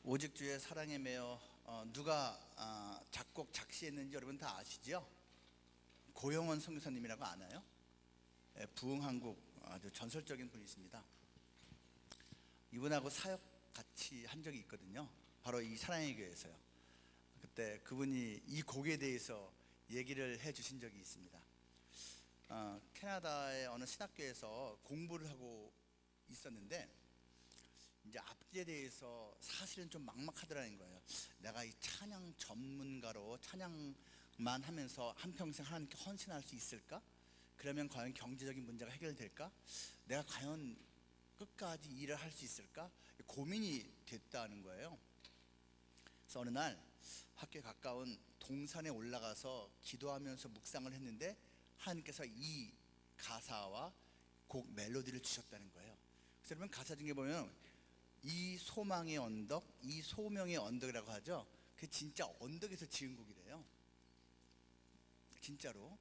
오직 주의 사랑에 매여 누가 작곡 작시했는지 여러분 다 아시죠? 고영원 선교사님이라고 아나요? 부흥한국 아주 전설적인 분이십니다. 이분하고 사역 같이 한 적이 있거든요. 바로 이 사랑의 교회에서요. 그때 그분이 이 곡에 대해서 얘기를 해 주신 적이 있습니다. 캐나다의 어느 신학교에서 공부를 하고 있었는데 이제 앞뒤에 대해서 사실은 좀 막막하더라는 거예요. 내가 이 찬양 전문가로 찬양만 하면서 한평생 하나님께 헌신할 수 있을까? 그러면 과연 경제적인 문제가 해결될까? 내가 과연 끝까지 일을 할 수 있을까? 고민이 됐다는 거예요. 그래서 어느 날 학교에 가까운 동산에 올라가서 기도하면서 묵상을 했는데 하나님께서 이 가사와 곡 멜로디를 주셨다는 거예요. 그래서 여러분 가사 중에 보면 이 소망의 언덕, 이 소명의 언덕이라고 하죠. 그게 진짜 언덕에서 지은 곡이래요. 진짜로.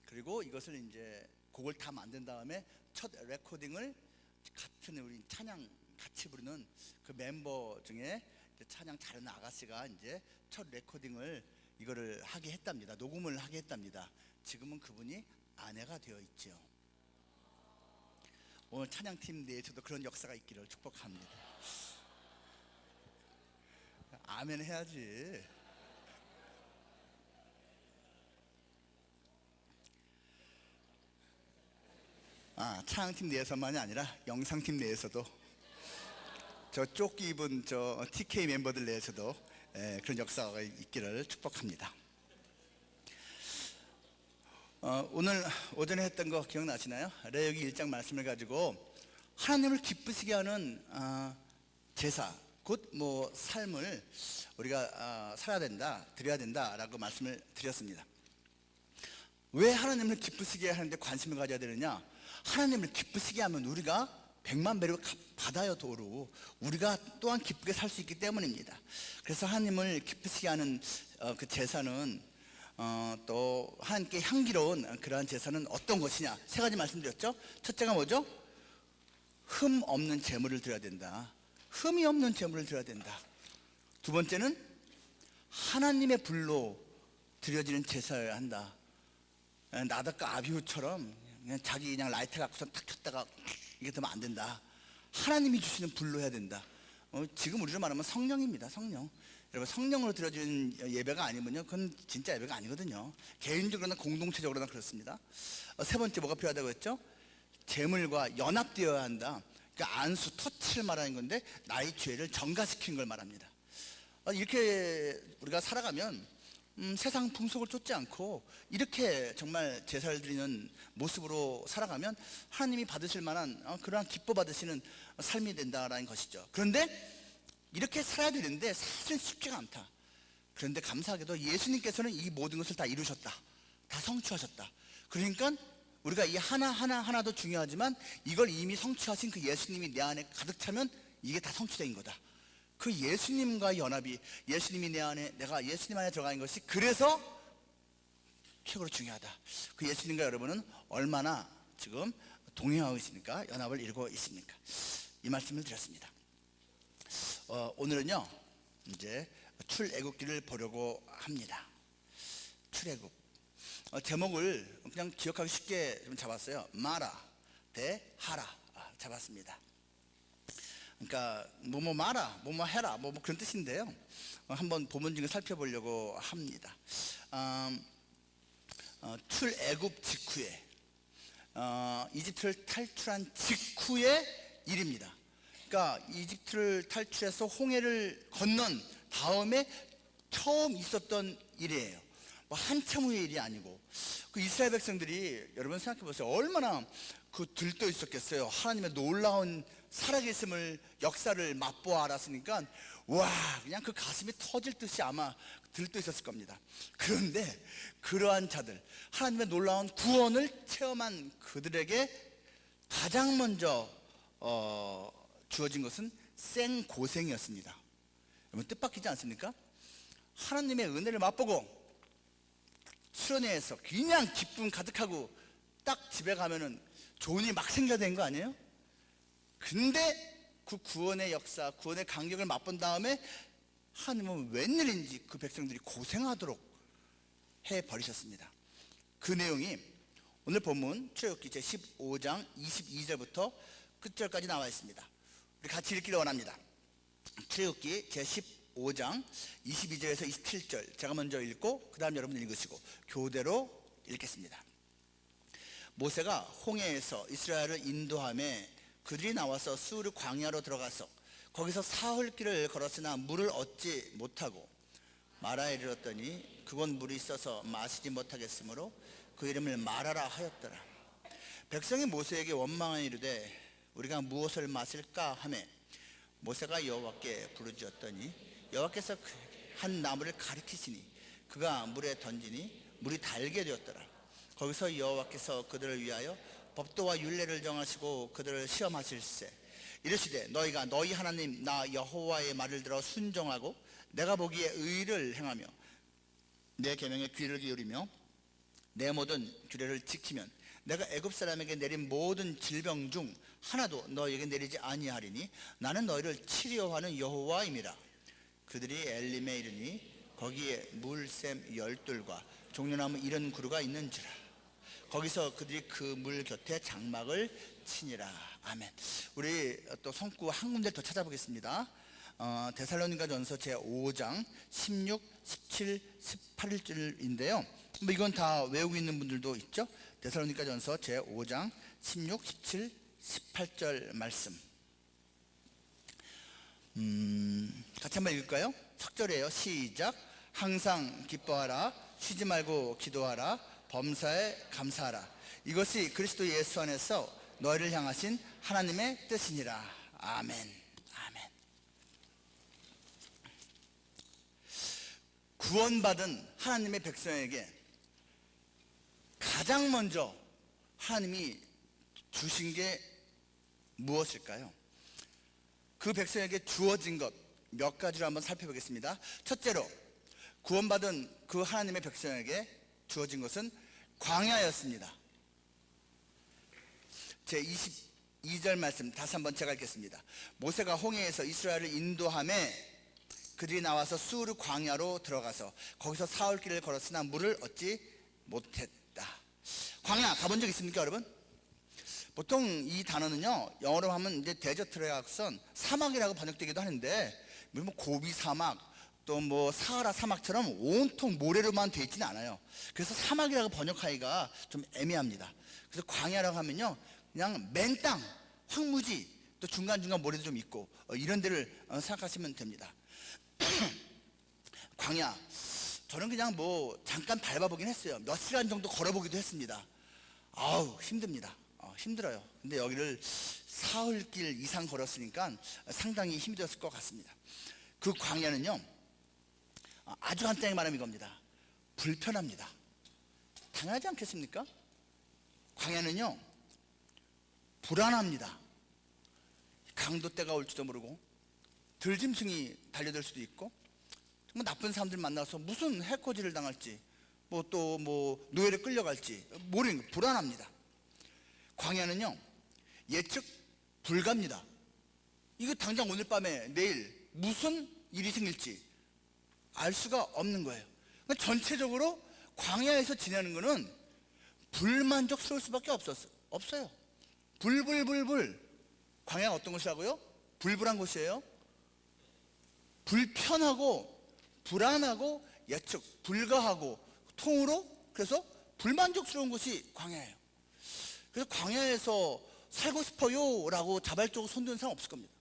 그리고 이것을 이제 곡을 다 만든 다음에 첫 레코딩을 같은 우리 찬양 같이 부르는 그 멤버 중에 찬양 잘하는 아가씨가 이제 첫 레코딩을 이거를 하게 했답니다. 녹음을 하게 했답니다. 지금은 그분이 아내가 되어 있죠. 오늘 찬양팀 내에서도 그런 역사가 있기를 축복합니다. 아멘 해야지. 찬양팀 내에서만이 아니라 영상팀 내에서도 저 조끼 입은 저 TK 멤버들 내에서도 그런 역사가 있기를 축복합니다. 오늘 오전에 했던 거 기억나시나요? 레위기 1장 말씀을 가지고 하나님을 기쁘시게 하는 제사, 곧 삶을 우리가 살아야 된다, 드려야 된다라고 말씀을 드렸습니다. 왜 하나님을 기쁘시게 하는데 관심을 가져야 되느냐? 하나님을 기쁘시게 하면 우리가 100만 배로 받아요. 도로 우리가 또한 기쁘게 살 수 있기 때문입니다. 그래서 하나님을 기쁘시게 하는 그 제사는 또 하나님께 향기로운 그러한 제사는 어떤 것이냐? 세 가지 말씀드렸죠. 첫째가 뭐죠? 흠 없는 제물을 드려야 된다. 흠이 없는 제물을 드려야 된다. 두 번째는 하나님의 불로 드려지는 제사여야 한다. 나답과 아비후처럼 그냥 라이터 갖고서 탁 켰다가 이게 되면 안 된다. 하나님이 주시는 불로 해야 된다. 지금 우리로 말하면 성령입니다. 성령. 여러분, 성령으로 드려지는 예배가 아니면요, 그건 진짜 예배가 아니거든요. 개인적으로나 공동체적으로나 그렇습니다. 세 번째 뭐가 필요하다고 했죠? 제물과 연합되어야 한다. 그러니까 안수, 터치를 말하는 건데 나의 죄를 전가시키는 걸 말합니다. 이렇게 우리가 살아가면 세상 풍속을 쫓지 않고 이렇게 정말 제사를 드리는 모습으로 살아가면 하나님이 받으실 만한 그러한 기뻐 받으시는 삶이 된다라는 것이죠. 그런데 이렇게 살아야 되는데 사실 쉽지가 않다. 그런데 감사하게도 예수님께서는 이 모든 것을 다 이루셨다. 다 성취하셨다. 그러니까 우리가 이 하나도 중요하지만 이걸 이미 성취하신 그 예수님이 내 안에 가득 차면 이게 다 성취된 거다. 그 예수님과의 연합이, 예수님이 내 안에, 내가 예수님 안에 들어가는 것이 그래서 최고로 중요하다. 그 예수님과 여러분은 얼마나 지금 동행하고 있습니까? 연합을 이루고 있습니까? 이 말씀을 드렸습니다. 오늘은요 이제 출애굽기를 보려고 합니다. 출애굽 제목을 그냥 기억하기 쉽게 좀 잡았어요. 마라 대 하라 잡았습니다. 그러니까 뭐뭐 마라, 뭐뭐 해라, 뭐 그런 뜻인데요. 한번 본문 중에 살펴보려고 합니다. 출애굽 직후에 이집트를 탈출한 직후의 일입니다. 그러니까 이집트를 탈출해서 홍해를 건넌 다음에 처음 있었던 일이에요. 한참 후의 일이 아니고 그 이스라엘 백성들이 여러분 생각해 보세요. 얼마나 들떠 있었겠어요. 하나님의 놀라운 살아계심을, 역사를 맛보아 알았으니까 와, 그냥 그 가슴이 터질 듯이 아마 들떠 있었을 겁니다. 그런데 그러한 자들, 하나님의 놀라운 구원을 체험한 그들에게 가장 먼저 주어진 것은 생고생이었습니다. 여러분 뜻밖이지 않습니까? 하나님의 은혜를 맛보고 수련회에서 그냥 기쁨 가득하고 딱 집에 가면은 좋은 일이 막 생겨야 되는 거 아니에요? 근데 그 구원의 역사, 구원의 간격을 맛본 다음에 하나님은 웬일인지 그 백성들이 고생하도록 해버리셨습니다. 그 내용이 오늘 본문 출애굽기 제15장 22절부터 끝절까지 나와 있습니다. 우리 같이 읽기를 원합니다. 출애굽기 제15장 22절에서 27절 제가 먼저 읽고 그 다음 여러분 읽으시고 교대로 읽겠습니다. 모세가 홍해에서 이스라엘을 인도하며 그들이 나와서 수르 광야로 들어가서 거기서 사흘길을 걸었으나 물을 얻지 못하고 마라에 이르렀더니 그곳 물이 있어서 마시지 못하겠으므로 그 이름을 마라라 하였더라. 백성이 모세에게 원망하여 이르되 우리가 무엇을 마실까 하며 모세가 여호와께 부르짖었더니 여호와께서 한 나무를 가리키시니 그가 물에 던지니 물이 달게 되었더라. 거기서 여호와께서 그들을 위하여 법도와 율례를 정하시고 그들을 시험하실세 이르시되 너희가 너희 하나님 나 여호와의 말을 들어 순종하고 내가 보기에 의를 행하며 내 계명에 귀를 기울이며 내 모든 규례를 지키면 내가 애굽 사람에게 내린 모든 질병 중 하나도 너희에게 내리지 아니하리니 나는 너희를 치료하는 여호와임이라. 그들이 엘림에 이르니 거기에 물샘 12과 종려나무 70그루가 있는지라. 거기서 그들이 그 물 곁에 장막을 치니라. 아멘. 우리 또 성구 한 군데 더 찾아보겠습니다. 데살로니가전서 제5장 16, 17, 18절인데요. 뭐 이건 다 외우고 있는 분들도 있죠. 데살로니가전서 제5장 16, 17, 18절 말씀. 같이 한번 읽을까요? 석절이에요. 시작. 항상 기뻐하라. 쉬지 말고 기도하라. 범사에 감사하라. 이것이 그리스도 예수 안에서 너희를 향하신 하나님의 뜻이니라. 아멘. 아멘. 구원받은 하나님의 백성에게 가장 먼저 하나님이 주신 게 무엇일까요? 그 백성에게 주어진 것 몇 가지로 한번 살펴보겠습니다. 첫째로 구원받은 그 하나님의 백성에게 주어진 것은 광야였습니다. 제 22절 말씀 다시 한번 제가 읽겠습니다. 모세가 홍해에서 이스라엘을 인도하며 그들이 나와서 수르 광야로 들어가서 거기서 사흘길을 걸었으나 물을 얻지 못했다. 광야 가본 적 있습니까, 여러분? 보통 이 단어는요, 영어로 하면 이제 데저트라선 사막이라고 번역되기도 하는데, 뭐 고비 사막, 또 뭐 사하라 사막처럼 온통 모래로만 되어 있지는 않아요. 그래서 사막이라고 번역하기가 좀 애매합니다. 그래서 광야라고 하면요, 그냥 맨 땅, 황무지, 또 중간중간 모래도 좀 있고 이런 데를 생각하시면 됩니다. 광야, 저는 그냥 뭐 잠깐 밟아보긴 했어요. 몇 시간 정도 걸어보기도 했습니다. 아우 힘듭니다. 힘들어요. 근데 여기를 사흘길 이상 걸었으니까 상당히 힘들었을 것 같습니다. 그 광야는요, 아주 간단히 말하면 이겁니다. 불편합니다. 당연하지 않겠습니까? 광야는요, 불안합니다. 강도때가 올지도 모르고 들짐승이 달려들 수도 있고 정말 나쁜 사람들 만나서 무슨 해코지를 당할지 뭐 또 뭐 노예를 끌려갈지 모르는 거 불안합니다. 광야는요, 예측 불가입니다. 이거 당장 오늘 밤에 내일 무슨 일이 생길지 알 수가 없는 거예요. 그러니까 전체적으로 광야에서 지내는 거는 불만족스러울 수밖에 없어요. 불불불불. 광야가 어떤 곳이라고요? 불불한 곳이에요. 불편하고 불안하고 예측 불가하고 통으로 그래서 불만족스러운 곳이 광야예요. 그래서 광야에서 살고 싶어요 라고 자발적으로 손드는 사람 없을 겁니다.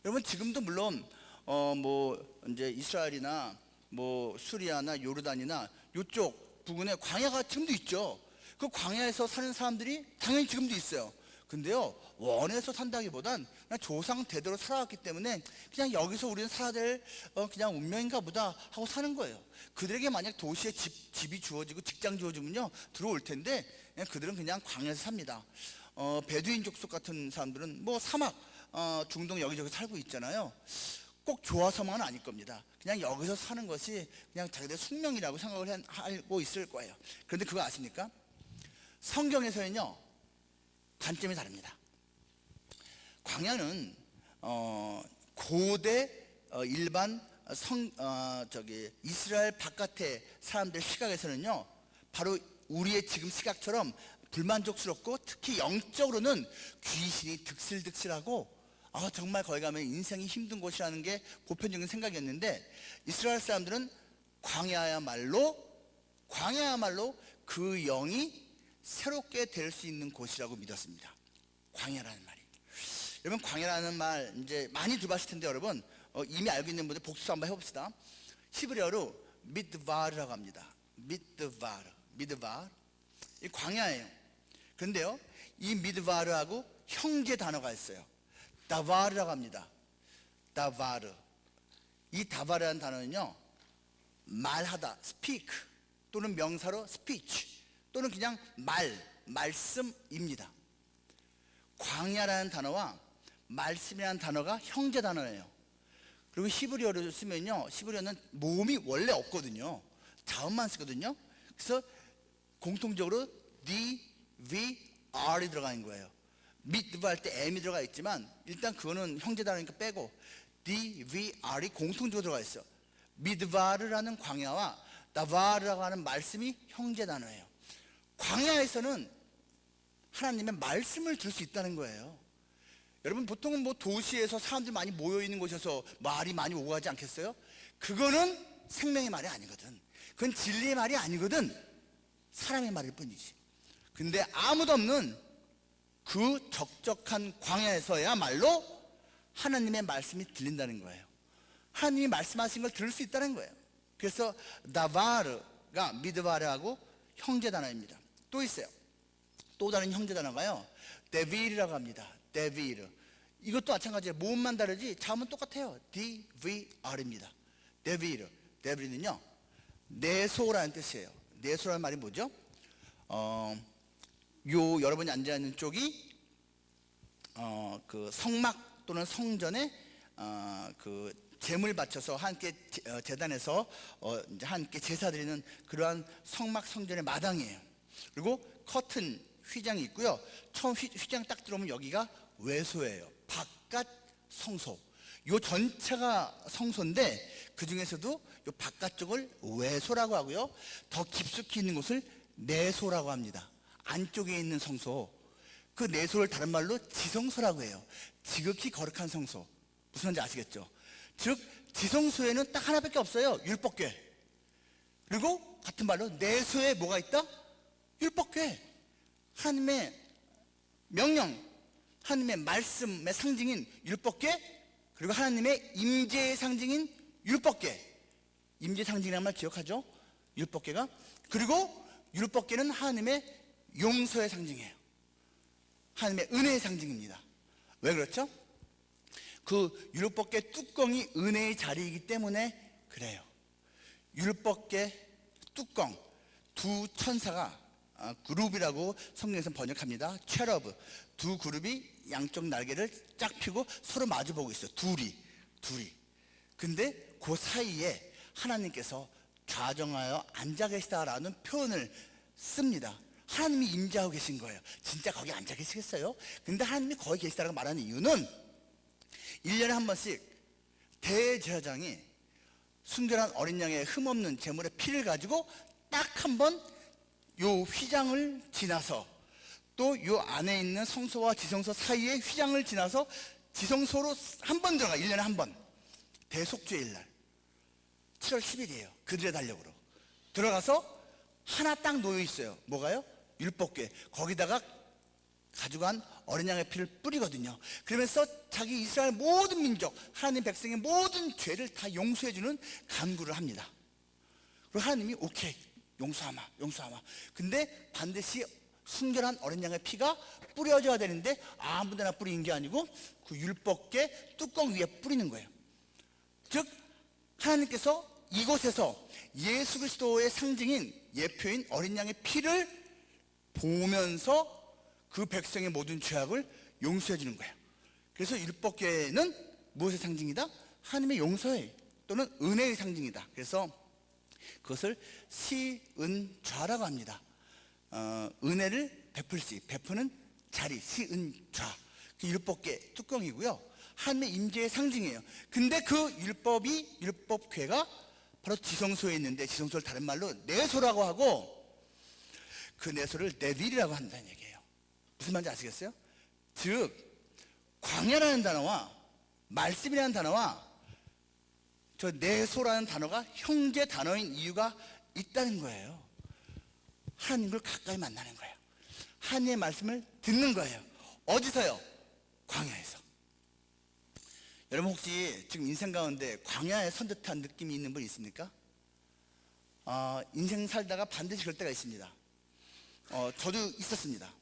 여러분 지금도 물론 뭐 이제 이스라엘이나 뭐 수리아나 요르단이나 이쪽 부근에 광야가 지금도 있죠. 그 광야에서 사는 사람들이 당연히 지금도 있어요. 근데요, 원해서 산다기보단 그냥 조상 대대로 살아왔기 때문에 그냥 여기서 우리는 살아야 될 그냥 운명인가 보다 하고 사는 거예요. 그들에게 만약 도시에 집이 주어지고 직장 주어지면요 들어올 텐데 그들은 그냥 광야에서 삽니다. 베두인 족속 같은 사람들은 뭐 사막, 중동 여기저기 살고 있잖아요. 꼭 좋아서만은 아닐 겁니다. 그냥 여기서 사는 것이 그냥 자기들 숙명이라고 생각을 하고 있을 거예요. 그런데 그거 아십니까? 성경에서는요, 관점이 다릅니다. 광야는 고대 일반 이스라엘 바깥의 사람들 시각에서는요, 바로 우리의 지금 시각처럼 불만족스럽고, 특히 영적으로는 귀신이 득실득실하고 정말 거기 가면 인생이 힘든 곳이라는 게 보편적인 생각이었는데, 이스라엘 사람들은 광야야말로 그 영이 새롭게 될 수 있는 곳이라고 믿었습니다. 광야라는 말이. 여러분, 광야라는 말 이제 많이 들어봤을 텐데, 여러분 이미 알고 있는 분들 복수 한번 해봅시다. 히브리어로 미드바르라고 합니다. 미드바르. 이 광야예요. 그런데요, 이 미드바르하고 형제 단어가 있어요. 다바르라고 합니다. 다바르. 이 다바르라는 단어는요, 말하다, speak, 또는 명사로 speech, 또는 그냥 말씀입니다. 광야라는 단어와 말씀이라는 단어가 형제 단어예요. 그리고 히브리어를 쓰면요, 히브리어는 모음이 원래 없거든요. 자음만 쓰거든요. 그래서 공통적으로 D, V, R이 들어가는 거예요. 미드바 할 때 M이 들어가 있지만 일단 그거는 형제 단어니까 빼고 D, V, R이 공통적으로 들어가 있어요. 미드바르라는 광야와 다바르라고 하는 말씀이 형제 단어예요. 광야에서는 하나님의 말씀을 들을 수 있다는 거예요. 여러분, 보통은 도시에서 사람들 많이 모여 있는 곳에서 말이 많이 오고 가지 않겠어요? 그거는 생명의 말이 아니거든. 그건 진리의 말이 아니거든. 사람의 말일 뿐이지. 근데 아무도 없는 그 적적한 광야에서야말로 하나님의 말씀이 들린다는 거예요. 하나님이 말씀하신 걸 들을 수 있다는 거예요. 그래서 다바르가 미드바르하고 형제 단어입니다. 또 있어요. 또 다른 형제 단어가요, 데빌이라고 합니다. 데빌. 이것도 마찬가지예요. 모음만 다르지 자음은 똑같아요. DVR입니다. 데빌은요, 내소라는 뜻이에요. 내소라는 말이 뭐죠? 여러분이 앉아있는 쪽이 그 성막 또는 성전에 그 제물 바쳐서 함께 제단에서 이제 함께 제사 드리는 그러한 성막 성전의 마당이에요. 그리고 커튼 휘장이 있고요. 처음 휘장 딱 들어오면 여기가 외소예요. 바깥 성소. 요 전체가 성소인데 그 중에서도 요 바깥쪽을 외소라고 하고요. 더 깊숙이 있는 곳을 내소라고 합니다. 안쪽에 있는 성소. 그 내소를 다른 말로 지성소라고 해요. 지극히 거룩한 성소. 무슨 말인지 아시겠죠? 즉 지성소에는 딱 하나밖에 없어요. 율법궤. 그리고 같은 말로 내소에 뭐가 있다? 율법궤. 하나님의 명령, 하나님의 말씀의 상징인 율법궤, 그리고 하나님의 임재의 상징인 율법궤. 임재 상징이라는 말 기억하죠? 율법궤가. 그리고 율법궤는 하나님의 용서의 상징이에요. 하나님의 은혜의 상징입니다. 왜 그렇죠? 그 율법궤 뚜껑이 은혜의 자리이기 때문에 그래요. 율법궤 뚜껑, 두 천사가 그룹이라고 성경에서 번역합니다. 체러브. 두 그룹이 양쪽 날개를 쫙 펴고 서로 마주보고 있어요. 둘이. 근데 그 사이에 하나님께서 좌정하여 앉아 계시다라는 표현을 씁니다. 하나님이 임재하고 계신 거예요. 진짜 거기 앉아 계시겠어요? 근데 하나님이 거기 계시다라고 말하는 이유는 1년에 한 번씩 대제사장이 순결한 어린 양의 흠없는 제물의 피를 가지고 딱 한 번 요 휘장을 지나서 또 요 안에 있는 성소와 지성소 사이에 휘장을 지나서 지성소로 한 번 들어가. 1년에 한 번. 대속죄일 날 7월 10일이에요 그들의 달력으로 들어가서 하나 딱 놓여 있어요. 뭐가요? 율법궤. 거기다가 가져간 어린 양의 피를 뿌리거든요. 그러면서 자기 이스라엘 모든 민족, 하나님 백성의 모든 죄를 다 용서해주는 간구를 합니다. 그리고 하나님이 오케이, 용서하마. 근데 반드시 순결한 어린 양의 피가 뿌려져야 되는데 아무데나 뿌리는 게 아니고 그 율법궤 뚜껑 위에 뿌리는 거예요. 즉 하나님께서 이곳에서 예수 그리스도의 상징인 예표인 어린 양의 피를 보면서 그 백성의 모든 죄악을 용서해 주는 거예요. 그래서 율법궤는 무엇의 상징이다? 하나님의 용서의 또는 은혜의 상징이다. 그래서 그것을 시은좌라고 합니다. 은혜를 베풀는 자리, 시은좌. 그 율법궤 뚜껑이고요. 하나님의 임재의 상징이에요. 근데 그 율법궤가 바로 지성소에 있는데, 지성소를 다른 말로 내소라고 하고, 그 내소를 네빌이라고 한다는 얘기예요. 무슨 말인지 아시겠어요? 즉 광야라는 단어와 말씀이라는 단어와 저 내소라는 단어가 형제 단어인 이유가 있다는 거예요. 하나님을 가까이 만나는 거예요. 하나님의 말씀을 듣는 거예요. 어디서요? 광야에서. 여러분 혹시 지금 인생 가운데 광야에 선 듯한 느낌이 있는 분 있습니까? 인생 살다가 반드시 그럴 때가 있습니다. 저도 있었습니다.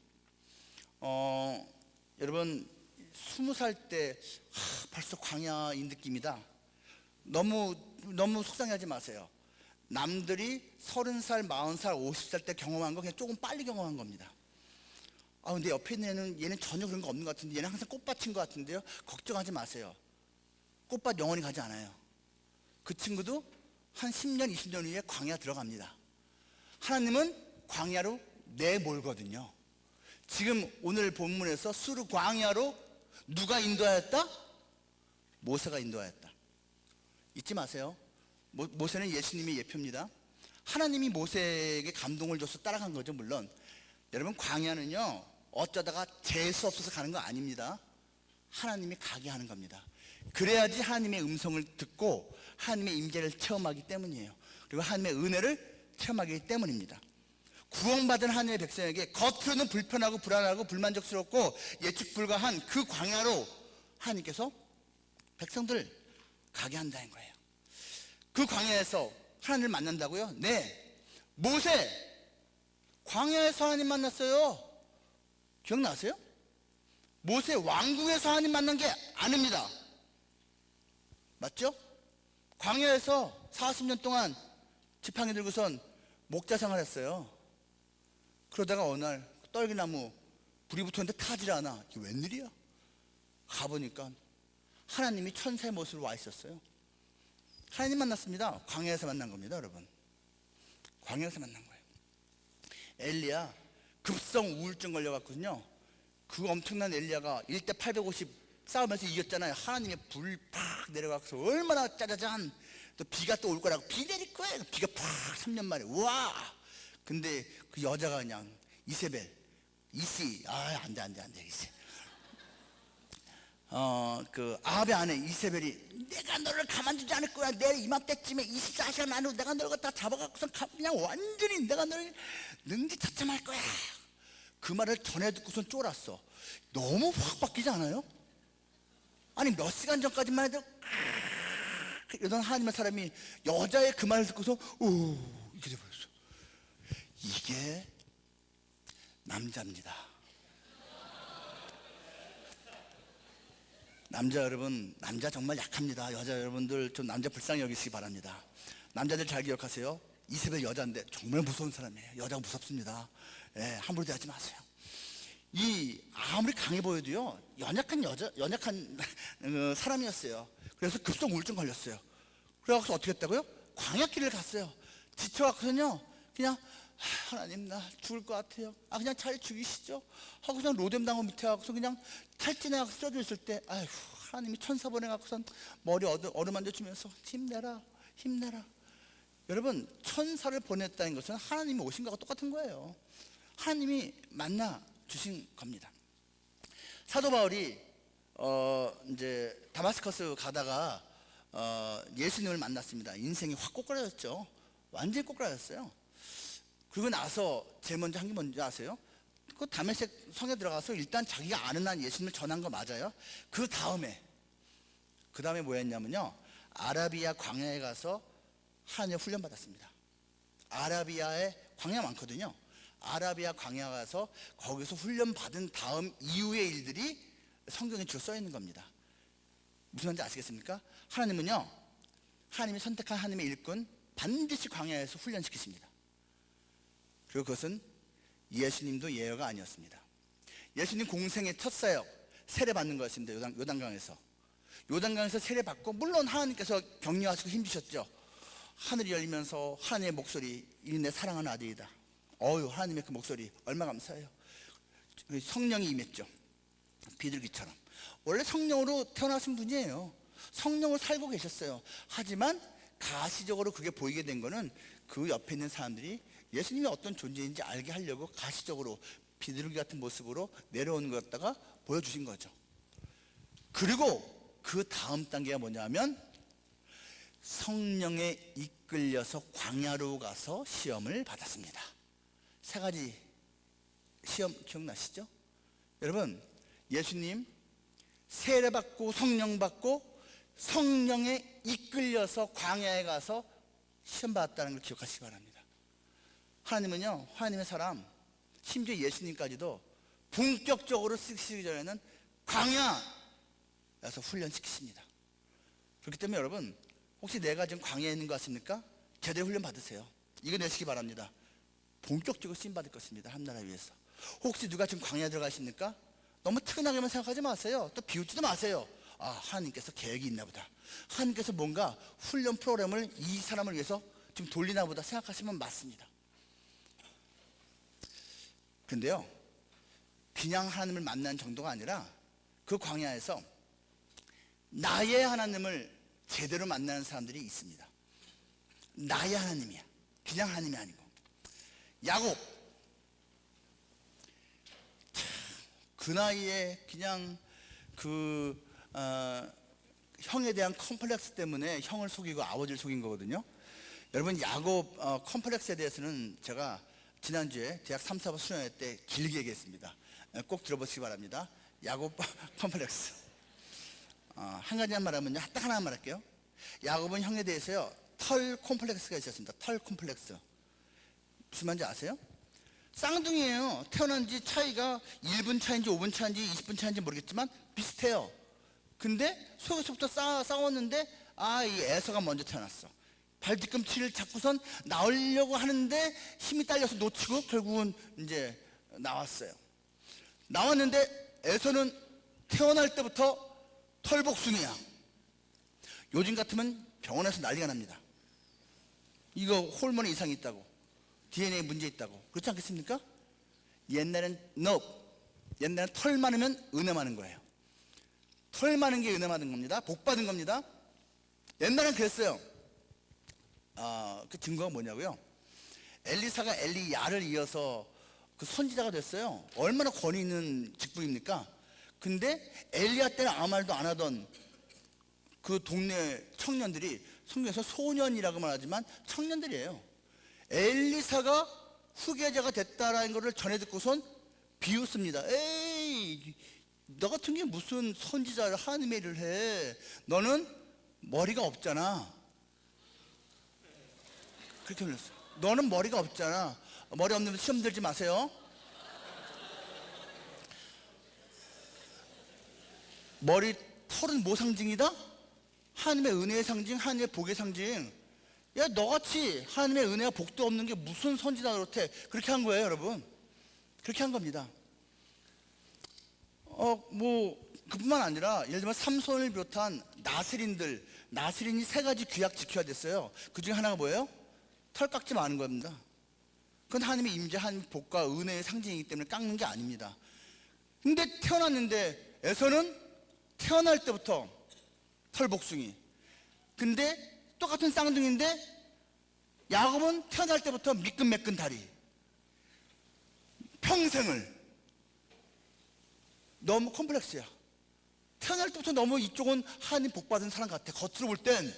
여러분 20살 때 벌써 광야인 느낌이다. 너무 속상해하지 마세요. 남들이 30살, 40살, 50살 때 경험한 거 그냥 조금 빨리 경험한 겁니다. 근데 옆에 있는 얘는 전혀 그런 거 없는 것 같은데, 얘는 항상 꽃밭인 것 같은데요. 걱정하지 마세요. 꽃밭 영원히 가지 않아요. 그 친구도 한 10년, 20년 후에 광야 들어갑니다. 하나님은 광야로 내몰거든요. 지금 오늘 본문에서 수르 광야로 누가 인도하였다? 모세가 인도하였다. 잊지 마세요. 모세는 예수님의 예표입니다. 하나님이 모세에게 감동을 줘서 따라간 거죠. 물론 여러분 광야는요 어쩌다가 재수 없어서 가는 거 아닙니다. 하나님이 가게 하는 겁니다. 그래야지 하나님의 음성을 듣고 하나님의 임재를 체험하기 때문이에요. 그리고 하나님의 은혜를 체험하기 때문입니다. 구원받은 하나님의 백성에게 겉으로는 불편하고 불안하고 불만족스럽고 예측 불가한 그 광야로 하나님께서 백성들을 가게 한다는 거예요. 그 광야에서 하나님을 만난다고요? 네. 모세 광야에서 하나님 만났어요. 기억나세요? 모세 왕궁에서 하나님 만난 게 아닙니다. 맞죠? 광야에서 40년 동안 지팡이 들고선 목자 생활했어요. 그러다가 어느 날 떨기나무 불이 붙었는데 타질 않아. 이게 웬일이야? 가보니까 하나님이 천사의 모습으로 와 있었어요. 하나님 만났습니다. 광야에서 만난 겁니다, 여러분. 광야에서 만난 거예요. 엘리야 급성 우울증 걸려갔거든요. 그 엄청난 엘리야가 1대 850 싸우면서 이겼잖아요. 하나님의 불 팍 내려가서 얼마나 짜자잔. 또 비가 또 올 거라고 비 내릴 거예요. 비가 팍 3년 만에 우와. 근데 그 여자가 그냥 이세벨 이씨 안돼 이세. 그 아합의 아내 이세벨이 내가 너를 가만두지 않을 거야. 내일 이맘때쯤에 24시간 안으로 내가 너를 갖다 잡아갖고서 그냥 완전히 내가 너를 능지처참할 거야. 그 말을 전해 듣고선 쫄았어. 너무 확 바뀌지 않아요? 아니 몇 시간 전까지만 해도 이러던 하나님의 사람이 여자의 그 말을 듣고서 이렇게 돼버렸어. 이게 남자입니다. 남자 여러분, 남자 정말 약합니다. 여자 여러분들 좀 남자 불쌍히 여기시기 바랍니다. 남자들 잘 기억하세요. 이세벨 여자인데 정말 무서운 사람이에요. 여자가 무섭습니다. 함부로 대하지 마세요. 아무리 강해 보여도요 연약한 사람이었어요. 그래서 급성 우울증 걸렸어요. 그래서 어떻게 했다고요? 광야길을 갔어요. 지쳐갖고서는요 그냥 하나님 나 죽을 것 같아요. 그냥 차라리 죽이시죠 하고서 로뎀나무 밑에 가서 그냥 탈진해갖고 쓰러져 있을 때 하나님이 천사 보내갖고서 머리 어루만져 주면서 힘내라. 여러분 천사를 보냈다는 것은 하나님이 오신 것과 똑같은 거예요. 하나님이 만나 주신 겁니다. 사도 바울이 이제 다마스커스 가다가 예수님을 만났습니다. 인생이 확 꼬꾸라졌죠. 완전히 꼬꾸라졌어요. 그리고 나서 제일 먼저 한 게 뭔지 아세요? 그 다메섹 성에 들어가서 일단 자기가 아는 한 예수님을 전한 거 맞아요. 그 다음에 뭐 했냐면요 아라비아 광야에 가서 하나님 훈련 받았습니다. 아라비아에 광야 많거든요. 아라비아 광야 가서 거기서 훈련 받은 다음 이후의 일들이 성경에 줄 써 있는 겁니다. 무슨 말인지 아시겠습니까? 하나님은요 하나님이 선택한 하나님의 일꾼 반드시 광야에서 훈련시키십니다. 그리고 그것은 예수님도 예외가 아니었습니다. 예수님 공생의 첫 사역 세례받는 것입니다. 요단강에서 세례받고 물론 하나님께서 격려하시고 힘주셨죠. 하늘이 열리면서 하나님의 목소리 이 내 사랑하는 아들이다. 하나님의 그 목소리 얼마나 감사해요. 성령이 임했죠. 비둘기처럼. 원래 성령으로 태어나신 분이에요. 성령으로 살고 계셨어요. 하지만 가시적으로 그게 보이게 된 거는 그 옆에 있는 사람들이 예수님이 어떤 존재인지 알게 하려고 가시적으로 비둘기 같은 모습으로 내려오는 것 갖다가 보여주신 거죠. 그리고 그 다음 단계가 뭐냐면 성령에 이끌려서 광야로 가서 시험을 받았습니다. 세 가지 시험 기억나시죠? 여러분, 예수님 세례 받고 성령 받고 성령에 이끌려서 광야에 가서 시험 받았다는 걸 기억하시기 바랍니다. 하나님은요, 하나님의 사람, 심지어 예수님까지도 본격적으로 쓰시기 전에는 광야에서 훈련시키십니다. 그렇기 때문에 여러분, 혹시 내가 지금 광야에 있는 것 같습니까? 제대로 훈련 받으세요. 이거 내시기 바랍니다. 본격적으로 쓰임 받을 것입니다. 한나라 위해서. 혹시 누가 지금 광야에 들어가십니까? 너무 특이하게만 생각하지 마세요. 또 비웃지도 마세요. 아, 하나님께서 계획이 있나 보다. 하나님께서 뭔가 훈련 프로그램을 이 사람을 위해서 지금 돌리나 보다 생각하시면 맞습니다. 근데요, 그냥 하나님을 만난 정도가 아니라 그 광야에서 나의 하나님을 제대로 만나는 사람들이 있습니다. 나의 하나님이야. 그냥 하나님이 아니고. 야곱, 그 나이에 그냥 형에 대한 컴플렉스 때문에 형을 속이고 아버지를 속인 거거든요. 여러분, 야곱 컴플렉스에 대해서는 제가 지난주에 대학 3, 4부 수련회 때 길게 얘기했습니다. 꼭 들어보시기 바랍니다. 야곱 컴플렉스. 한 가지만 말하면요, 딱 하나만 말할게요. 야곱은 형에 대해서요, 털 콤플렉스가 있었습니다. 털 콤플렉스. 무슨 말인지 아세요? 쌍둥이에요. 태어난 지 차이가 1분 차인지 5분 차인지 20분 차인지 모르겠지만 비슷해요. 근데 속에서부터 싸웠는데 이 에서가 먼저 태어났어. 발 뒤꿈치를 잡고선 나오려고 하는데 힘이 딸려서 놓치고 결국은 이제 나왔어요. 나왔는데 에서는 태어날 때부터 털복숭이야. 요즘 같으면 병원에서 난리가 납니다. 이거 호르몬 이상이 있다고, DNA 문제 있다고. 그렇지 않겠습니까? 옛날엔 옛날엔 털 많으면 은혜 많은 거예요. 털 많은 게 은혜 많은 겁니다. 복 받은 겁니다. 옛날엔 그랬어요. 그 증거가 뭐냐고요? 엘리사가 엘리야를 이어서 그 선지자가 됐어요. 얼마나 권위 있는 직분입니까? 근데 엘리야 때는 아무 말도 안 하던 그 동네 청년들이, 성경에서 소년이라고 말하지만 청년들이에요. 엘리사가 후계자가 됐다라는 것을 전해 듣고선 비웃습니다. 에이, 너 같은 게 무슨 선지자를 하나님의 일을 해? 너는 머리가 없잖아. 그렇게 흘렸어요. 너는 머리가 없잖아. 머리 없는 분 시험 들지 마세요. 머리 털은 뭐 상징이다? 하나님의 은혜의 상징, 하나님의 복의 상징. 야, 너같이 하나님의 은혜와 복도 없는 게 무슨 선지자 그렇대. 그렇게 한 거예요, 여러분. 그렇게 한 겁니다. 그뿐만 아니라 예를 들면 삼손을 비롯한 나스린이 세 가지 규약 지켜야 됐어요. 그 중에 하나가 뭐예요? 털 깎지 마는 겁니다. 그건 하나님의 임재, 하나님의 복과 은혜의 상징이기 때문에 깎는 게 아닙니다. 근데 태어났는데 에서는 태어날 때부터 털복숭이. 근데 똑같은 쌍둥이인데 야곱은 태어날 때부터 미끈매끈 다리. 평생을. 너무 콤플렉스야. 태어날 때부터 너무 이쪽은 하나님 복받은 사람 같아. 겉으로 볼 땐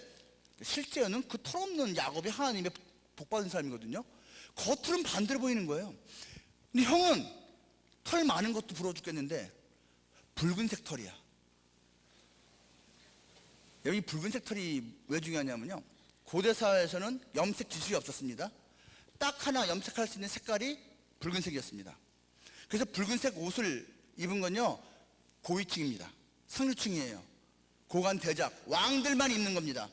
실제로는 그 털없는 야곱이 하나님의 복받은 사람이거든요. 겉으로는 반대로 보이는 거예요. 근데 형은 털 많은 것도 부러워 죽겠는데 붉은색 털이야. 여기 붉은색 털이 왜 중요하냐면요, 고대 사회에서는 염색 기술이 없었습니다. 딱 하나 염색할 수 있는 색깔이 붉은색이었습니다. 그래서 붉은색 옷을 입은 건요, 고위층입니다. 상류층이에요. 고관 대작, 왕들만 입는 겁니다.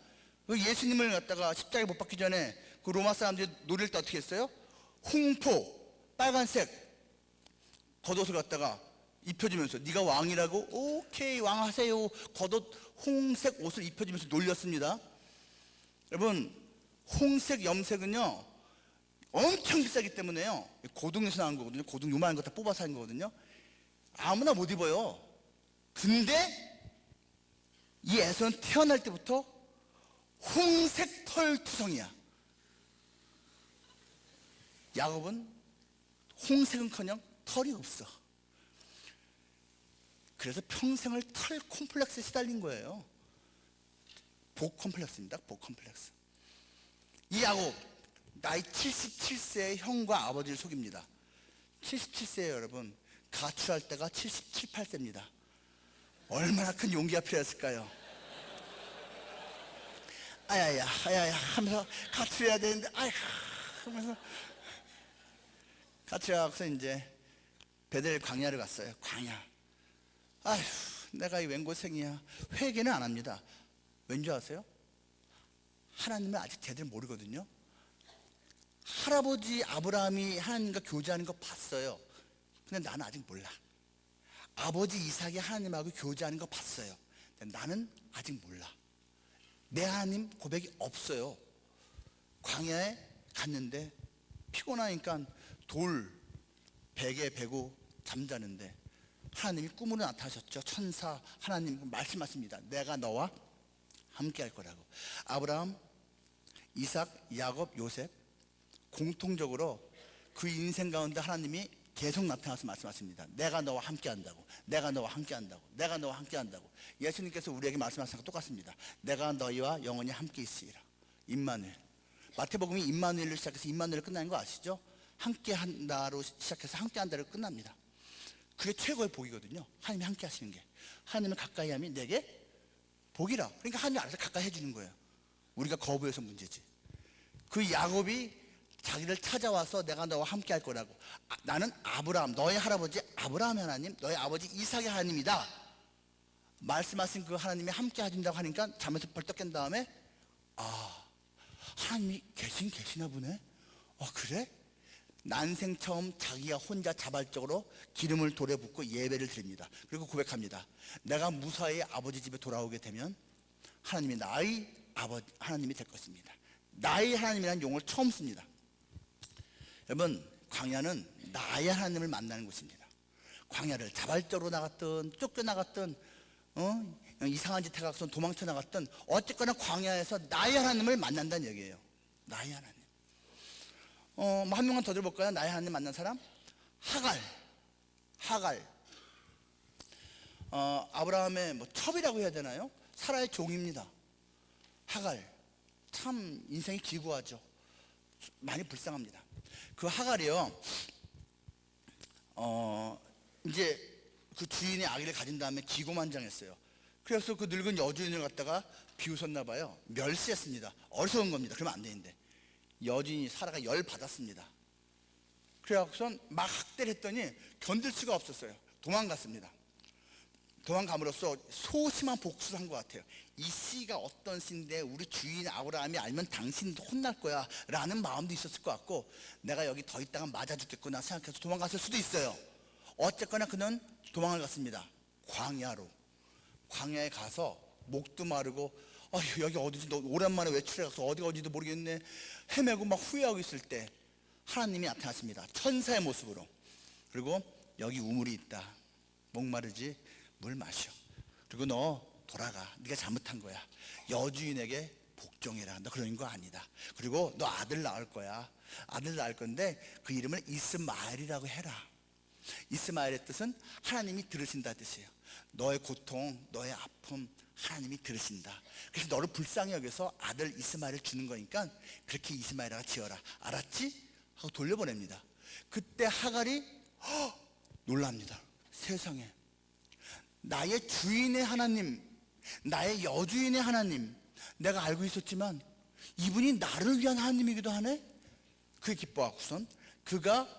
예수님을 갖다가 십자가에 못 박기 전에 그 로마 사람들이 노릴 때 어떻게 했어요? 홍포, 빨간색 겉옷을 갖다가 입혀주면서 네가 왕이라고? 오케이, 왕 하세요. 겉옷 홍색 옷을 입혀주면서 놀렸습니다. 여러분, 홍색 염색은요 엄청 비싸기 때문에요, 고등에서 나온 거거든요. 고등 요만한 거 다 뽑아서 한 거거든요. 아무나 못 입어요. 근데 이 에서는 태어날 때부터 홍색 털투성이야. 야곱은 홍색은커녕 털이 없어. 그래서 평생을 털 콤플렉스에 시달린 거예요. 복 콤플렉스입니다. 복 콤플렉스. 이 야곱 나이 77세의 형과 아버지를 속입니다. 77세예요 여러분. 가출할 때가 77, 8세입니다. 얼마나 큰 용기가 필요했을까요? 아야야 아야야 하면서 가출해야 되는데 아야 하면서 가출하고서 이제 베델 광야를 갔어요. 광야. 아휴 내가 이 웬 고생이야. 회개는 안 합니다. 왠지 아세요? 하나님을 아직 제대로 모르거든요. 할아버지 아브라함이 하나님과 교제하는 거 봤어요. 근데 나는 아직 몰라. 아버지 이삭이 하나님하고 교제하는 거 봤어요. 근데 나는 아직 몰라. 내 하나님 고백이 없어요. 광야에 갔는데 피곤하니까 돌 베개에 베고 잠자는데 하나님이 꿈으로 나타나셨죠. 천사 하나님 말씀하십니다. 내가 너와 함께 할 거라고. 아브라함, 이삭, 야곱, 요셉 공통적으로 그 인생 가운데 하나님이 계속 나타나서 말씀하십니다. 내가 너와 함께 한다고. 내가 너와 함께 한다고. 내가 너와 함께 한다고. 예수님께서 우리에게 말씀하신 것 똑같습니다. 내가 너희와 영원히 함께 있으리라. 임마누엘. 마태복음이 임마누엘로 시작해서 임마누엘로 끝나는 거 아시죠? 함께 한다로 시작해서 함께 한다로 끝납니다. 그게 최고의 복이거든요. 하나님이 함께 하시는 게. 하나님을 가까이 하면 내게 복이라. 그러니까 하나님이 알아서 가까이 해주는 거예요. 우리가 거부해서 문제지. 그 야곱이 자기를 찾아와서 내가 너와 함께 할 거라고. 나는 아브라함, 너의 할아버지 아브라함의 하나님, 너의 아버지 이삭의 하나님이다 말씀하신 그 하나님이 함께 해준다고 하니까 잠에서 벌떡 깬 다음에 하나님이 계시나 보네. 그래? 난생 처음 자기가 혼자 자발적으로 기름을 돌에 붓고 예배를 드립니다. 그리고 고백합니다. 내가 무사히 아버지 집에 돌아오게 되면 하나님이 나의 아버지 하나님이 될 것입니다. 나의 하나님이라는 용어를 처음 씁니다. 여러분, 광야는 나의 하나님을 만나는 곳입니다. 광야를 자발적으로 나갔든 쫓겨나갔든 이상한 짓 해가서 도망쳐 나갔든 어쨌거나 광야에서 나의 하나님을 만난다는 얘기예요. 나의 하나님. 한 명만 더 들어볼까요? 나의 하나님 만난 사람? 하갈. 아브라함의 첩이라고 해야 되나요? 사라의 종입니다. 하갈. 참 인생이 기구하죠. 많이 불쌍합니다. 그 하갈이요, 이제 그 주인의 아기를 가진 다음에 기고만장했어요. 그래서 그 늙은 여주인을 갖다가 비웃었나 봐요. 멸시했습니다. 어리석은 겁니다. 그러면 안 되는데. 여주인이 사라가 열 받았습니다. 그래갖고선 막 학대를 했더니 견딜 수가 없었어요. 도망갔습니다. 도망감으로써 소심한 복수를 한 것 같아요. 이 씨가 어떤 씨인데 우리 주인 아브라함이 알면 당신도 혼날 거야 라는 마음도 있었을 것 같고, 내가 여기 더 있다가 맞아 죽겠구나 생각해서 도망갔을 수도 있어요. 어쨌거나 그는 도망을 갔습니다. 광야로. 광야에 가서 목도 마르고 여기 어디지, 너 오랜만에 외출해서 어디도 모르겠네 헤매고 막 후회하고 있을 때 하나님이 나타났습니다. 천사의 모습으로. 그리고 여기 우물이 있다. 목마르지? 물 마셔. 그리고 너 돌아가. 네가 잘못한 거야. 여주인에게 복종해라. 너 그런 거 아니다. 그리고 너 아들 낳을 거야. 아들 낳을 건데 그 이름을 이스마엘이라고 해라. 이스마엘의 뜻은 하나님이 들으신다 뜻이에요. 너의 고통, 너의 아픔 하나님이 들으신다. 그래서 너를 불쌍히 여겨서 아들 이스마엘을 주는 거니까 그렇게 이스마엘이라고 지어라. 알았지? 하고 돌려보냅니다. 그때 하갈이 놀랍니다. 세상에, 나의 주인의 하나님, 나의 여주인의 하나님, 내가 알고 있었지만 이분이 나를 위한 하나님이기도 하네. 그게 기뻐하고선 그가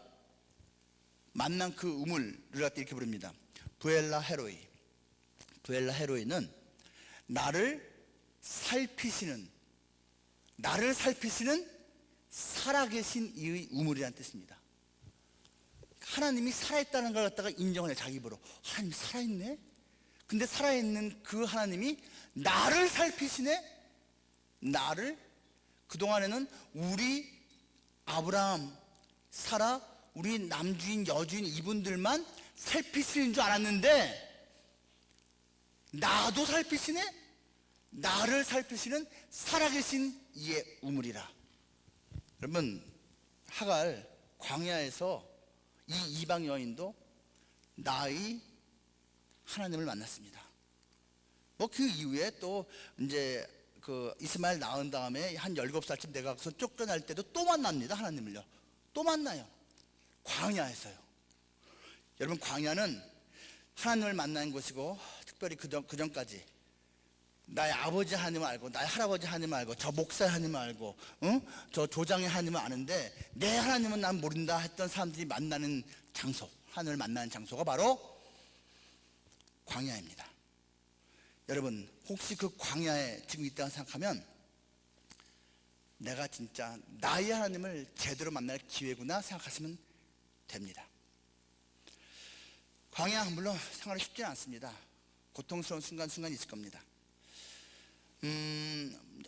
만난 그 우물을 갖다 이렇게 부릅니다. 부엘라 헤로이. 부엘라 헤로이는 나를 살피시는 살아계신 이의 우물이라는 뜻입니다. 하나님이 살아있다는 걸 갖다가 인정을 해. 자기 입으로 하나님 살아있네. 근데 살아있는 그 하나님이 나를 살피시네. 나를 그동안에는 우리 아브라함, 사라, 우리 남주인 여주인 이분들만 살피시는 줄 알았는데 나도 살피시네? 나를 살피시는 살아계신 이의 우물이라. 여러분, 하갈 광야에서 이 이방 여인도 나의 하나님을 만났습니다. 뭐 그 이후에 또 이제 그 이스마엘 낳은 다음에 한 17살쯤 돼가서 쫓겨날 때도 또 만납니다. 하나님을요. 또 만나요. 광야에서요. 여러분, 광야는 하나님을 만나는 곳이고, 특별히 그 전까지 나의 아버지 하나님을 알고, 나의 할아버지 하나님을 알고, 저 목사 하나님을 알고, 저 조장의 하나님을 아는데 내 하나님은 난 모른다 했던 사람들이 만나는 장소, 하나님을 만나는 장소가 바로 광야입니다. 여러분, 혹시 그 광야에 지금 있다고 생각하면 내가 진짜 나의 하나님을 제대로 만날 기회구나 생각하시면 됩니다. 광야 물론 생활이 쉽지는 않습니다. 고통스러운 순간순간이 있을 겁니다.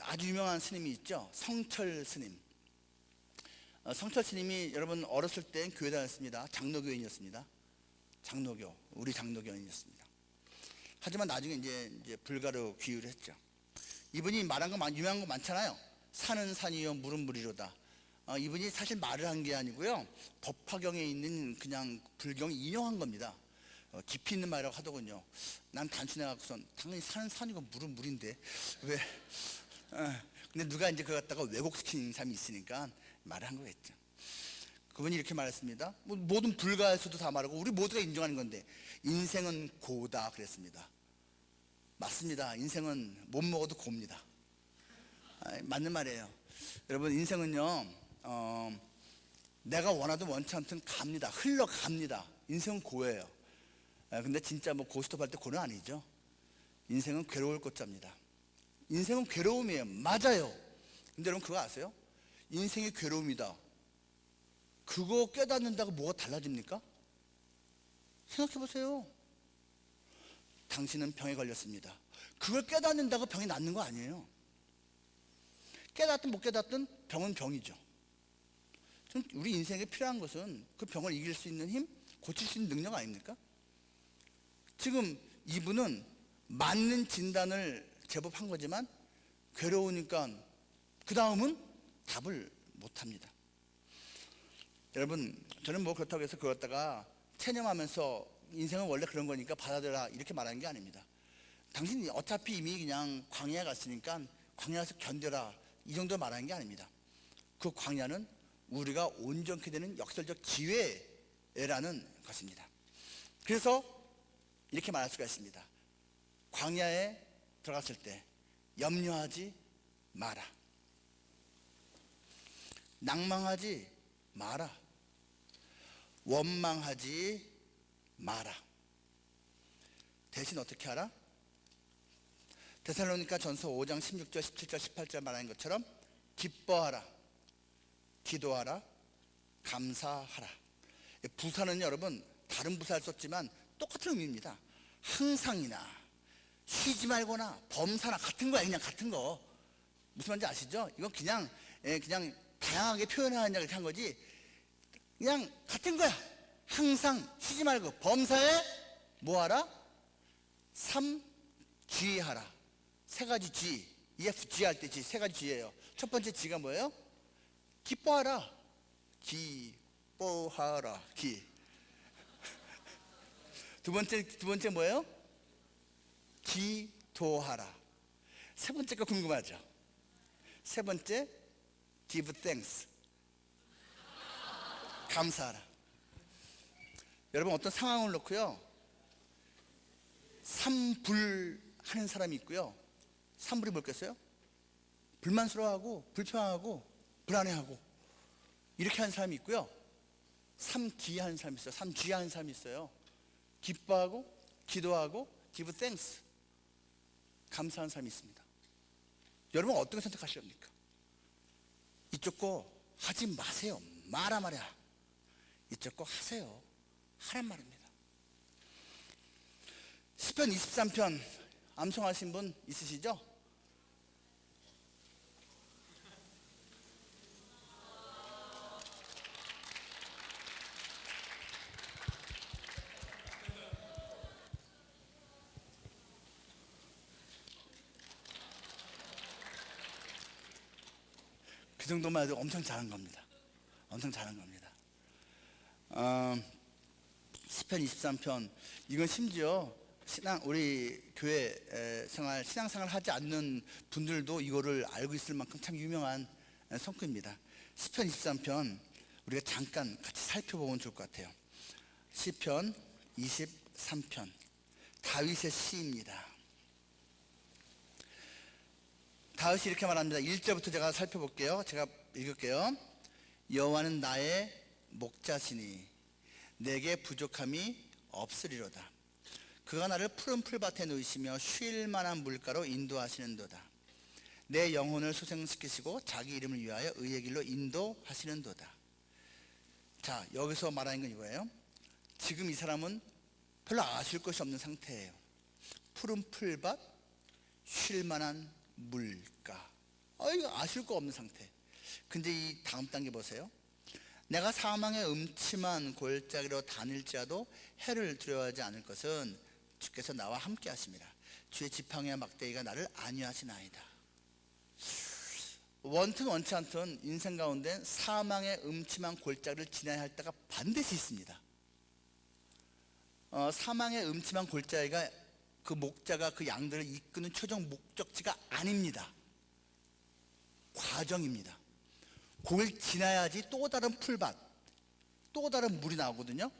아주 유명한 스님이 있죠. 성철 스님. 성철 스님이 여러분 어렸을 때 교회 다녔습니다. 장로교인이었습니다. 장로교, 우리 장로교인이었습니다. 하지만 나중에 이제 불가로 귀유를 했죠. 이분이 말한 거 유명한 거 많잖아요. 산은 산이요 물은 물이로다. 이분이 사실 말을 한 게 아니고요, 법화경에 있는 그냥 불경을 인용한 겁니다. 깊이 있는 말이라고 하더군요. 난 단순해갖고선 당연히 산은 산이고 물은 물인데 왜? 근데 누가 이제 그걸 갖다가 왜곡시킨 사람이 있으니까 말을 한 거겠죠. 그분이 이렇게 말했습니다. 뭐 모든 불가에서도 다 말하고 우리 모두가 인정하는 건데, 인생은 고다 그랬습니다. 맞습니다. 인생은 못 먹어도 고입니다. 맞는 말이에요. 여러분, 인생은요, 내가 원하든 원치 않든 갑니다. 흘러갑니다. 인생은 고예요. 근데 진짜 뭐 고스톱 할 때 고는 아니죠. 인생은 괴로울 꽃자입니다. 인생은 괴로움이에요. 맞아요. 근데 여러분 그거 아세요? 인생이 괴로움이다. 그거 깨닫는다고 뭐가 달라집니까? 생각해 보세요. 당신은 병에 걸렸습니다. 그걸 깨닫는다고 병이 낫는 거 아니에요. 깨닫든 못 깨닫든 병은 병이죠. 우리 인생에 필요한 것은 그 병을 이길 수 있는 힘, 고칠 수 있는 능력 아닙니까? 지금 이분은 맞는 진단을 제법 한 거지만 괴로우니까 그 다음은 답을 못합니다. 여러분, 저는 뭐 그렇다고 해서 그걸 갖다가 체념하면서 인생은 원래 그런 거니까 받아들여라 이렇게 말하는 게 아닙니다. 당신이 어차피 이미 그냥 광야에 갔으니까 광야에서 견뎌라 이 정도 말하는 게 아닙니다. 그 광야는 우리가 온전케 되는 역설적 기회라는 것입니다. 그래서 이렇게 말할 수가 있습니다. 광야에 들어갔을 때 염려하지 마라. 낭망하지 마라. 원망하지 마라. 대신 어떻게 하라? 데살로니가 전서 5장 16절 17절 18절 말하는 것처럼 기뻐하라, 기도하라, 감사하라. 부사는 여러분 다른 부사를 썼지만 똑같은 의미입니다. 항상이나 쉬지 말거나 범사나 같은 거야. 그냥 같은 거. 무슨 말인지 아시죠? 이건 그냥 다양하게 표현하느냐 이렇게 한 거지, 그냥 같은 거야. 항상 쉬지 말고 범사에 뭐하라? G하라. 세 가지 G, EFG 할 때 G, 세 가지 G예요. 첫 번째 G가 뭐예요? 기뻐하라. 기뻐하라. 두 번째 뭐예요? 기도하라. 세 번째가 궁금하죠? 세 번째 give thanks. 감사하라. 여러분, 어떤 상황을 놓고요, 삼불하는 사람이 있고요. 삼불이 뭐겠어요? 불만스러워하고 불평하고 불안해하고 이렇게 하는 사람이 있고요. 삼기하는 사람이 있어요. 삼쥐하는 사람이 있어요. 기뻐하고 기도하고 give thanks, 감사하는 사람이 있습니다. 여러분 어떤 거 선택하십니까? 이쪽 거 하지 마세요. 마라 말이야. 이쪽 거 하세요. 하란 말입니다. 시편 23편 암송하신 분 있으시죠? 그 정도만 해도 엄청 잘한 겁니다. 엄청 잘한 겁니다. 시편 23편, 이건 심지어 우리 교회 생활, 신앙생활 하지 않는 분들도 이거를 알고 있을 만큼 참 유명한 성구입니다. 시편 23편 우리가 잠깐 같이 살펴보면 좋을 것 같아요. 시편 23편, 다윗의 시입니다. 다윗이 이렇게 말합니다. 1절부터 제가 살펴볼게요. 제가 읽을게요. 여호와는 나의 목자시니 내게 부족함이 없으리로다. 그가 나를 푸른 풀밭에 누이시며 쉴 만한 물가로 인도하시는도다. 내 영혼을 소생시키시고 자기 이름을 위하여 의의 길로 인도하시는도다. 자, 여기서 말하는 건 이거예요. 지금 이 사람은 별로 아쉬울 것이 없는 상태예요. 푸른 풀밭, 쉴 만한 물가. 이거 아쉬울 거 없는 상태. 근데 이 다음 단계 보세요. 내가 사망의 음침한 골짜기로 다닐지라도 해를 두려워하지 않을 것은 주께서 나와 함께 하십니다. 주의 지팡이와 막대기가 나를 안위하시나이다. 원튼 원치 않든 인생 가운데 사망의 음침한 골짜기를 지나야 할 때가 반드시 있습니다. 사망의 음침한 골짜기가 그 목자가 그 양들을 이끄는 최종 목적지가 아닙니다. 과정입니다. 거길 지나야지 또 다른 풀밭, 또 다른 물이 나오거든요.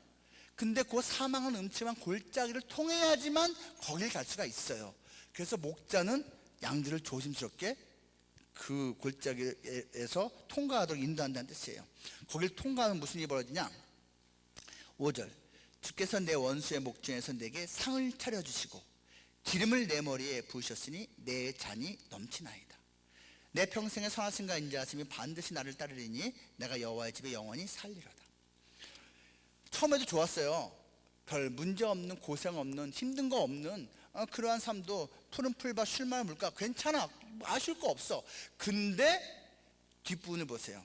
근데 그 사망은 음침한 골짜기를 통해야지만 거길 갈 수가 있어요. 그래서 목자는 양들을 조심스럽게 그 골짜기에서 통과하도록 인도한다는 뜻이에요. 거길 통과하면 무슨 일이 벌어지냐? 5절, 주께서 내 원수의 목 중에서 내게 상을 차려주시고 기름을 내 머리에 부으셨으니 내 잔이 넘치나이다. 내 평생에 선하신가 인자하심이 반드시 나를 따르리니 내가 여호와의 집에 영원히 살리로다. 처음에도 좋았어요. 별 문제 없는, 고생 없는, 힘든 거 없는 그러한 삶도 푸른 풀밭 쉴 만한 물가 괜찮아, 아쉬울 거 없어. 근데 뒷부분을 보세요.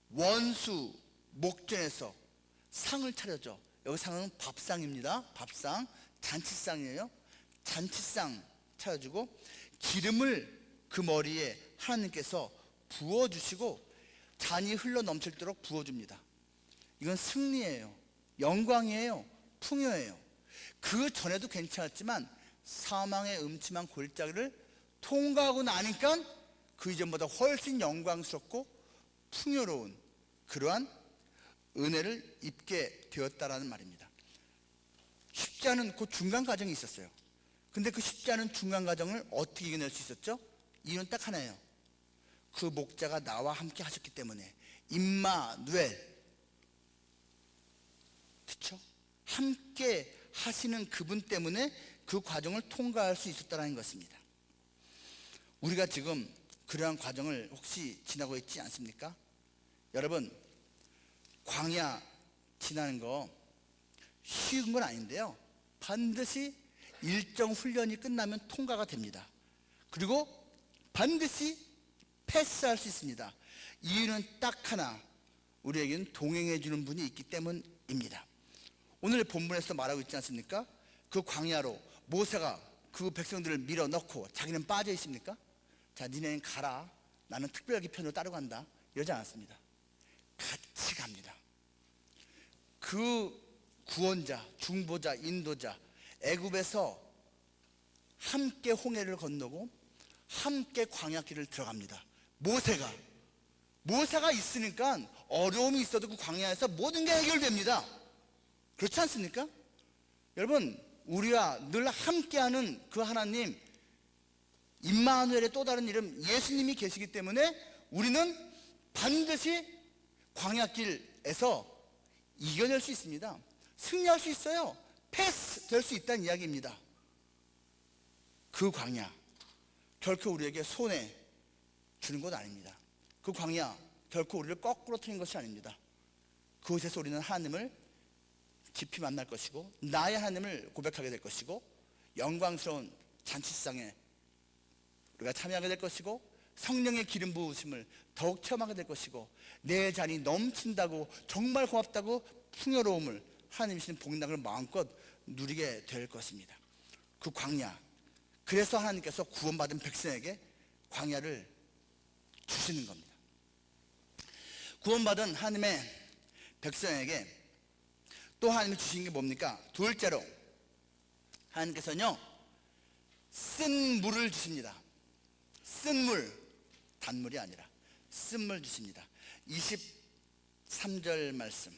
원수 목전에서 상을 차려줘. 여기 상은 밥상입니다. 밥상, 잔치상이에요. 잔치상 차려주고 기름을 그 머리에 하나님께서 부어주시고 잔이 흘러 넘칠도록 부어줍니다. 이건 승리예요. 영광이에요. 풍요예요. 그 전에도 괜찮았지만 사망의 음침한 골짜기를 통과하고 나니까 그 이전보다 훨씬 영광스럽고 풍요로운 그러한 은혜를 입게 되었다라는 말입니다. 쉽지 않은 그 중간 과정이 있었어요. 근데 그 쉽지 않은 중간 과정을 어떻게 이겨낼 수 있었죠? 이유는 딱 하나예요. 그 목자가 나와 함께 하셨기 때문에. 임마누엘, 그렇죠? 함께 하시는 그분 때문에 그 과정을 통과할 수 있었다는 것입니다. 우리가 지금 그러한 과정을 혹시 지나고 있지 않습니까? 여러분, 광야 지나는 거 쉬운 건 아닌데요, 반드시 일정 훈련이 끝나면 통과가 됩니다. 그리고 반드시 패스할 수 있습니다. 이유는 딱 하나, 우리에게는 동행해 주는 분이 있기 때문입니다. 오늘 본문에서 말하고 있지 않습니까? 그 광야로 모세가 그 백성들을 밀어넣고 자기는 빠져 있습니까? 자, 니네는 가라, 나는 특별하게 편으로 따르고 간다, 이러지 않았습니다. 같이 갑니다. 그 구원자, 중보자, 인도자, 애굽에서 함께 홍해를 건너고 함께 광야길을 들어갑니다. 모세가 있으니까 어려움이 있어도 그 광야에서 모든 게 해결됩니다. 그렇지 않습니까? 여러분, 우리와 늘 함께하는 그 하나님, 임마누엘의 또 다른 이름 예수님이 계시기 때문에 우리는 반드시 광야길에서 이겨낼 수 있습니다. 승리할 수 있어요. 패스 될 수 있다는 이야기입니다. 그 광야 결코 우리에게 손해 주는 것 아닙니다. 그 광야 결코 우리를 거꾸로 트는 것이 아닙니다. 그곳에서 우리는 하나님을 깊이 만날 것이고 나의 하나님을 고백하게 될 것이고 영광스러운 잔치상에 우리가 참여하게 될 것이고 성령의 기름 부으심을 더욱 체험하게 될 것이고 내 잔이 넘친다고 정말 고맙다고 풍요로움을 하나님 주신 복락을 마음껏 누리게 될 것입니다. 그 광야, 그래서 하나님께서 구원받은 백성에게 광야를 주시는 겁니다. 구원받은 하나님의 백성에게 또 하나님이 주신 게 뭡니까? 둘째로 하나님께서는요 쓴 물을 주십니다. 쓴 물, 단물이 아니라 쓴 물 주십니다. 23절 말씀.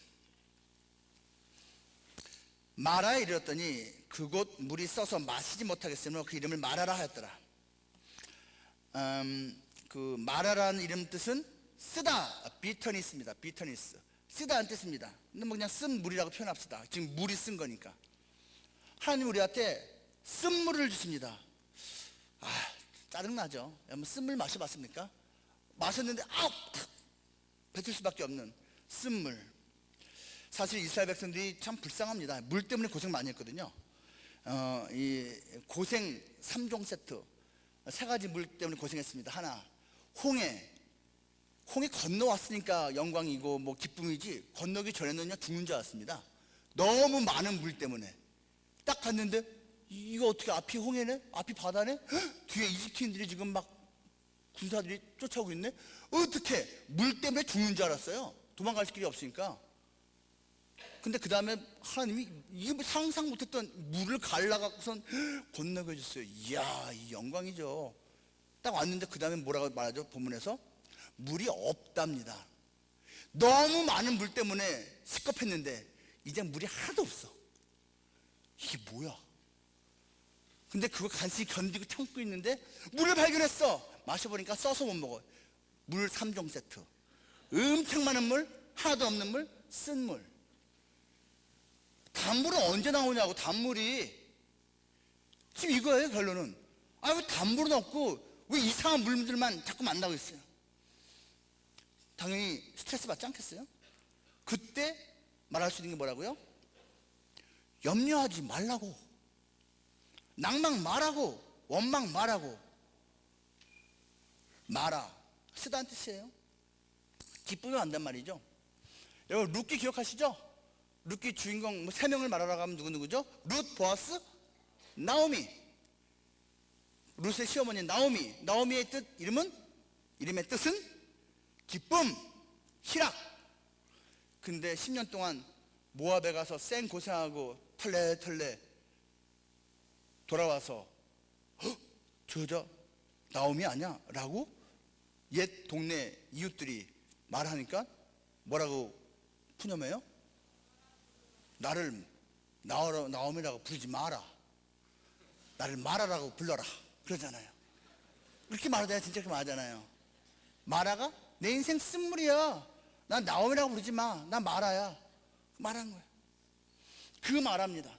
마라에 이르렀더니 그곳 물이 써서 마시지 못하겠으므로 그 이름을 마라라 하였더라. 그 마라라는 이름 뜻은 쓰다, 비터니스입니다. 비터니스, 쓰다는 뜻입니다. 근데 뭐 그냥 쓴 물이라고 표현합시다. 지금 물이 쓴 거니까. 하나님 우리한테 쓴 물을 주십니다. 짜증나죠? 한번 쓴 물 마셔봤습니까? 마셨는데 뱉을 수밖에 없는 쓴 물. 사실 이스라엘 백성들이 참 불쌍합니다. 물 때문에 고생 많이 했거든요. 이 고생 3종 세트, 세 가지 물 때문에 고생했습니다. 하나, 홍해 건너왔으니까 영광이고 뭐 기쁨이지, 건너기 전에는요 죽는 줄 알았습니다. 너무 많은 물 때문에. 딱 갔는데 이거 어떻게 앞이 홍해네? 앞이 바다네? 뒤에 이집트인들이 지금 막 군사들이 쫓아오고 있네? 어떻게? 물 때문에 죽는 줄 알았어요. 도망갈 길이 없으니까. 근데 그 다음에 하나님이 이게 뭐 상상 못했던 물을 갈라갖고선 건너게 해줬어요. 이야, 이 영광이죠. 딱 왔는데 그 다음에 뭐라고 말하죠? 본문에서 물이 없답니다. 너무 많은 물 때문에 시겁했는데 이제 물이 하나도 없어. 이게 뭐야? 근데 그거 간신히 견디고 참고 있는데 물을 발견했어. 마셔보니까 써서 못 먹어. 물 3종 세트. 엄청 많은 물, 하나도 없는 물, 쓴 물. 단물은 언제 나오냐고. 단물이 지금 이거예요. 결론은 왜 단물은 없고 왜 이상한 물들만 자꾸 만나고 있어요? 당연히 스트레스 받지 않겠어요? 그때 말할 수 있는 게 뭐라고요? 염려하지 말라고, 낭망 말하고, 원망 말하고. 마라, 쓰다는 뜻이에요. 기쁘면 안 된 말이죠. 여러분 룻기 기억하시죠? 룻기 주인공 3명을 말하라고 하면 누구누구죠? 룻, 보아스, 나오미. 룻의 시어머니 나오미. 나오미의 이름의 뜻은 기쁨, 희락. 근데 10년 동안 모압에 가서 쌩 고생하고 털레털레 돌아와서 저 여자 나오미 아니야? 라고 옛 동네 이웃들이 말하니까 뭐라고 푸념해요? 나를 나오미라고 부르지 마라, 나를 마라라고 불러라 그러잖아요. 그렇게 말하잖아요. 진짜 그렇게 말하잖아요. 마라가 내 인생 쓴물이야, 난 나오미라고 부르지 마, 난 마라야. 말한 거예요. 그 말합니다.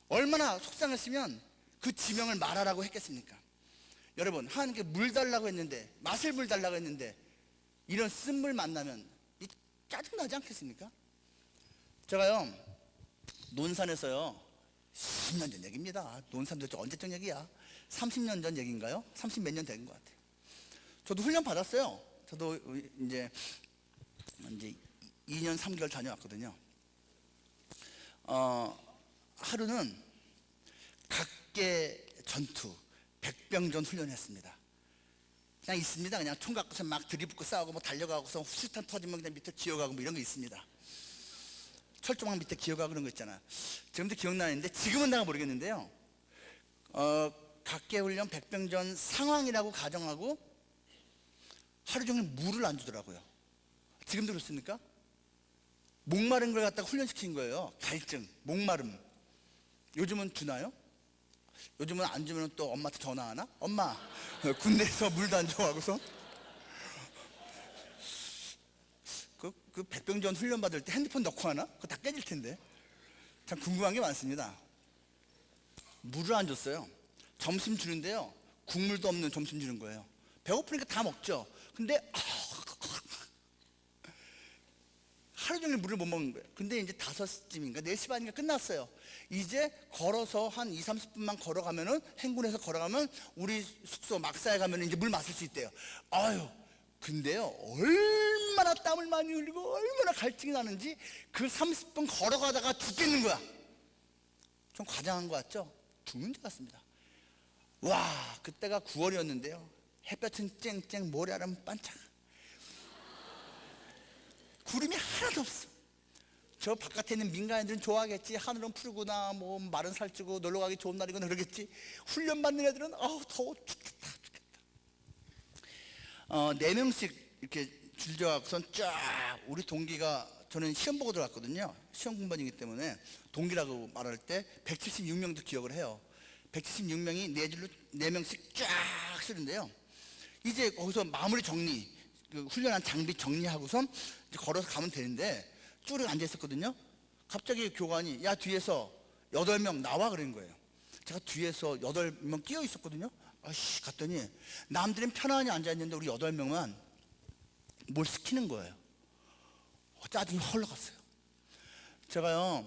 얼마나 속상했으면 그 지명을 마라라고 했겠습니까? 여러분, 하나님께 물 달라고 했는데, 마실 물 달라고 했는데 이런 쓴물 만나면 짜증나지 않겠습니까? 제가요 논산에서요 10년 전 얘기입니다. 논산 도대체 언제적 얘기야? 30년 전 얘기인가요? 30 몇 년 된 것 같아요. 저도 훈련 받았어요. 저도 이제 2년 3개월 다녀왔거든요. 하루는 각계 전투, 백병전 훈련했습니다. 그냥 있습니다. 그냥 총 갖고서 막 들이붙고 싸우고 뭐 달려가고서 수탄 터지면 그냥 밑에 기어가고 뭐 이런 거 있습니다. 철조망 밑에 기어가고 그런 거 있잖아. 지금도 기억나는데 지금은 내가 모르겠는데요. 각계 훈련 백병전 상황이라고 가정하고 하루 종일 물을 안 주더라고요. 지금도 그렇습니까? 목마른 걸 갖다가 훈련시킨 거예요. 갈증, 목마름. 요즘은 주나요? 요즘은 안 주면 또 엄마한테 전화하나? 엄마, 군대에서 물도 안 줘하고서 그 백병전 훈련 받을 때 핸드폰 넣고 하나? 그거 다 깨질 텐데. 참 궁금한 게 많습니다. 물을 안 줬어요. 점심 주는데요, 국물도 없는 점심 주는 거예요. 배고프니까 다 먹죠. 근데 하루 종일 물을 못 먹는 거예요. 근데 이제 5시쯤인가 4시 반인가 끝났어요. 이제 걸어서 한 20-30분만 걸어가면은, 행군에서 걸어가면 우리 숙소 막사에 가면 이제 물 마실 수 있대요. 근데요 얼마나 땀을 많이 흘리고 얼마나 갈증이 나는지 그 30분 걸어가다가 죽겠는 거야. 좀 과장한 것 같죠? 죽는 줄 알았습니다. 와, 그때가 9월이었는데요 햇볕은 쨍쨍, 모래알은 반짝. 구름이 하나도 없어. 저 바깥에 있는 민간인들은 좋아하겠지. 하늘은 푸르구나, 뭐 마른 살찌고 놀러 가기 좋은 날이구나 그러겠지. 훈련 받는 애들은 아우 더워 죽겠다. 4명씩 이렇게 줄져갖고선 쫙, 우리 동기가, 저는 시험 보고 들어갔거든요. 시험 공부이기 때문에 동기라고 말할 때 176명도 기억을 해요. 176명이 네 줄로 4명씩 쫙 쓰는데요. 이제 거기서 마무리 정리, 그 훈련한 장비 정리하고선 이제 걸어서 가면 되는데 쭉 앉아 있었거든요. 갑자기 교관이 야 뒤에서 8명 나와 그런 거예요. 제가 뒤에서 8명 끼어 있었거든요. 아씨 갔더니 남들은 편안히 앉아 있는데 우리 8명만 뭘 시키는 거예요. 짜증이 헐러갔어요. 제가요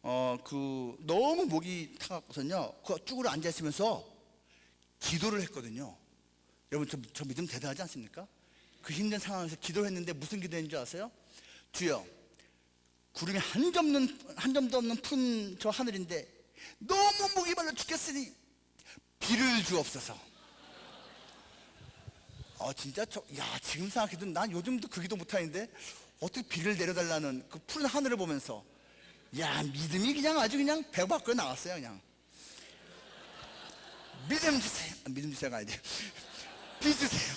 너무 목이 타갖고선요 그 쭈그려 앉아 있으면서 기도를 했거든요. 여러분 저 믿음 대단하지 않습니까? 그 힘든 상황에서 기도를 했는데 무슨 기도했는지 아세요? 주여, 구름이 한 점도 없는 푸른 저 하늘인데 너무 목이 말라 죽겠으니 비를 주옵소서. 진짜 지금 생각해도 난 요즘도 그 기도 못하는데 어떻게 비를 내려달라는 그 푸른 하늘을 보면서 믿음이 그냥 아주 그냥 배 밖으로 나왔어요. 그냥 믿음 주세요. 믿음 주세요가 아니지. 비 주세요.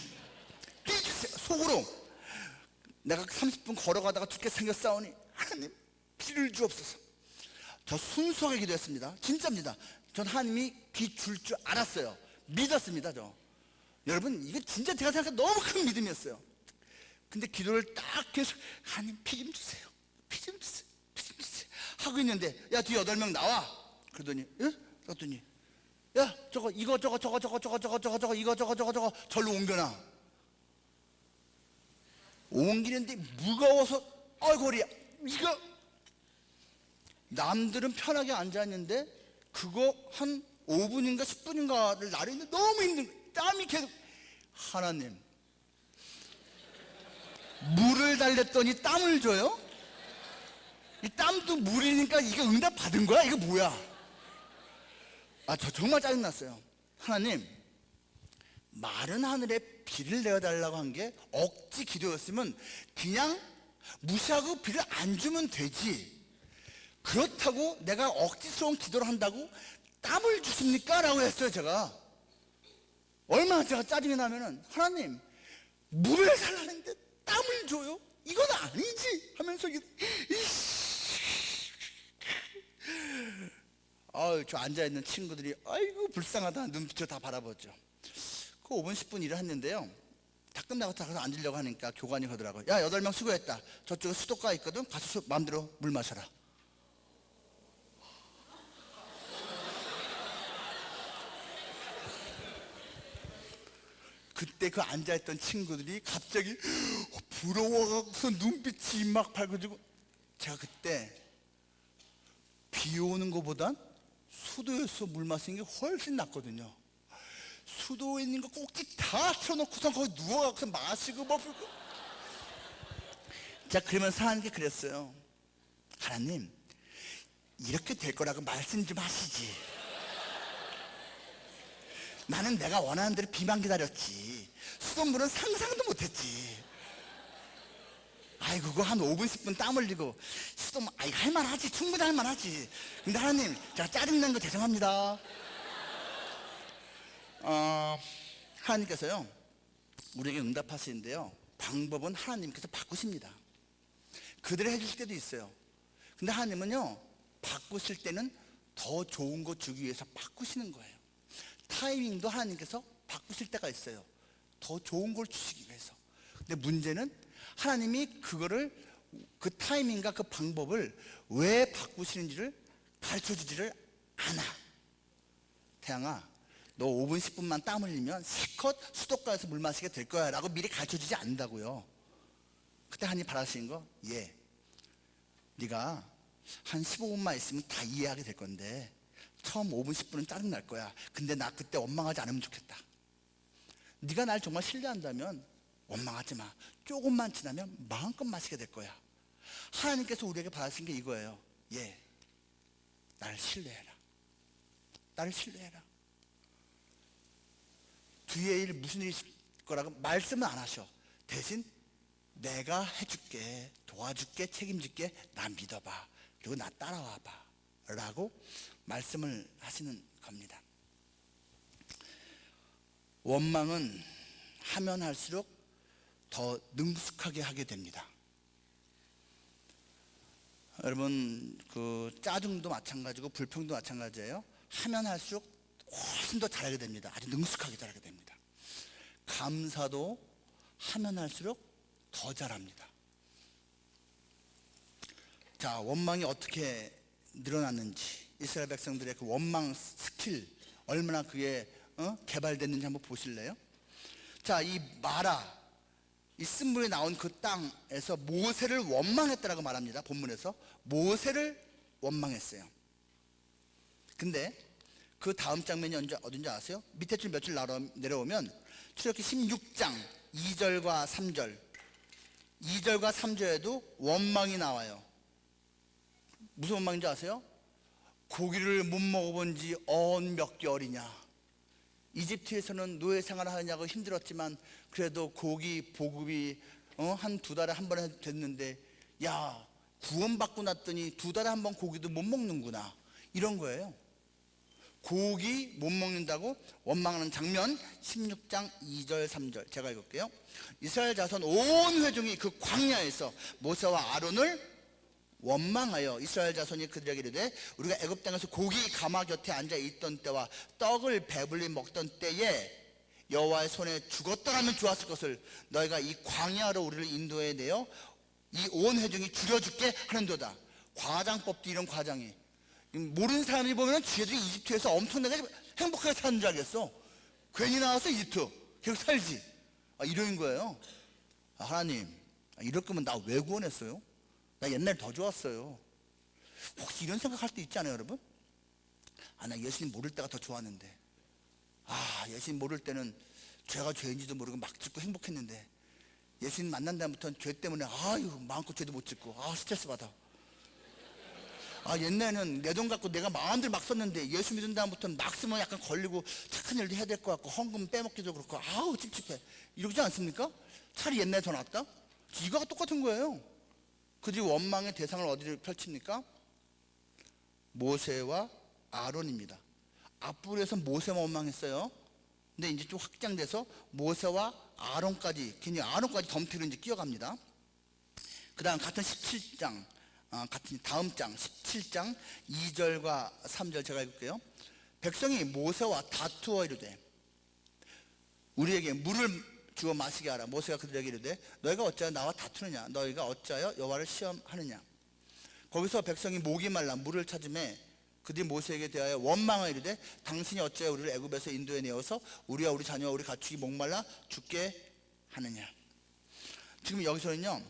비 주세요. 속으로 내가 30분 걸어가다가 죽게 생겼사오니 하나님 비를 주옵소서. 저 순수하게 기도했습니다. 진짜입니다. 전 하나님이 비 줄 줄 알았어요. 믿었습니다. 여러분 이게 진짜 제가 생각해 너무 큰 믿음이었어요. 근데 기도를 딱 계속 하나님 비 좀 주세요. 비 좀 주세요. 비 좀 주세요. 하고 있는데 뒤에 8명 나와. 그러더니 그랬더니 저거 이거 저거 절로 옮겨놔. 옮기는데 무거워서 얼굴이야. 이거 남들은 편하게 앉아있는데 그거 한 5분인가 10분인가를 나르는데 너무 힘든 거예요. 땀이 계속. 하나님 물을 달랬더니 땀을 줘요? 이 땀도 물이니까 이거 응답 받은 거야? 이거 뭐야? 저 정말 짜증났어요. 하나님 마른 하늘에 비를 내어달라고 한 게 억지 기도였으면 그냥 무시하고 비를 안 주면 되지. 그렇다고 내가 억지스러운 기도를 한다고 땀을 주십니까? 라고 했어요. 제가 얼마나 제가 짜증이 나면은 하나님 물을 달라는데 땀을 줘요? 이건 아니지 하면서 저 앉아있는 친구들이 아이고 불쌍하다 눈빛으로 다 바라보죠. 그 5분 10분 일을 했는데요, 다 끝나고 다 가서 앉으려고 하니까 교관이 그러더라고요. 8명 수고했다. 저쪽에 수도가 있거든. 가서 마음대로 물 마셔라. 그때 그 앉아있던 친구들이 갑자기 부러워가서 눈빛이 막 밝아지고, 제가 그때 비 오는 것보단 수도에서 물 마시는 게 훨씬 낫거든요. 수도에 있는 거 꼭지 다 틀어놓고서 거기 누워가서 마시고 제가 그러면서 하는 게 그랬어요. 하나님 이렇게 될 거라고 말씀 좀 하시지. 나는 내가 원하는 대로 비만 기다렸지 수돗물은 상상도 못했지. 그거 한 5분 10분 땀 흘리고 수돗물 할만하지. 충분히 할만하지. 근데 하나님 제가 짜증난 거 죄송합니다. 하나님께서요 우리에게 응답하시는데요, 방법은 하나님께서 바꾸십니다. 그대로 해주실 때도 있어요. 근데 하나님은요 바꾸실 때는 더 좋은 거 주기 위해서 바꾸시는 거예요. 타이밍도 하나님께서 바꾸실 때가 있어요. 더 좋은 걸 주시기 위해서. 근데 문제는 하나님이 그거를, 그 타이밍과 그 방법을 왜 바꾸시는지를 가르쳐 주지를 않아. 태양아 너 5분 10분만 땀 흘리면 실컷 수도가에서 물 마시게 될 거야 라고 미리 가르쳐 주지 않는다고요. 그때 하나님 바라시는 거, 네가 한 15분만 있으면 다 이해하게 될 건데 처음 5분 10분은 짜증날 거야. 근데 나 그때 원망하지 않으면 좋겠다. 네가 날 정말 신뢰한다면 원망하지 마. 조금만 지나면 마음껏 마시게 될 거야. 하나님께서 우리에게 바라신 게 이거예요. 나를 신뢰해라. 나를 신뢰해라. 뒤에 일 무슨 일이 있을 거라고 말씀은 안 하셔. 대신 내가 해줄게, 도와줄게, 책임질게, 나 믿어봐, 그리고 나 따라와봐 라고 말씀을 하시는 겁니다. 원망은 하면 할수록 더 능숙하게 하게 됩니다. 여러분, 그 짜증도 마찬가지고 불평도 마찬가지예요. 하면 할수록 훨씬 더 잘하게 됩니다. 아주 능숙하게 잘하게 됩니다. 감사도 하면 할수록 더 잘합니다. 자, 원망이 어떻게 늘어났는지, 이스라엘 백성들의 그 원망 스킬 얼마나 그게 개발됐는지 한번 보실래요? 자, 이 마라, 이 쓴물이 나온 그 땅에서 모세를 원망했다라고 말합니다. 본문에서 모세를 원망했어요. 근데 그 다음 장면이 어딘지 아세요? 밑에 줄 몇 줄 내려오면 출애굽기 16장 2절과 3절, 2절과 3절에도 원망이 나와요. 무슨 원망인지 아세요? 고기를 못 먹어본 지 몇 개월이냐. 이집트에서는 노예 생활을 하냐고 힘들었지만 그래도 고기 보급이 한 2달에 한 번 됐는데, 야, 구원받고 났더니 2달에 한 번 고기도 못 먹는구나, 이런 거예요. 고기 못 먹는다고 원망하는 장면, 16장 2절 3절 제가 읽을게요. 이스라엘 자손 온 회중이 그 광야에서 모세와 아론을 원망하여 이스라엘 자손이 그들에게 이르되 우리가 애굽 땅에서 고기 가마 곁에 앉아 있던 때와 떡을 배불리 먹던 때에 여호와의 손에 죽었더라면 좋았을 것을 너희가 이 광야로 우리를 인도해 내어 이 온 회중이 줄여줄게 하는도다. 과장법도 이런 과장이, 모르는 사람이 보면 쥐들이 이집트에서 엄청나게 행복하게 사는 줄 알겠어. 괜히 나와서 이집트 계속 살지, 이런 거예요. 하나님, 이럴 거면 나 왜 구원했어요? 나 옛날에 더 좋았어요. 혹시 이런 생각할 때 있지 않아요, 여러분? 나 예수님 모를 때가 더 좋았는데, 예수님 모를 때는 죄가 죄인지도 모르고 막 짓고 행복했는데, 예수님 만난 다음부터는 죄 때문에 마음껏 죄도 못 짓고 스트레스 받아. 옛날에는 내 돈 갖고 내가 마음대로 막 썼는데 예수 믿은 다음부터는 막 쓰면 약간 걸리고 착한 일도 해야 될 것 같고 헌금 빼먹기도 그렇고 찝찝해. 이러지 않습니까? 차라리 옛날에 더 낫다? 이거가 똑같은 거예요. 그들이 원망의 대상을 어디를 펼칩니까? 모세와 아론입니다. 앞부분에서 모세만 원망했어요. 근데 이제 좀 확장돼서 모세와 아론까지, 괜히 아론까지 덤태로 이제 끼어갑니다. 그 다음 같은 17장, 같은 다음 장 17장 2절과 3절 제가 읽을게요. 백성이 모세와 다투어 이르되 우리에게 물을 주어 마시게 하라. 모세가 그들에게 이르되 너희가 어찌하여 나와 다투느냐, 너희가 어찌하여 여호와를 시험하느냐. 거기서 백성이 목이 말라 물을 찾으매 그들이 모세에게 대하여 원망하여 이르되 당신이 어찌하여 우리를 애굽에서 인도해 내어서 우리와 우리 자녀와 우리 가축이 목말라 죽게 하느냐. 지금 여기서는요,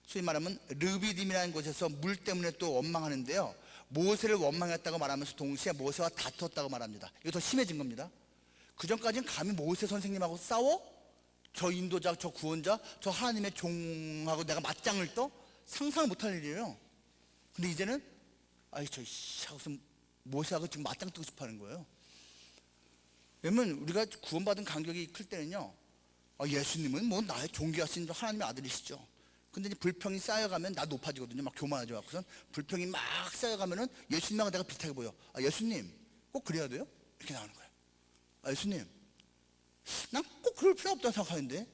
소위 말하면 르비딤이라는 곳에서 물 때문에 또 원망하는데요, 모세를 원망했다고 말하면서 동시에 모세와 다퉜다고 말합니다. 이거 더 심해진 겁니다. 그전까지는 감히 모세 선생님하고 싸워? 저 인도자, 저 구원자, 저 하나님의 종하고 내가 맞짱을 떠? 상상을 못할 일이에요. 근데 이제는 하고서 모세하고 지금 맞짱 뜨고 싶어 하는 거예요. 왜냐면 우리가 구원받은 간격이 클 때는요, 예수님은 뭐 나의 존귀하신 하나님의 아들이시죠. 근데 이제 불평이 쌓여가면 나 높아지거든요. 막 교만하지 않고선 불평이 막 쌓여가면은 예수님하고 내가 비슷하게 보여. 예수님 꼭 그래야 돼요? 이렇게 나오는 거예요. 예수님, 난 꼭 그럴 필요 없다고 생각하는데,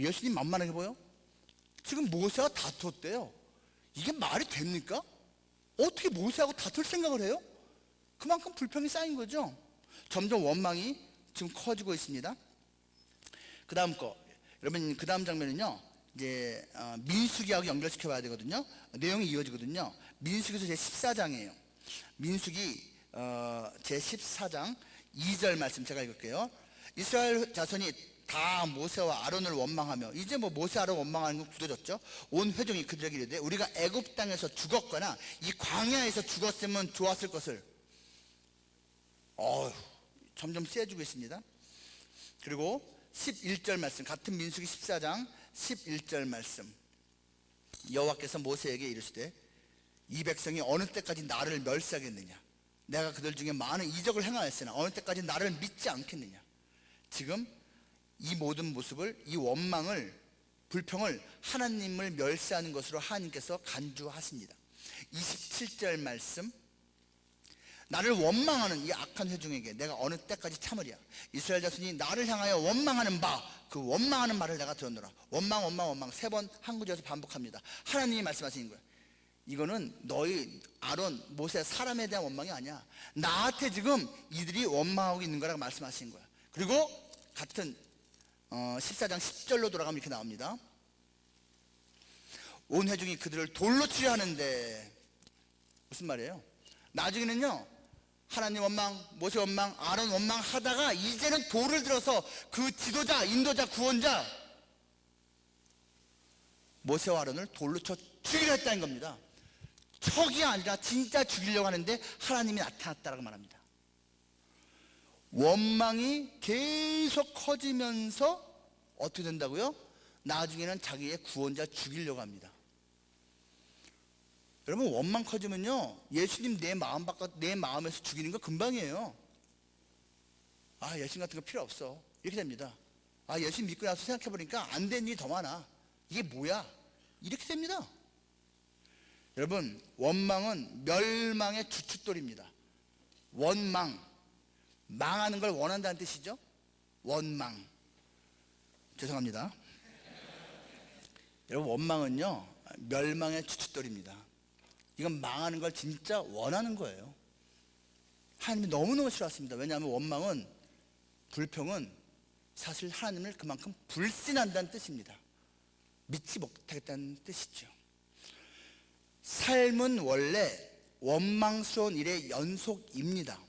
예수님 만만하게 보여? 지금 모세와 다퉜대요. 이게 말이 됩니까? 어떻게 모세하고 다툴 생각을 해요? 그만큼 불평이 쌓인 거죠. 점점 원망이 지금 커지고 있습니다. 그 다음 거, 여러분, 그 다음 장면은요, 이제 민수기하고 연결시켜 봐야 되거든요. 내용이 이어지거든요. 민수기에서 제 14장이에요. 민수기 제 14장 2절 말씀 제가 읽을게요. 이스라엘 자손이 다 모세와 아론을 원망하며, 이제 뭐 모세 아론 원망하는 건 굳어졌죠. 온 회중이 그들에게 이르되 우리가 애굽 땅에서 죽었거나 이 광야에서 죽었으면 좋았을 것을. 점점 세지고 있습니다. 그리고 11절 말씀, 같은 민수기 14장 11절 말씀, 여호와께서 모세에게 이르시되 이 백성이 어느 때까지 나를 멸시하겠느냐, 내가 그들 중에 많은 이적을 행하였으나 어느 때까지 나를 믿지 않겠느냐. 지금 이 모든 모습을, 이 원망을 불평을 하나님을 멸시하는 것으로 하나님께서 간주하십니다. 27절 말씀, 나를 원망하는 이 악한 회중에게 내가 어느 때까지 참으랴. 이스라엘 자손이 나를 향하여 원망하는 바, 그 원망하는 말을 내가 들었노라. 원망 원망 원망 3번 한 구절에서 반복합니다. 하나님이 말씀하시는 거예요. 이거는 너희 아론, 모세 사람에 대한 원망이 아니야. 나한테 지금 이들이 원망하고 있는 거라고 말씀하시는 거야. 그리고 같은 14장 10절로 돌아가면 이렇게 나옵니다. 온 회중이 그들을 돌로 치려 하는데, 무슨 말이에요? 나중에는요, 하나님 원망, 모세 원망, 아론 원망 하다가 이제는 돌을 들어서 그 지도자, 인도자, 구원자 모세와 아론을 돌로 쳐 죽이려 했다는 겁니다. 척이 아니라 진짜 죽이려고 하는데 하나님이 나타났다라고 말합니다. 원망이 계속 커지면서 어떻게 된다고요? 나중에는 자기의 구원자 죽이려고 합니다. 여러분, 원망 커지면요, 예수님 내 마음 바깥, 내 마음에서 죽이는 거 금방이에요. 아, 예수님 같은 거 필요 없어, 이렇게 됩니다. 아, 예수님 믿고 나서 생각해보니까 안 된 일이 더 많아, 이게 뭐야, 이렇게 됩니다. 여러분, 원망은 멸망의 주춧돌입니다. 원망, 망하는 걸 원한다는 뜻이죠. 원망, 죄송합니다. 여러분, 원망은요 멸망의 주춧돌입니다. 이건 망하는 걸 진짜 원하는 거예요. 하나님이 너무너무 싫어하십니다. 왜냐하면 원망은, 불평은 사실 하나님을 그만큼 불신한다는 뜻입니다. 믿지 못하겠다는 뜻이죠. 삶은 원래 원망스러운 일의 연속입니다.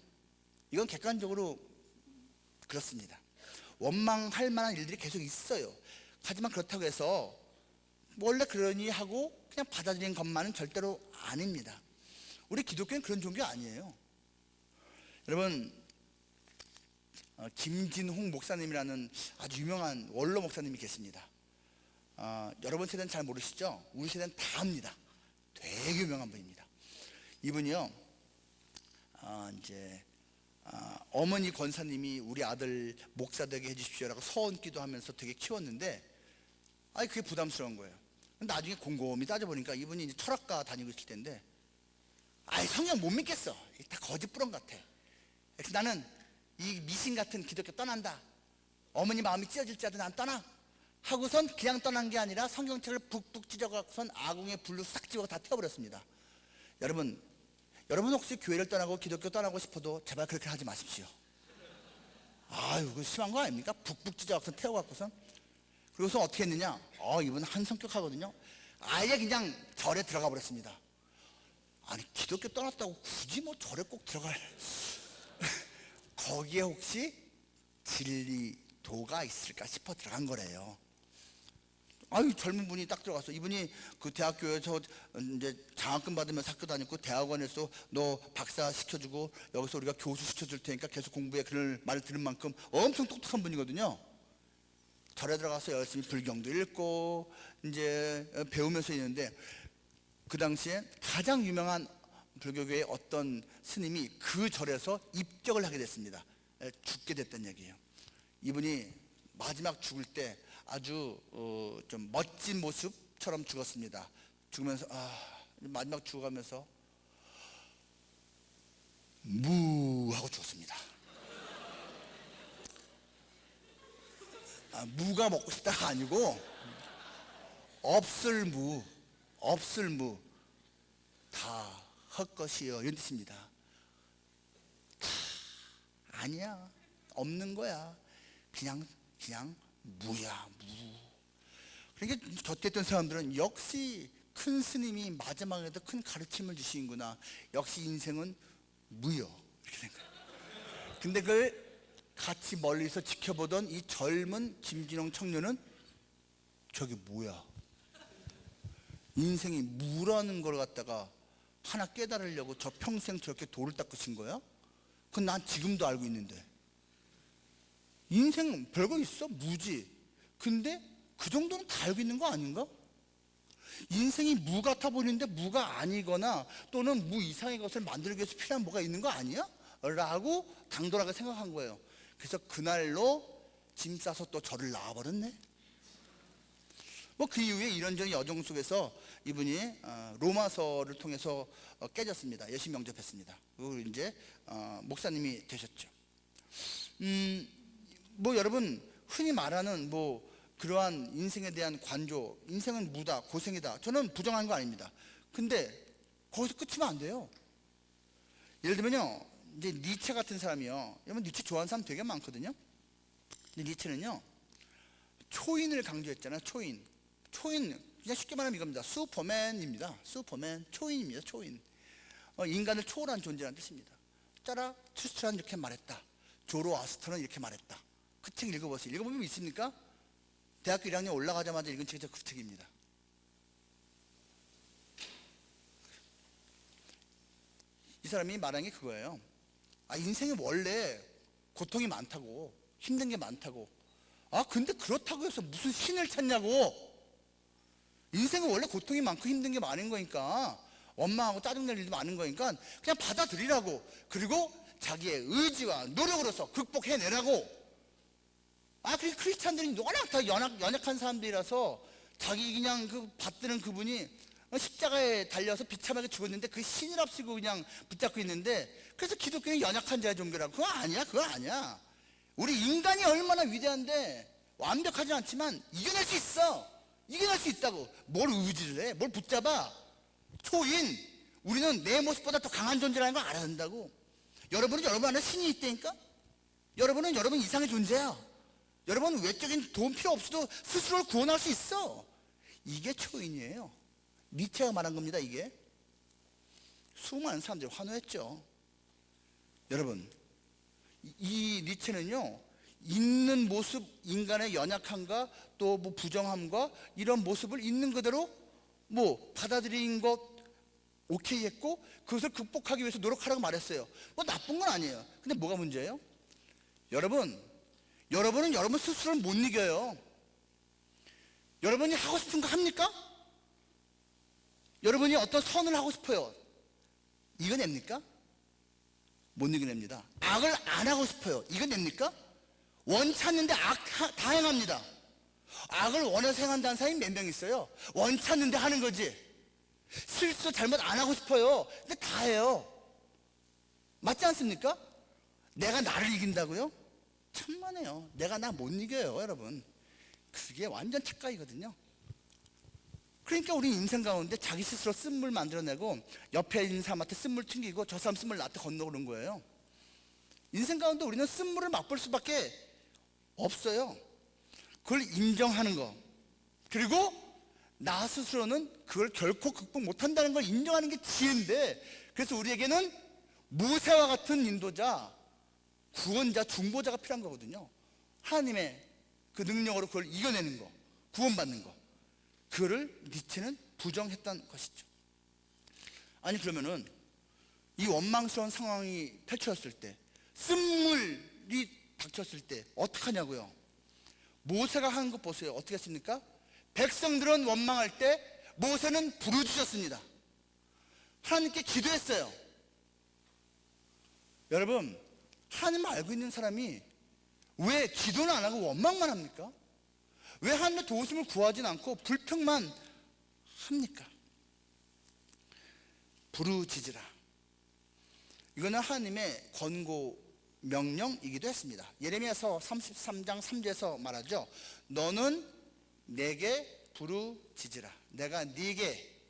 이건 객관적으로 그렇습니다. 원망할 만한 일들이 계속 있어요. 하지만 그렇다고 해서 원래 그러니 하고 그냥 받아들이는 것만은 절대로 아닙니다. 우리 기독교는 그런 종교 아니에요. 여러분, 김진홍 목사님이라는 아주 유명한 원로 목사님이 계십니다. 여러분 세대는 잘 모르시죠? 우리 세대는 다 압니다. 되게 유명한 분입니다. 이분이요, 어머니 권사님이 우리 아들 목사 되게 해주십시오라고 서원 기도하면서 되게 키웠는데, 그게 부담스러운 거예요. 나중에 곰곰이 따져보니까 이분이 이제 철학과 다니고 있을 텐데, 성경 못 믿겠어, 다 거짓부렁 같아. 그래서 나는 이 미신 같은 기독교 떠난다, 어머니 마음이 찢어질지 하도 난 떠나 하고선 그냥 떠난 게 아니라 성경책을 북북 찢어갖고선 아궁에 불로 싹 집어 다 태워버렸습니다. 여러분 혹시 교회를 떠나고 기독교 떠나고 싶어도 제발 그렇게 하지 마십시오. 그거 심한 거 아닙니까? 북북 찢어갖고선 태워갖고선. 그리고서 어떻게 했느냐, 이분 한 성격 하거든요. 아예 그냥 절에 들어가 버렸습니다. 아니, 기독교 떠났다고 굳이 뭐 절에 꼭 들어갈 거기에 혹시 진리도가 있을까 싶어 들어간 거래요. 젊은 분이 딱 들어가서, 이분이 그 대학교에서 이제 장학금 받으면서 학교 다녔고, 대학원에서 너 박사 시켜주고 여기서 우리가 교수 시켜줄 테니까 계속 공부해, 그런 말을 들은 만큼 엄청 똑똑한 분이거든요. 절에 들어가서 열심히 불경도 읽고 이제 배우면서 있는데, 그 당시에 가장 유명한 불교계의 어떤 스님이 그 절에서 입적을 하게 됐습니다. 죽게 됐다는 얘기예요. 이분이 마지막 죽을 때 아주 좀 멋진 모습처럼 죽었습니다. 죽으면서 마지막 죽어가면서 무 하고 죽었습니다. 무가 먹고 싶다가 아니고 없을 무 다 헛것이요, 이런 뜻입니다. 다 아니야, 없는 거야, 그냥 무야, 무. 그러니까 곁에 있던 사람들은 역시 큰 스님이 마지막에도 큰 가르침을 주시는구나, 역시 인생은 무요, 이렇게 생각해요. 근데 그걸 같이 멀리서 지켜보던 이 젊은 김진홍 청년은 저게 뭐야, 인생이 무라는 걸 갖다가 하나 깨달으려고 저 평생 저렇게 돌을 닦으신 거야? 그건 난 지금도 알고 있는데. 인생 별거 있어? 무지. 근데 그 정도는 다 알고 있는 거 아닌가? 인생이 무 같아 보이는데 무가 아니거나 또는 무 이상의 것을 만들기 위해서 필요한 뭐가 있는 거 아니야? 라고 당돌하게 생각한 거예요. 그래서 그날로 짐 싸서 또 절을 나와버렸네. 뭐 그 이후에 이런저런 여정 속에서 이분이 로마서를 통해서 깨졌습니다. 열심히 영접했습니다. 그리고 이제 목사님이 되셨죠. 뭐 여러분 흔히 말하는 뭐 그러한 인생에 대한 관조, 인생은 무다, 고생이다, 저는 부정한 거 아닙니다. 근데 거기서 끝이면 안 돼요. 예를 들면요, 이제 니체 같은 사람이요, 여러분 니체 좋아하는 사람 되게 많거든요. 근데 니체는요 초인을 강조했잖아요. 초인 그냥 쉽게 말하면 이겁니다. 슈퍼맨입니다. 슈퍼맨, 초인입니다. 초인. 인간을 초월한 존재라는 뜻입니다. 짜라투스트라는 이렇게 말했다. 조로아스터는 이렇게 말했다. 그 책 읽어보세요. 읽어보면 있습니까? 대학교 1학년 올라가자마자 읽은 책이 그 책입니다. 이 사람이 말한 게 그거예요. 인생에 원래 고통이 많다고, 힘든 게 많다고. 근데 그렇다고 해서 무슨 신을 찾냐고. 인생은 원래 고통이 많고 힘든 게 많은 거니까, 원망하고 짜증낼 일도 많은 거니까 그냥 받아들이라고. 그리고 자기의 의지와 노력으로서 극복해내라고. 그 크리스찬들이 워낙 다 연약한 사람들이라서 자기 그냥 그 받드는 그분이 십자가에 달려서 비참하게 죽었는데 그 신을 앞세고 그냥 붙잡고 있는데, 그래서 기독교는 연약한 자의 종교라고. 그거 아니야. 우리 인간이 얼마나 위대한데 완벽하지 않지만 이겨낼 수 있어. 이겨낼 수 있다고. 뭘 의지를 해? 뭘 붙잡아? 초인. 우리는 내 모습보다 더 강한 존재라는 걸 알아야 한다고. 여러분은 여러분 안에 신이 있다니까? 여러분은 여러분 이상의 존재야. 여러분 외적인 도움 필요 없어도 스스로를 구원할 수 있어. 이게 초인이에요. 니체가 말한 겁니다. 이게 수많은 사람들이 환호했죠. 여러분, 이 니체는요 있는 모습, 인간의 연약함과 또 뭐 부정함과 이런 모습을 있는 그대로 뭐 받아들인 것 오케이 했고, 그것을 극복하기 위해서 노력하라고 말했어요. 뭐 나쁜 건 아니에요. 근데 뭐가 문제예요? 여러분은 여러분 스스로를 못 이겨요. 여러분이 하고 싶은 거 합니까? 여러분이 어떤 선을 하고 싶어요. 이겨냅니까? 못 이겨냅니다. 악을 안 하고 싶어요. 이겨냅니까? 원찮는데 악 다 행합니다. 악을 원해서 행한다는 사람이 몇 명 있어요. 원찮는데 하는 거지. 실수 잘못 안 하고 싶어요. 근데 다 해요. 맞지 않습니까? 내가 나를 이긴다고요? 천만에요. 내가 나 못 이겨요, 여러분. 그게 완전 착각이거든요. 그러니까 우리 인생 가운데 자기 스스로 쓴물 만들어내고 옆에 있는 사람한테 쓴물 튕기고 저 사람 쓴물 나한테 건너오는 거예요. 인생 가운데 우리는 쓴물을 맛볼 수밖에 없어요. 그걸 인정하는 거, 그리고 나 스스로는 그걸 결코 극복 못한다는 걸 인정하는 게 지혜인데, 그래서 우리에게는 모세와 같은 인도자, 구원자, 중보자가 필요한 거거든요. 하나님의 그 능력으로 그걸 이겨내는 거, 구원받는 거. 그거를 니체는 부정했던 것이죠. 아니 그러면은 이 원망스러운 상황이 펼쳐졌을 때, 쓴물이 닥쳤을 때 어떡하냐고요. 모세가 한 것 보세요. 어떻게 했습니까? 백성들은 원망할 때 모세는 부르짖었습니다. 하나님께 기도했어요. 여러분, 하나님을 알고 있는 사람이 왜 기도는 안 하고 원망만 합니까? 왜 하나님의 도우심을 구하진 않고 불평만 합니까? 부르짖으라. 이거는 하나님의 권고 명령이기도 했습니다. 예레미야서 33장 3절에서 말하죠. 너는 내게 부르짖으라. 내가 네게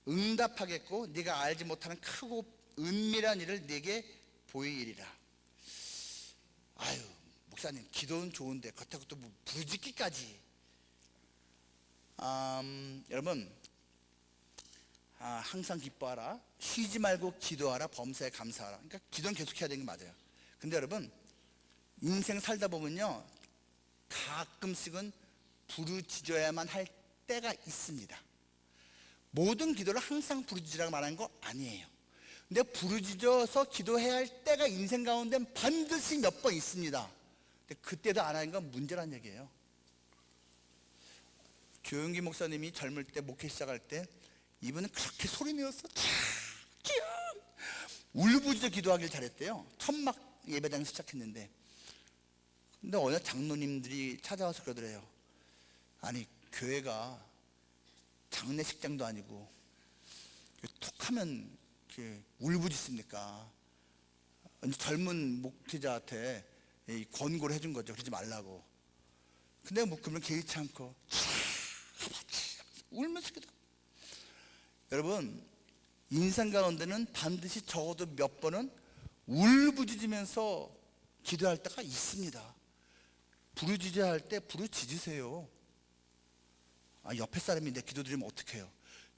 응답하겠고 네가 알지 못하는 크고 은밀한 일을 네게 보이리라. 아유, 목사님 기도는 좋은데 그렇다고 또 뭐 부르짖기까지. 여러분, 항상 기뻐하라, 쉬지 말고 기도하라, 범사에 감사하라. 그러니까 기도는 계속 해야 되는 게 맞아요. 근데 여러분, 인생 살다 보면요 가끔씩은 부르짖어야만 할 때가 있습니다. 모든 기도를 항상 부르짖으라고 말하는 거 아니에요. 근데 부르짖어서 기도해야 할 때가 인생 가운데 반드시 몇 번 있습니다. 근데 그때도 안 하는 건 문제란 얘기예요. 조용기 목사님이 젊을 때 목회 시작할 때 이분은 그렇게 소리내어서 울부짖어 기도하길 잘했대요. 천막 예배당에서 시작했는데, 근데 어느 장로님들이 찾아와서 그러더래요. 아니 교회가 장례식장도 아니고 툭하면 울부짖습니까? 젊은 목회자한테 권고를 해준 거죠. 그러지 말라고. 근데 뭐 그러면 개의치 않고 울면서 기도. 여러분, 인생 가운데는 반드시 적어도 몇 번은 울부짖으면서 기도할 때가 있습니다. 부르짖어야 할 때 부르짖으세요. 옆에 사람이 내 기도 드리면 어떡해요?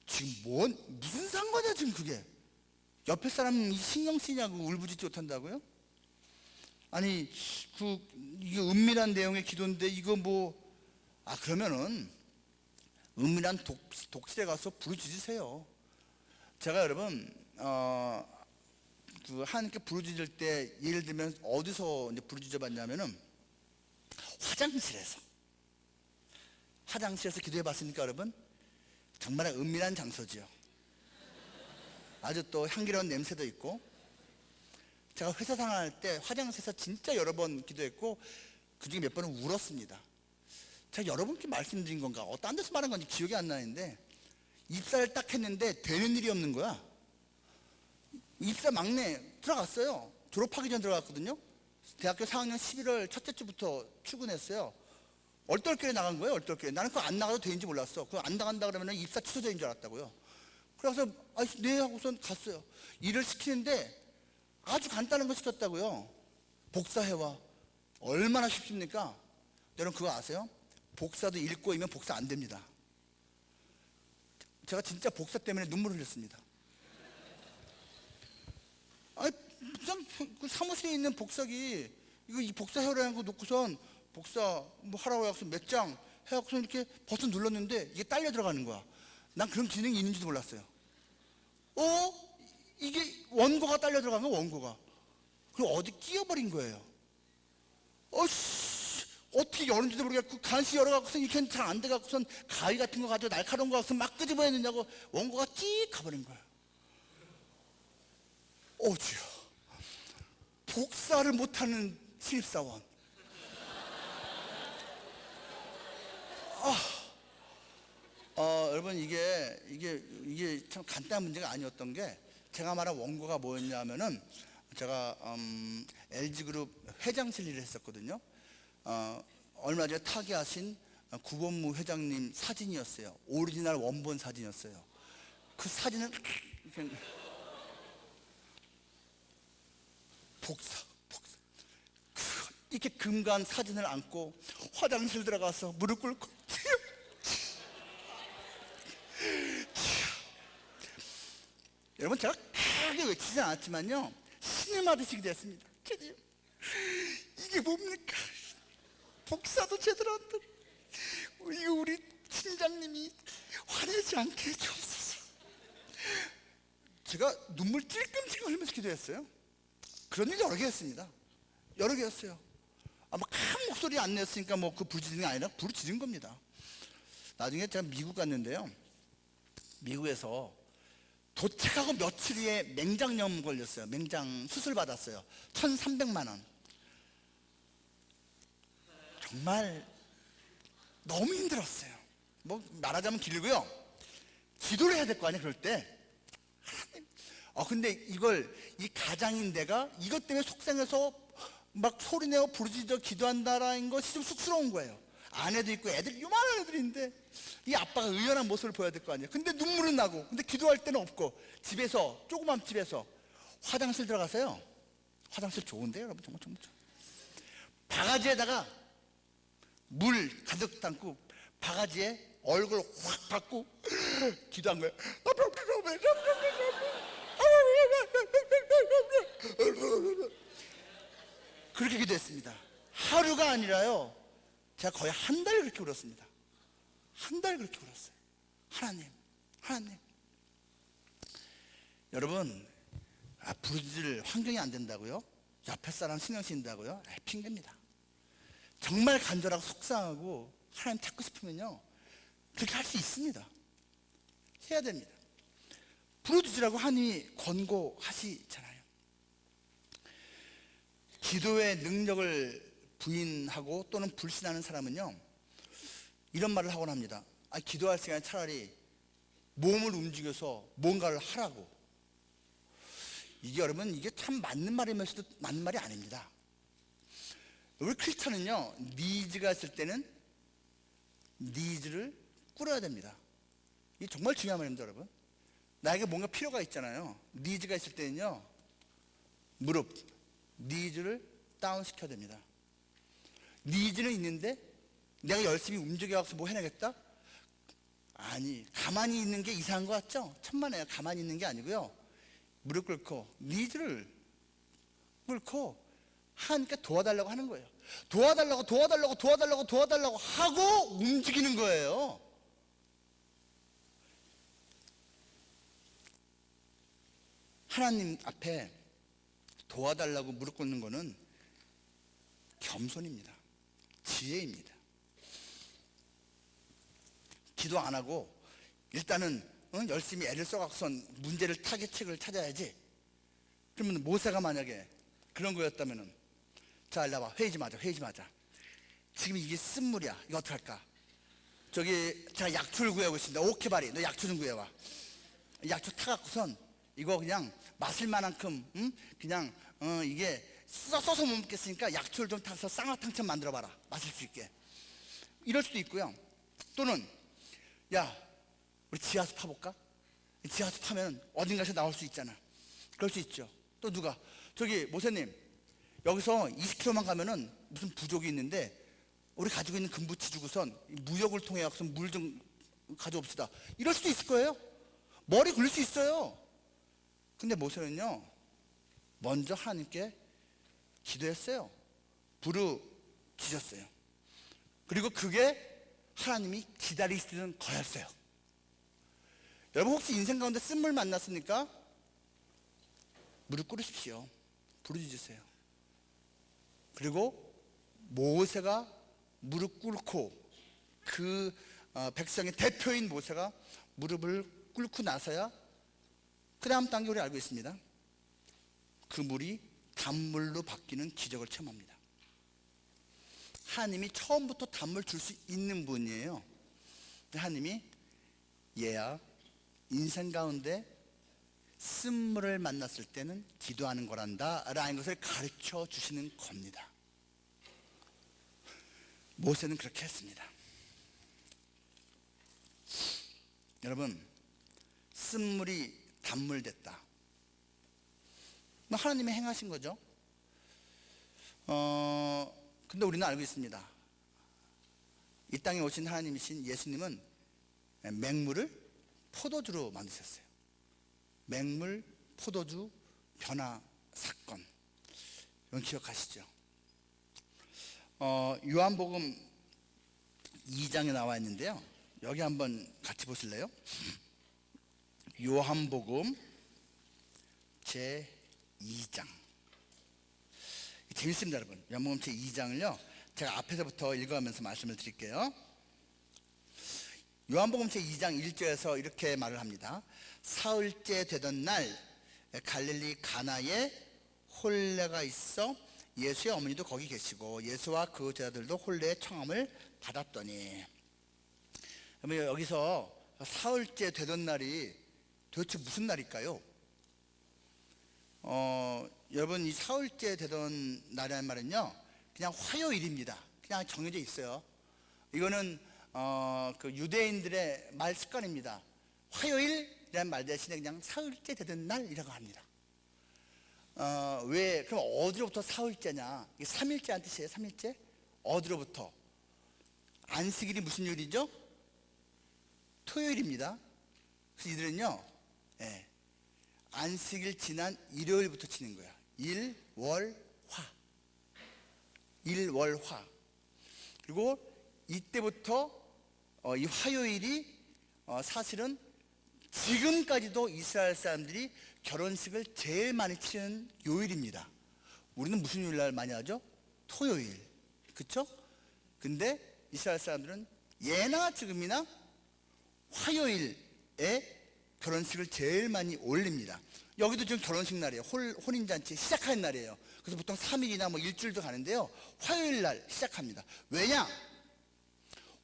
지금 무슨 상관이야 지금 그게? 옆에 사람이 신경 쓰냐고 울부짖지 못한다고요? 아니 이게 은밀한 내용의 기도인데 이거 그러면은 은밀한 독실에 가서 부르짖으세요. 제가 여러분 하나님께 부르짖을 때 예를 들면 어디서 이제 부르짖어 봤냐면은 화장실에서 기도해 봤습니까 여러분? 정말 은밀한 장소지요. 아주 또 향기로운 냄새도 있고. 제가 회사 생활할 때 화장실에서 진짜 여러 번 기도했고 그중에 몇 번은 울었습니다. 제가 여러분께 말씀드린 건가 딴 데서 말한 건지 기억이 안 나는데 입사를 딱 했는데 되는 일이 없는 거야. 입사 막내 들어갔어요. 졸업하기 전에 들어갔거든요. 대학교 4학년 11월 첫째 주부터 출근했어요. 얼떨결에 나간 거예요. 얼떨결에. 나는 그거 안 나가도 되는지 몰랐어. 그거 안 나간다 그러면 입사 취소된 줄 알았다고요. 그래서 네 하고선 갔어요. 일을 시키는데 아주 간단한 거 시켰다고요. 복사해와. 얼마나 쉽습니까? 여러분 그거 아세요? 복사도 읽고이면 복사 안 됩니다. 제가 진짜 복사 때문에 눈물 흘렸습니다. 그 사무실에 있는 복사기 이 복사해오라는 거 놓고선 복사 하라고 해서 몇 장 해갖고선 이렇게 버튼 눌렀는데 이게 딸려 들어가는 거야. 난 그런 기능이 있는지도 몰랐어요. 이게 원고가 딸려 들어간 거야. 원고가. 그리고 어디 끼어버린 거예요. 어떻게 열은지도 모르겠고 간신히 열어갖고선 이렇게 잘 안 돼갖고선 가위 같은 거 가지고 날카로운 거 갖고선 막 끄집어야 되냐고 원고가 찍 가버린 거예요. 주여, 복사를 못하는 신입사원. 여러분 이게 참 간단한 문제가 아니었던 게 제가 말한 원고가 뭐였냐면은 제가 LG그룹 회장실 일을 했었거든요. 얼마 전에 타계하신 구본무 회장님 사진이었어요. 오리지널 원본 사진이었어요. 그 사진을 복사 이렇게 금간 사진을 안고 화장실 들어가서 무릎 꿇고 여러분 제가 크게 외치지 않았지만요 신음하듯이 기도했습니다. 주님 이게 뭡니까? 복사도 제대로 안 되고 우리 팀장님이 화내지 않게 해주옵소서. 제가 눈물 찔끔찔끔 흘리면서 기도했어요. 그런 일 여러 개 했습니다. 여러 개 했어요. 큰 목소리 안 냈으니까 그 부르짖는 게 아니라 부르짖은 겁니다. 나중에 제가 미국 갔는데요. 미국에서 도착하고 며칠 후에 맹장염 걸렸어요. 맹장 수술 받았어요. 1,300만 원. 정말 너무 힘들었어요. 말하자면 길고요. 기도를 해야 될 거 아니에요. 그럴 때. 근데 이 가장인데가 이것 때문에 속상해서 막 소리내고 부르짖어 기도한다라는 것이 좀 쑥스러운 거예요. 아내도 있고 애들 요만한 애들인데 이 아빠가 의연한 모습을 보여야 될 거 아니에요. 근데 눈물은 나고 근데 기도할 때는 없고 조그만 집에서 화장실 들어가서요. 화장실 좋은데요 여러분 정말 바가지에다가 물 가득 담고 바가지에 얼굴 확 받고 기도한 거예요. 그렇게 기도했습니다. 하루가 아니라요. 제가 거의 한 달 그렇게 울었습니다. 한 달 그렇게 울었어요. 하나님. 여러분, 부르짖을 환경이 안 된다고요? 옆에 사람 신경 쓰인다고요? 핑계입니다. 정말 간절하고 속상하고 하나님 찾고 싶으면요. 그렇게 할 수 있습니다. 해야 됩니다. 부르짖으라고 하니 권고하시잖아요. 기도의 능력을 부인하고 또는 불신하는 사람은요 이런 말을 하곤 합니다. 기도할 시간에 차라리 몸을 움직여서 뭔가를 하라고. 이게 여러분, 이게 참 맞는 말이면서도 맞는 말이 아닙니다. 우리 크리스천은요, 니즈가 있을 때는 니즈를 꾸려야 됩니다. 이게 정말 중요한 말입니다, 여러분. 나에게 뭔가 필요가 있잖아요. 니즈가 있을 때는요, 무릎, 니즈를 다운시켜야 됩니다. 니즈는 있는데 내가 열심히 움직여서 뭐 해내겠다? 아니, 가만히 있는 게 이상한 것 같죠? 천만에요. 가만히 있는 게 아니고요, 무릎 꿇고 니즈를 꿇고 하나님께 도와달라고 하는 거예요. 도와달라고 하고 움직이는 거예요. 하나님 앞에 도와달라고 무릎 꿇는 거는 겸손입니다. 지혜입니다. 기도 안 하고 일단은 열심히 애를 써갖고선 문제를 타겟책을 찾아야지. 그러면 모세가 만약에 그런 거였다면은, 자, 일로 와봐. 회의지 마자. 지금 이게 쓴물이야. 이거 어떡할까? 제가 약초를 구하고 있습니다. 오케바리, 너 약초 좀 구해와. 약초 타갖고선 이거 그냥 마실 만한큼, 그냥 이게 써서 못 먹겠으니까 약초를 좀 타서 쌍화탕처럼 만들어봐라. 마실 수 있게. 이럴 수도 있고요. 또는, 야, 우리 지하수 파볼까? 지하수 파면 어딘가에서 나올 수 있잖아. 그럴 수 있죠. 또 누가, 모세님, 여기서 20km만 가면은 무슨 부족이 있는데 우리 가지고 있는 금부치 주고선 무역을 통해 물 좀 가져옵시다. 이럴 수도 있을 거예요. 머리 굴릴 수 있어요. 근데 모세는요, 먼저 하나님께 기도했어요. 부르짖었어요. 그리고 그게 하나님이 기다리시는 거였어요. 여러분, 혹시 인생 가운데 쓴물 만났습니까? 무릎 꿇으십시오. 부르짖으세요. 그리고 모세가 무릎 꿇고, 그 백성의 대표인 모세가 무릎을 꿇고 나서야 그 다음 단계 우리 알고 있습니다. 그 물이 단물로 바뀌는 기적을 체험합니다. 하나님이 처음부터 단물 줄 수 있는 분이에요. 하나님이 얘야, 인생 가운데 쓴물을 만났을 때는 기도하는 거란다 라는 것을 가르쳐 주시는 겁니다. 모세는 그렇게 했습니다. 여러분, 쓴물이 단물 됐다. 하나님이 행하신 거죠. 근데 우리는 알고 있습니다. 이 땅에 오신 하나님이신 예수님은 맹물을 포도주로 만드셨어요. 맹물, 포도주 변화 사건. 이건 기억하시죠? 요한복음 2장에 나와 있는데요. 여기 한번 같이 보실래요? 요한복음 제2장. 재밌습니다, 여러분. 요한복음 제2장을요, 제가 앞에서부터 읽어가면서 말씀을 드릴게요. 요한복음 제2장 1절에서 이렇게 말을 합니다. 사흘째 되던 날 갈릴리 가나에 혼례가 있어 예수의 어머니도 거기 계시고 예수와 그 제자들도 혼례의 청함을 받았더니. 그러면 여기서 사흘째 되던 날이 도대체 무슨 날일까요? 여러분, 이 사흘째 되던 날이라는 말은요, 그냥 화요일입니다. 그냥 정해져 있어요. 이거는 그 유대인들의 말 습관입니다. 화요일이라는 말 대신에 그냥 사흘째 되던 날이라고 합니다. 왜? 그럼 어디로부터 사흘째냐? 이게 3일째란 뜻이에요. 3일째? 어디로부터? 안식일이 무슨 요일이죠? 토요일입니다. 그래서 이들은요, 안식일 지난 일요일부터 치는 거야. 일, 월, 화. 일, 월, 화. 그리고 이때부터 이 화요일이 사실은 지금까지도 이스라엘 사람들이 결혼식을 제일 많이 치르는 요일입니다. 우리는 무슨 요일날 많이 하죠? 토요일. 그쵸? 근데 이스라엘 사람들은 예나 지금이나 화요일에 결혼식을 제일 많이 올립니다. 여기도 지금 결혼식 날이에요. 혼인잔치 시작하는 날이에요. 그래서 보통 3일이나 뭐 일주일도 가는데요, 화요일 날 시작합니다. 왜냐?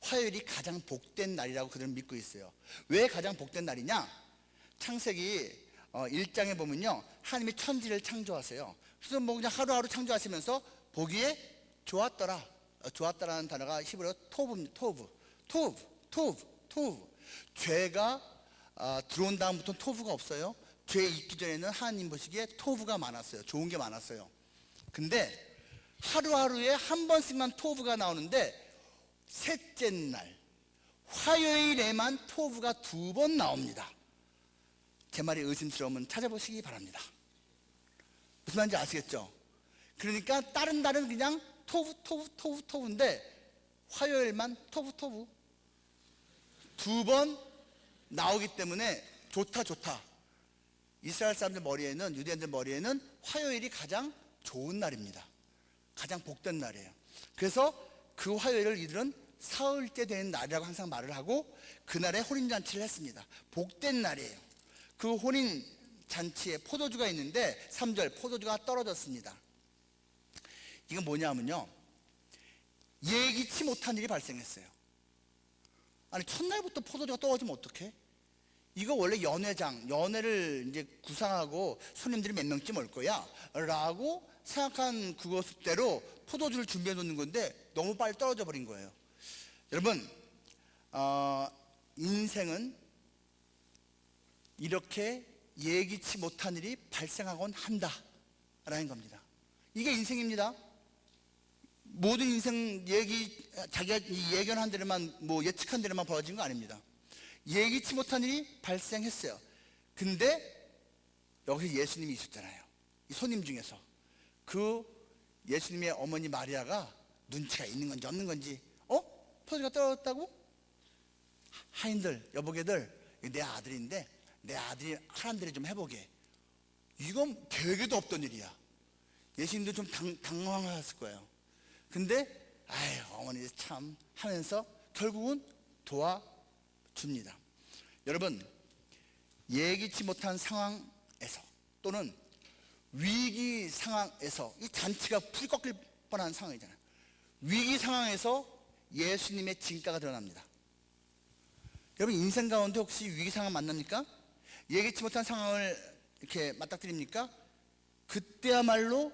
화요일이 가장 복된 날이라고 그들은 믿고 있어요. 왜 가장 복된 날이냐? 창세기 1장에 보면요, 하나님이 천지를 창조하세요. 그래서 뭐 그냥 하루하루 창조하시면서 보기에 좋았더라. 좋았다라는 단어가 히브리어 토브입니다. 토브. 죄가 들어온 다음부터 토브가 없어요. 죄 있기 전에는 하나님 보시기에 토브가 많았어요. 좋은 게 많았어요. 근데 하루하루에 한 번씩만 토브가 나오는데 셋째 날 화요일에만 토브가 2번 나옵니다. 제 말이 의심스러우면 찾아보시기 바랍니다. 무슨 말인지 아시겠죠? 그러니까 다른 날은 그냥 토브인데 화요일만 토브 2번 나오기 때문에 좋다. 이스라엘 사람들 머리에는, 유대인들 머리에는 화요일이 가장 좋은 날입니다. 가장 복된 날이에요. 그래서 그 화요일을 이들은 사흘째 되는 날이라고 항상 말을 하고 그날에 혼인잔치를 했습니다. 복된 날이에요. 그 혼인잔치에 포도주가 있는데 3절 포도주가 떨어졌습니다. 이건 뭐냐면요, 예기치 못한 일이 발생했어요. 아니 첫날부터 포도주가 떨어지면 어떡해? 이거 원래 연회를 이제 구상하고 손님들이 몇 명쯤 올 거야 라고 생각한 그것대로 포도주를 준비해 놓는 건데 너무 빨리 떨어져 버린 거예요. 여러분, 인생은 이렇게 예기치 못한 일이 발생하곤 한다라는 겁니다. 이게 인생입니다. 모든 인생 자기가 예견한 대로만, 뭐 예측한 대로만 벌어진 거 아닙니다. 예기치 못한 일이 발생했어요. 근데 여기서 예수님이 있었잖아요. 이 손님 중에서 그 예수님의 어머니 마리아가 눈치가 있는 건지 없는 건지, 포도주가 떨어졌다고? 하인들, 여보게들, 내 아들인데 내 아들이 하란 대로 좀 해보게. 이건 계획에도 없던 일이야. 예수님도 좀 당황하셨을 거예요. 근데 아유, 어머니 참 하면서 결국은 도와줍니다. 여러분, 예기치 못한 상황에서 또는 위기 상황에서, 이 잔치가 풀 꺾일 뻔한 상황이잖아요. 위기 상황에서 예수님의 진가가 드러납니다. 여러분, 인생 가운데 혹시 위기 상황 만납니까? 예기치 못한 상황을 이렇게 맞닥뜨립니까? 그때야말로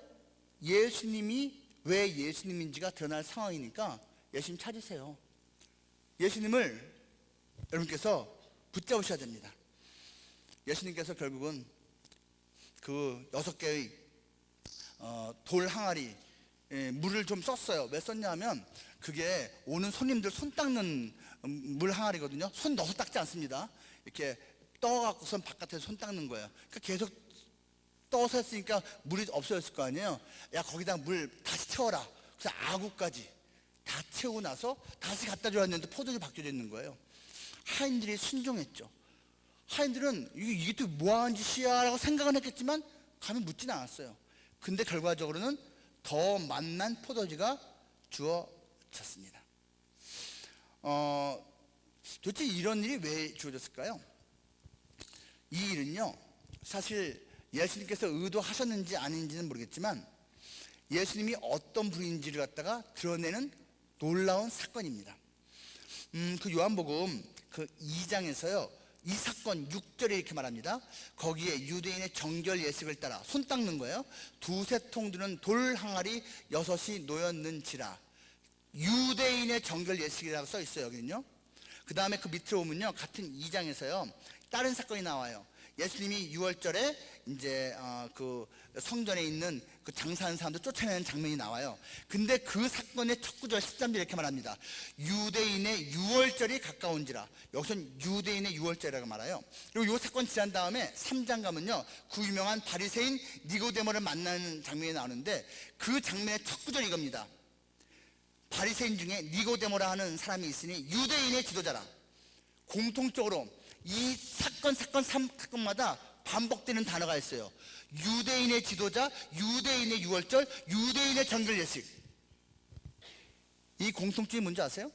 예수님이 왜 예수님인지가 드러날 상황이니까 예수님 찾으세요. 예수님을 여러분께서 붙잡으셔야 됩니다. 예수님께서 결국은 그 6개의 돌 항아리 물을 좀 썼어요. 왜 썼냐 하면 그게 오는 손님들 손 닦는 물 항아리거든요. 손 넣어서 닦지 않습니다. 이렇게 떠갖고선 바깥에서 손 닦는 거예요. 그러니까 계속 떠서 했으니까 물이 없어졌을 거 아니에요. 야, 거기다 물 다시 채워라. 그래서 아구까지 다 채우고 나서 다시 갖다 줘야 했는데 포도주 바뀌어져 있는 거예요. 하인들이 순종했죠. 하인들은 이게 또 뭐하는 짓이야 라고 생각은 했겠지만 감히 묻지는 않았어요. 근데 결과적으로는 더 맛난 포도주가 주어졌습니다. 도대체 이런 일이 왜 주어졌을까요? 이 일은요, 사실 예수님께서 의도하셨는지 아닌지는 모르겠지만 예수님이 어떤 분인지를 갖다가 드러내는 놀라운 사건입니다. 그 요한복음 그 2장에서요 이 사건 6절에 이렇게 말합니다. 거기에 유대인의 정결 예식을 따라 손 닦는 거예요. 두세 통 드는 돌 항아리 6이 놓였는지라. 유대인의 정결 예식이라고 써 있어요. 여기는요. 그 다음에 그 밑으로 오면요, 같은 2장에서요 다른 사건이 나와요. 예수님이 6월절에 이제 그 성전에 있는 그 장사하는 사람들 쫓아내는 장면이 나와요. 근데 그 사건의 첫 구절 13절 이렇게 말합니다. 유대인의 6월절이 가까운지라. 여기서는 유대인의 6월절이라고 말해요. 그리고 이 사건 지난 다음에 3장 가면요, 그 유명한 바리새인 니고데모를 만나는 장면이 나오는데 그 장면의 첫 구절이 이겁니다. 바리새인 중에 니고데모라 하는 사람이 있으니 유대인의 지도자라. 공통적으로 이 사건마다 반복되는 단어가 있어요. 유대인의 지도자, 유대인의 6월절, 유대인의 정결 예식. 이 공통점이 뭔지 아세요?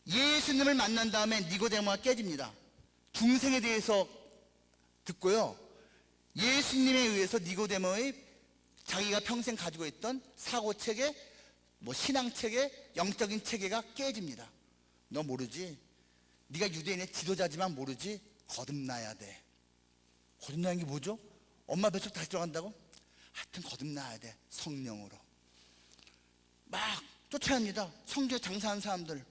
예수님을 만난 다음에 니고데모가 깨집니다. 중생에 대해서 듣고요, 예수님에 의해서 니고데모의 자기가 평생 가지고 있던 사고체계, 신앙체계, 영적인 체계가 깨집니다. 너 모르지? 네가 유대인의 지도자지만 모르지? 거듭나야 돼. 거듭나는 게 뭐죠? 엄마 뱃속 다시 들어간다고? 하여튼 거듭나야 돼. 성령으로. 막 쫓아냅니다. 성전에 장사하는 사람들.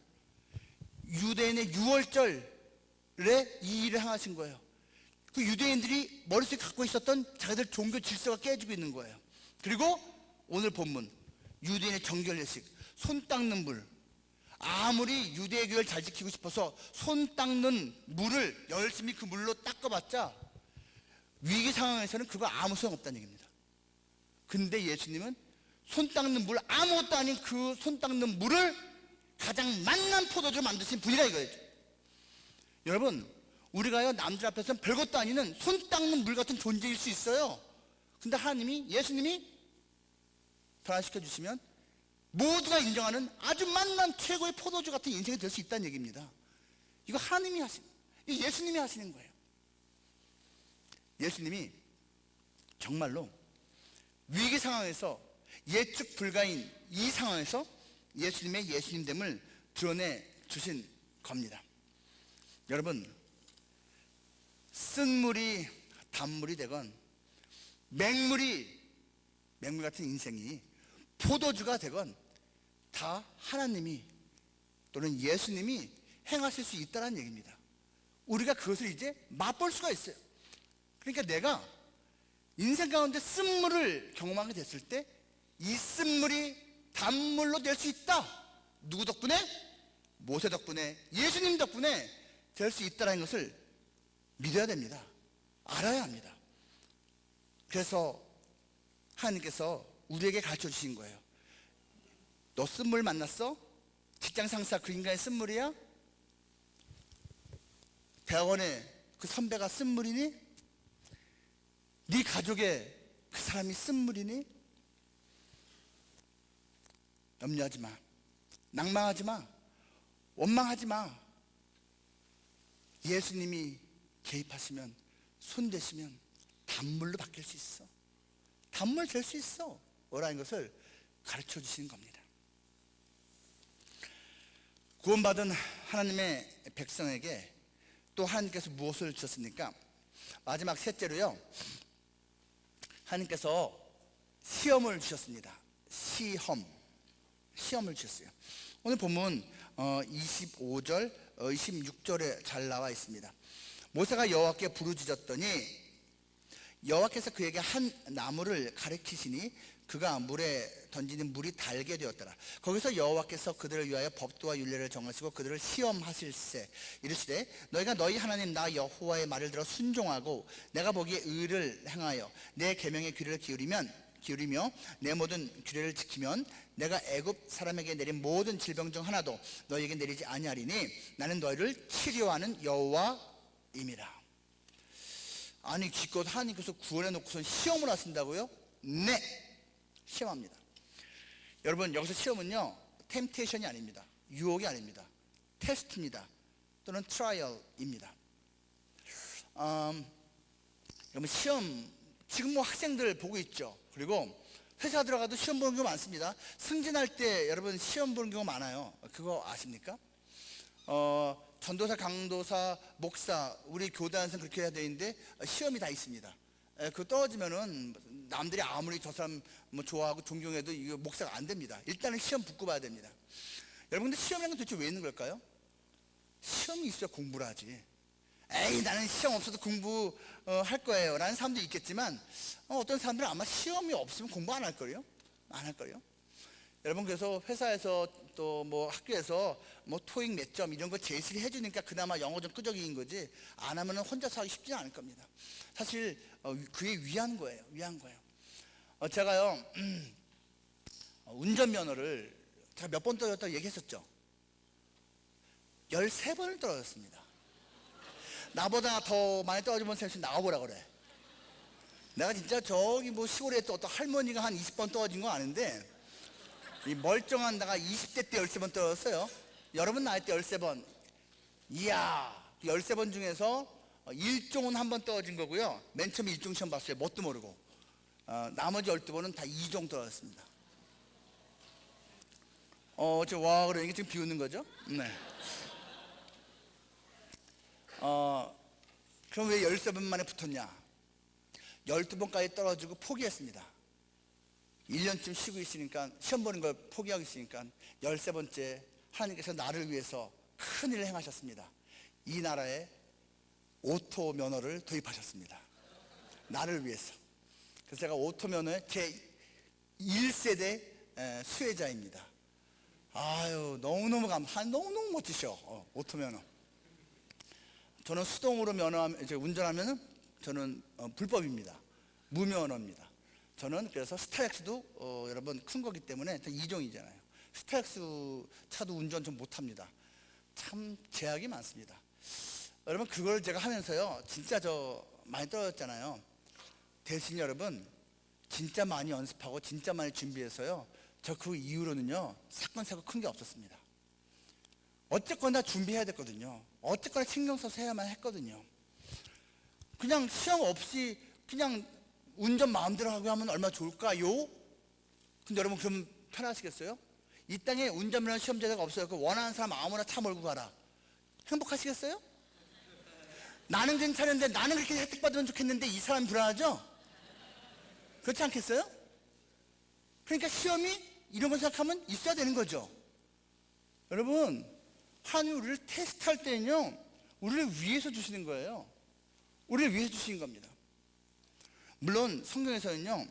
유대인의 유월절에 이 일을 행하신 거예요. 그 유대인들이 머릿속에 갖고 있었던 자기들 종교 질서가 깨지고 있는 거예요. 그리고 오늘 본문 유대인의 정결 예식, 손 닦는 물. 아무리 유대교를 잘 지키고 싶어서 손 닦는 물을 열심히 그 물로 닦아봤자 위기 상황에서는 그거 아무 소용없다는 얘기입니다. 근데 예수님은 손 닦는 물, 아무것도 아닌 그 손 닦는 물을 가장 만난 포도주로 만드신 분이라 이거죠. 여러분, 우리가요 남들 앞에서는 별것도 아니는 손 닦는 물 같은 존재일 수 있어요. 근데 하나님이, 예수님이 변화시켜 주시면 모두가 인정하는 아주 만난 최고의 포도주 같은 인생이 될 수 있다는 얘기입니다. 이거 하나님이 하시는, 이거 예수님이 하시는 거예요. 예수님이 정말로 위기 상황에서 예측 불가인 이 상황에서 예수님의 예수님됨을 드러내 주신 겁니다. 여러분, 쓴 물이 단물이 되건 맹물 같은 인생이 포도주가 되건 다 하나님이 또는 예수님이 행하실 수 있다는 얘기입니다. 우리가 그것을 이제 맛볼 수가 있어요. 그러니까 내가 인생 가운데 쓴물을 경험하게 됐을 때 이 쓴물이 단물로 될 수 있다. 누구 덕분에? 모세 덕분에, 예수님 덕분에 될 수 있다는 것을 믿어야 됩니다. 알아야 합니다. 그래서 하나님께서 우리에게 가르쳐 주신 거예요. 너 쓴물 만났어? 직장 상사 그 인간의 쓴물이야? 대학원에 그 선배가 쓴물이니? 네 가족의 그 사람이 쓴물이니? 염려하지 마. 낭망하지 마. 원망하지 마. 예수님이 개입하시면, 손대시면 단물로 바뀔 수 있어. 단물 될 수 있어. 라는 것을 가르쳐 주시는 겁니다. 구원받은 하나님의 백성에게 또 하나님께서 무엇을 주셨습니까? 마지막 셋째로요, 하나님께서 시험을 주셨습니다. 시험을 주셨어요. 오늘 본문 25절, 26절에 잘 나와 있습니다. 모세가 여호와께 부르짖었더니 여호와께서 그에게 한 나무를 가리키시니 그가 물에 던지는 물이 달게 되었더라. 거기서 여호와께서 그들을 위하여 법도와 율례를 정하시고 그들을 시험하실세. 이르시되 너희가 너희 하나님 나 여호와의 말을 들어 순종하고 내가 보기에 의를 행하여 내 계명의 귀를 기울이며 내 모든 규례를 지키면 내가 애굽 사람에게 내린 모든 질병 중 하나도 너희에게 내리지 아니하리니 나는 너희를 치료하는 여호와임이라. 아니, 기껏 하나님께서 구원해 놓고선 시험을 하신다고요? 네, 시험합니다. 여러분, 여기서 시험은요 템테이션이 아닙니다. 유혹이 아닙니다. 테스트입니다. 또는 트라이얼입니다. 여러분, 시험 지금 뭐 학생들 보고 있죠. 그리고 회사 들어가도 시험 보는 경우 많습니다. 승진할 때 여러분 시험 보는 경우 많아요. 그거 아십니까? 전도사, 강도사, 목사, 우리 교단에서는 그렇게 해야 되는데 시험이 다 있습니다. 그거 떨어지면은 남들이 아무리 저 사람 뭐 좋아하고 존경해도 이거 목사가 안 됩니다. 일단은 시험 붙고 봐야 됩니다. 여러분, 근데 시험이라는 건 도대체 왜 있는 걸까요? 시험이 있어야 공부를 하지. 에이, 나는 시험 없어도 공부할 거예요 라는 사람도 있겠지만 어떤 사람들은 아마 시험이 없으면 공부 안 할 거예요. 안 할 거예요. 여러분, 그래서 회사에서 또 뭐 학교에서 뭐 토익 몇 점 이런 거 제시를 해주니까 그나마 영어 좀 끄적이는 거지, 안 하면 혼자서 하기 쉽지 않을 겁니다. 사실 그게 위한 거예요. 제가요 운전면허를 제가 몇 번 떨어졌다고 얘기했었죠. 13번을 떨어졌습니다. 나보다 더 많이 떨어지면 쌤이 나와보라 그래. 내가 진짜 저기 뭐 시골에 또 어떤 할머니가 한 20번 떨어진 거 아는데 이 멀쩡한 나가 20대 때 13번 떨어졌어요. 여러분 나이 때 13번. 이야, 13번 중에서 1종은 한 번 떨어진 거고요. 맨 처음에 1종 시험 봤어요. 뭣도 모르고. 나머지 12번은 다 2종 떨어졌습니다. 와, 그래. 이게 지금 비웃는 거죠? 네. 그럼 왜 13번 만에 붙었냐? 12번까지 떨어지고 포기했습니다. 1년쯤 쉬고 있으니까, 시험 보는 걸 포기하고 있으니까 13번째 하나님께서 나를 위해서 큰 일을 행하셨습니다. 이 나라에 오토 면허를 도입하셨습니다. 나를 위해서. 그래서 제가 오토 면허의 제 1세대 수혜자입니다. 아유, 너무너무 너무너무 멋지셔. 오토 면허. 저는 수동으로 운전하면 저는 불법입니다. 무면허입니다. 저는 그래서 스타렉스도 여러분 큰 거기 때문에 2종이잖아요. 스타렉스 차도 운전 좀 못합니다. 참 제약이 많습니다. 여러분 그걸 제가 하면서요 진짜 저 많이 떨어졌잖아요. 대신 여러분 진짜 많이 연습하고 진짜 많이 준비해서요 저 그 이후로는요 사건 사고 큰 게 없었습니다. 어쨌거나 준비해야 됐거든요. 어쨌거나 신경 써서 해야만 했거든요. 그냥 시험 없이 그냥 운전 마음대로 하고 하면 얼마나 좋을까요? 근데 여러분 그럼 편하시겠어요? 이 땅에 운전면허 시험제도가 없어요. 그 원하는 사람 아무나 차 몰고 가라. 행복하시겠어요? 나는 괜찮은데 나는 그렇게 혜택 받으면 좋겠는데 이 사람 불안하죠? 그렇지 않겠어요? 그러니까 시험이 이런 거 생각하면 있어야 되는 거죠. 여러분 하나님 우리를 테스트할 때는요 우리를 위해서 주시는 거예요. 우리를 위해서 주시는 겁니다. 물론 성경에서는요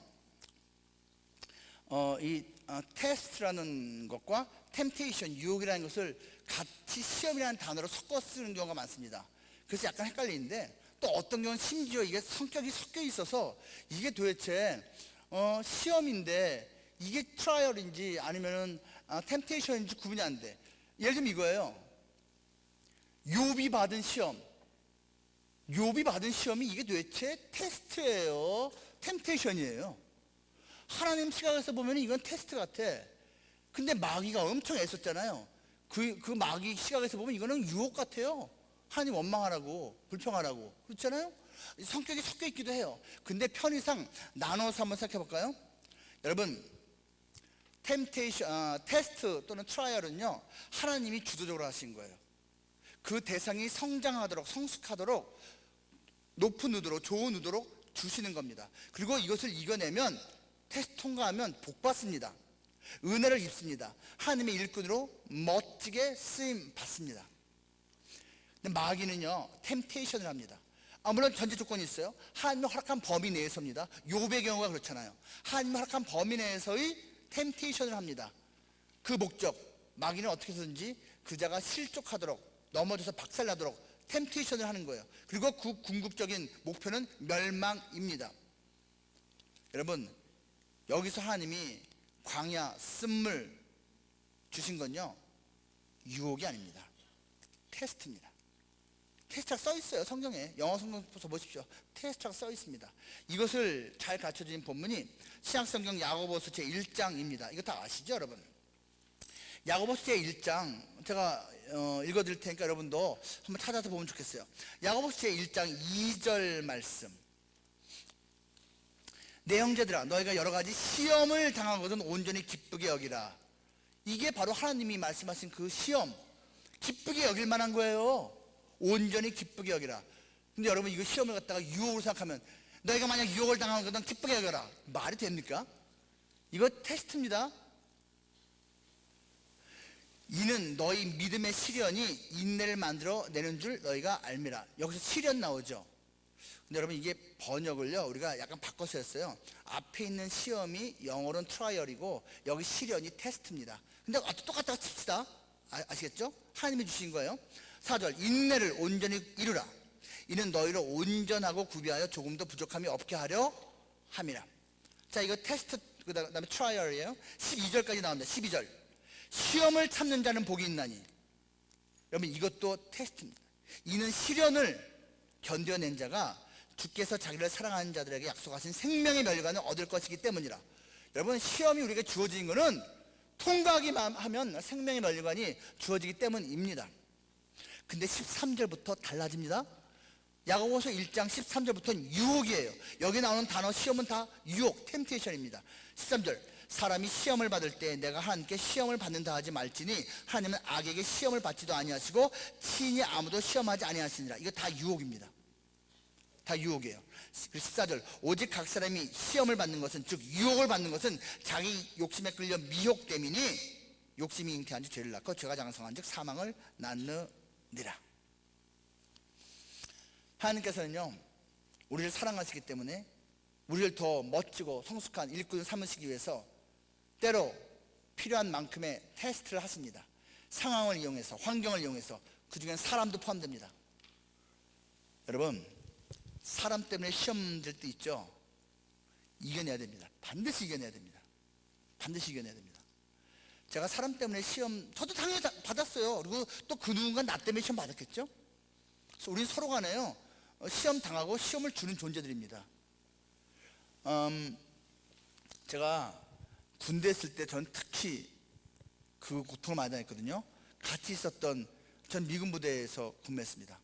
테스트라는 것과 템테이션, 유혹이라는 것을 같이 시험이라는 단어로 섞어 쓰는 경우가 많습니다. 그래서 약간 헷갈리는데 또 어떤 경우는 심지어 이게 성격이 섞여 있어서 이게 도대체 시험인데 이게 트라이얼인지 아니면은 템테이션인지 구분이 안 돼. 예를 들면 이거예요. 욥이 받은 시험이 이게 도대체 테스트예요, 템테이션이에요? 하나님 시각에서 보면 이건 테스트 같아. 근데 마귀가 엄청 애썼잖아요. 그 마귀 시각에서 보면 이거는 유혹 같아요. 하나님 원망하라고, 불평하라고. 그렇잖아요? 성격이 섞여 있기도 해요. 근데 편의상 나눠서 한번 생각해 볼까요? 여러분 테스트 또는 트라이얼은요 하나님이 주도적으로 하신 거예요. 그 대상이 성장하도록 성숙하도록 높은 의도로 좋은 의도로 주시는 겁니다. 그리고 이것을 이겨내면 테스트 통과하면 복 받습니다. 은혜를 입습니다. 하나님의 일꾼으로 멋지게 쓰임 받습니다. 근데 마귀는요 템테이션을 합니다. 물론 전제 조건이 있어요. 하나님의 허락한 범위 내에서입니다. 욥의 경우가 그렇잖아요. 하나님의 허락한 범위 내에서의 템테이션을 합니다. 그 목적 마귀는 어떻게 해서든지 그자가 실족하도록 넘어져서 박살나도록 템테이션을 하는 거예요. 그리고 그 궁극적인 목표는 멸망입니다. 여러분 여기서 하나님이 광야 쓴물 주신 건요 유혹이 아닙니다. 테스트입니다. 테스트가 써 있어요. 성경에 영어 성경 보십시오. 테스트가 써 있습니다. 이것을 잘 가르쳐주신 본문이 신약성경 야고보서 제1장입니다. 이거 다 아시죠 여러분? 야고보서 제1장 제가 읽어드릴 테니까 여러분도 한번 찾아서 보면 좋겠어요. 야고보서 제1장 2절 말씀. 내 형제들아 너희가 여러가지 시험을 당하거든 온전히 기쁘게 여기라. 이게 바로 하나님이 말씀하신 그 시험, 기쁘게 여길 만한 거예요. 온전히 기쁘게 여기라. 근데 여러분 이거 시험을 갖다가 유혹으로 생각하면 너희가 만약 유혹을 당하거든 기쁘게 여겨라. 말이 됩니까? 이거 테스트입니다. 이는 너희 믿음의 시련이 인내를 만들어 내는 줄 너희가 알미라. 여기서 시련 나오죠. 근데 여러분 이게 번역을요 우리가 약간 바꿔서 했어요. 앞에 있는 시험이 영어로는 트라이얼이고 여기 시련이 테스트입니다. 근데 똑같다고 칩시다. 아시겠죠? 하나님이 주신 거예요. 4절 인내를 온전히 이루라. 이는 너희를 온전하고 구비하여 조금도 부족함이 없게 하려 함이라. 자 이거 테스트 그 다음에 트라이얼이에요. 12절까지 나옵니다. 12절 시험을 참는 자는 복이 있나니. 여러분 이것도 테스트입니다. 이는 시련을 견뎌낸 자가 주께서 자기를 사랑하는 자들에게 약속하신 생명의 멸관을 얻을 것이기 때문이라. 여러분 시험이 우리에게 주어진 것은 통과하기만 하면 생명의 멸관이 주어지기 때문입니다. 근데 13절부터 달라집니다. 야고보서 1장 13절부터는 유혹이에요. 여기 나오는 단어 시험은 다 유혹, 템테이션입니다. 13절 사람이 시험을 받을 때 내가 하나님께 시험을 받는다 하지 말지니 하나님은 악에게 시험을 받지도 아니하시고 친히 아무도 시험하지 아니하시니라. 이거 다 유혹입니다. 다 유혹이에요. 14절 오직 각 사람이 시험을 받는 것은 즉 유혹을 받는 것은 자기 욕심에 끌려 미혹됨이니 욕심이 잉태한 지 죄를 낳고 죄가 장성한 즉 사망을 낳느니라. 하나님께서는요 우리를 사랑하시기 때문에 우리를 더 멋지고 성숙한 일꾼 삼으시기 위해서 때로 필요한 만큼의 테스트를 하십니다. 상황을 이용해서 환경을 이용해서 그 중엔 사람도 포함됩니다. 여러분 사람 때문에 시험 들 때 있죠. 이겨내야 됩니다. 반드시 이겨내야 됩니다. 반드시 이겨내야 됩니다. 제가 사람 때문에 시험 저도 당연히 받았어요. 그리고 또 그 누군가 나 때문에 시험 받았겠죠. 그래서 우리 서로 간에요 시험 당하고 시험을 주는 존재들입니다. 제가 군대 있을 때 전 특히 그 고통을 많이 당했거든요. 같이 있었던 전 미군 부대에서 근무했습니다.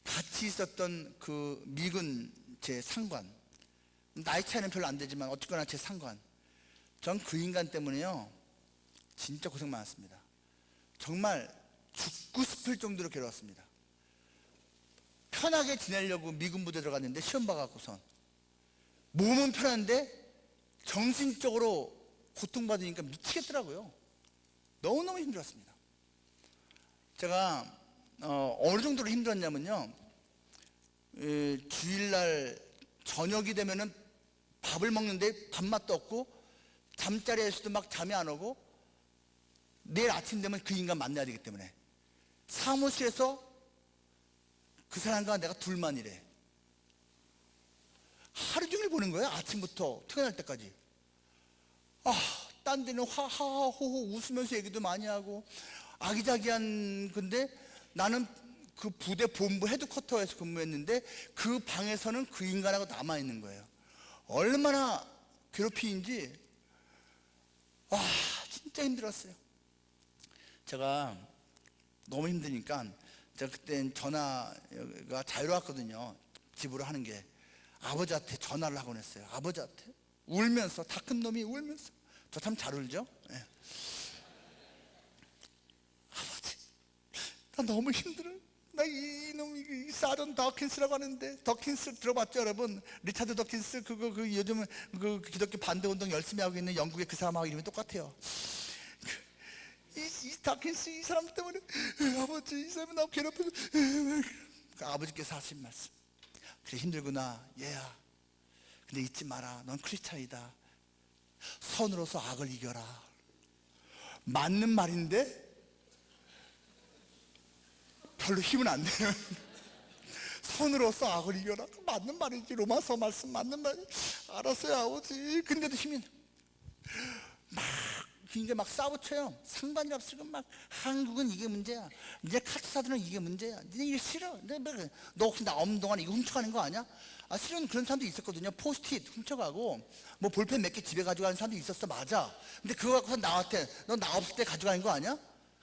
같이 있었던 그 미군 제 상관 나이 차이는 별로 안 되지만 어쨌거나 제 상관 전 그 인간 때문에요 진짜 고생 많았습니다. 정말 죽고 싶을 정도로 괴로웠습니다. 편하게 지내려고 미군 부대 들어갔는데 시험 봐갖고선 몸은 편한데 정신적으로 고통받으니까 미치겠더라고요. 너무너무 힘들었습니다. 제가 어느 정도로 힘들었냐면요 주일날 저녁이 되면은 밥을 먹는데 밥맛도 없고 잠자리에서도 막 잠이 안 오고 내일 아침 되면 그 인간 만나야 되기 때문에 사무실에서 그 사람과 내가 둘만 일해. 하루 종일 보는 거예요. 아침부터 퇴근할 때까지. 딴 데는 하하호호 웃으면서 얘기도 많이 하고 아기자기한. 근데 나는 그 부대 본부 헤드쿼터에서 근무했는데 그 방에서는 그 인간하고 남아있는 거예요. 얼마나 괴롭히인지 진짜 힘들었어요. 제가 너무 힘드니까 제가 그땐 전화가 자유로웠거든요. 집으로 하는 게. 아버지한테 전화를 하곤 했어요. 아버지한테 울면서 다 큰 놈이 울면서 저 참 잘 울죠. 네. 아버지 나 너무 힘들어. 나 이놈이 사전 더킨스라고 하는데 더킨스 들어봤죠 여러분? 리차드 더킨스 그거 요즘 그 기독교 반대 운동 열심히 하고 있는 영국의 그 사람하고 이름이 똑같아요. 이 더킨스 이 사람 때문에 아버지 이 사람이 나 괴롭히고 아버지께서 하신 말씀 그래 힘들구나 얘야 근데 잊지 마라 넌 크리스찬이다 선으로서 악을 이겨라. 맞는 말인데 별로 힘은 안 되는 선으로서 악을 이겨라 맞는 말이지. 로마서 말씀 맞는 말이 알았어요 아버지. 근데도 힘이 막 이게 막 싸우쳐요. 상관이 없으고 막 한국은 이게 문제야. 이제 카트사들은 이게 문제야. 니네 이게 싫어. 너 혹시 나 없는 동안 이거 훔쳐가는 거 아니야? 실은 그런 사람도 있었거든요. 포스트잇 훔쳐가고 뭐 볼펜 몇 개 집에 가져가는 사람도 있었어. 맞아. 근데 그거 갖고서 나한테 너 나 없을 때 가져가는 거 아니야?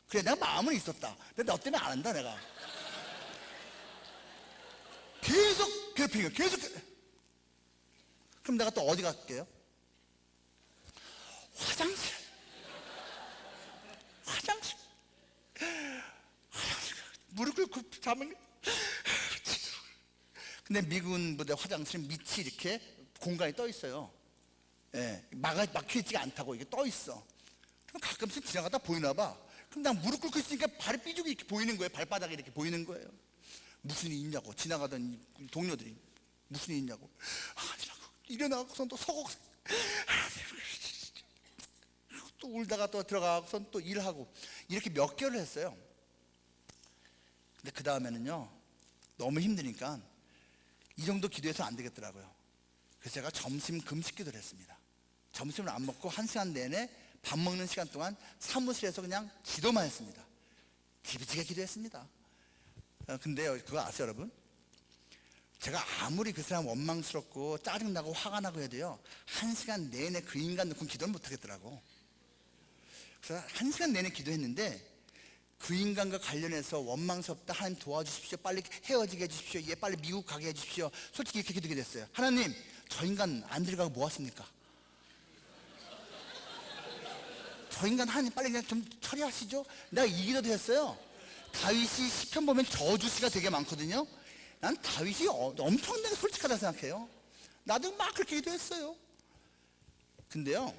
그래 내가 마음은 있었다. 근데 너 때문에 안 한다 내가. 계속 괴롭히는 거야. 계속. 그럼 내가 또 어디 갈게요? 화장실. 무릎 꿇고 자면. 근데 미군 부대 화장실은 밑이 이렇게 공간이 떠 있어요. 예, 막혀있지가 않다고 이게 떠 있어. 그럼 가끔씩 지나가다 보이나 봐. 그럼 난 무릎 꿇고 있으니까 발이 삐죽이 이렇게 보이는 거예요. 발바닥이 이렇게 보이는 거예요. 무슨 일이 있냐고 지나가던 동료들이 무슨 일이 있냐고 일어나고선 또 서고 또 울다가 또 들어가고선 또 일하고 이렇게 몇 개월을 했어요. 근데 그 다음에는요 너무 힘드니까 이 정도 기도해서 안 되겠더라고요. 그래서 제가 점심 금식 기도를 했습니다. 점심을 안 먹고 1시간 내내 밥 먹는 시간 동안 사무실에서 그냥 기도만 했습니다. 기비지게 기도했습니다. 근데요 그거 아세요 여러분? 제가 아무리 그 사람 원망스럽고 짜증나고 화가 나고 해도요 1시간 내내 그 인간 놓고 기도를 못 하겠더라고. 그래서 1시간 내내 기도했는데 그 인간과 관련해서 원망스럽다 하나님 도와주십시오 빨리 헤어지게 해주십시오 얘 빨리 미국 가게 해주십시오 솔직히 이렇게 기도하게 됐어요. 하나님 저 인간 안 들어가고 뭐 하십니까? 저 인간 하나님 빨리 그냥 좀 처리하시죠. 내가 이기려도 했어요. 다윗이 시편 보면 저주시가 되게 많거든요. 난 다윗이 엄청나게 솔직하다 생각해요. 나도 막 그렇게 기도했어요. 근데요,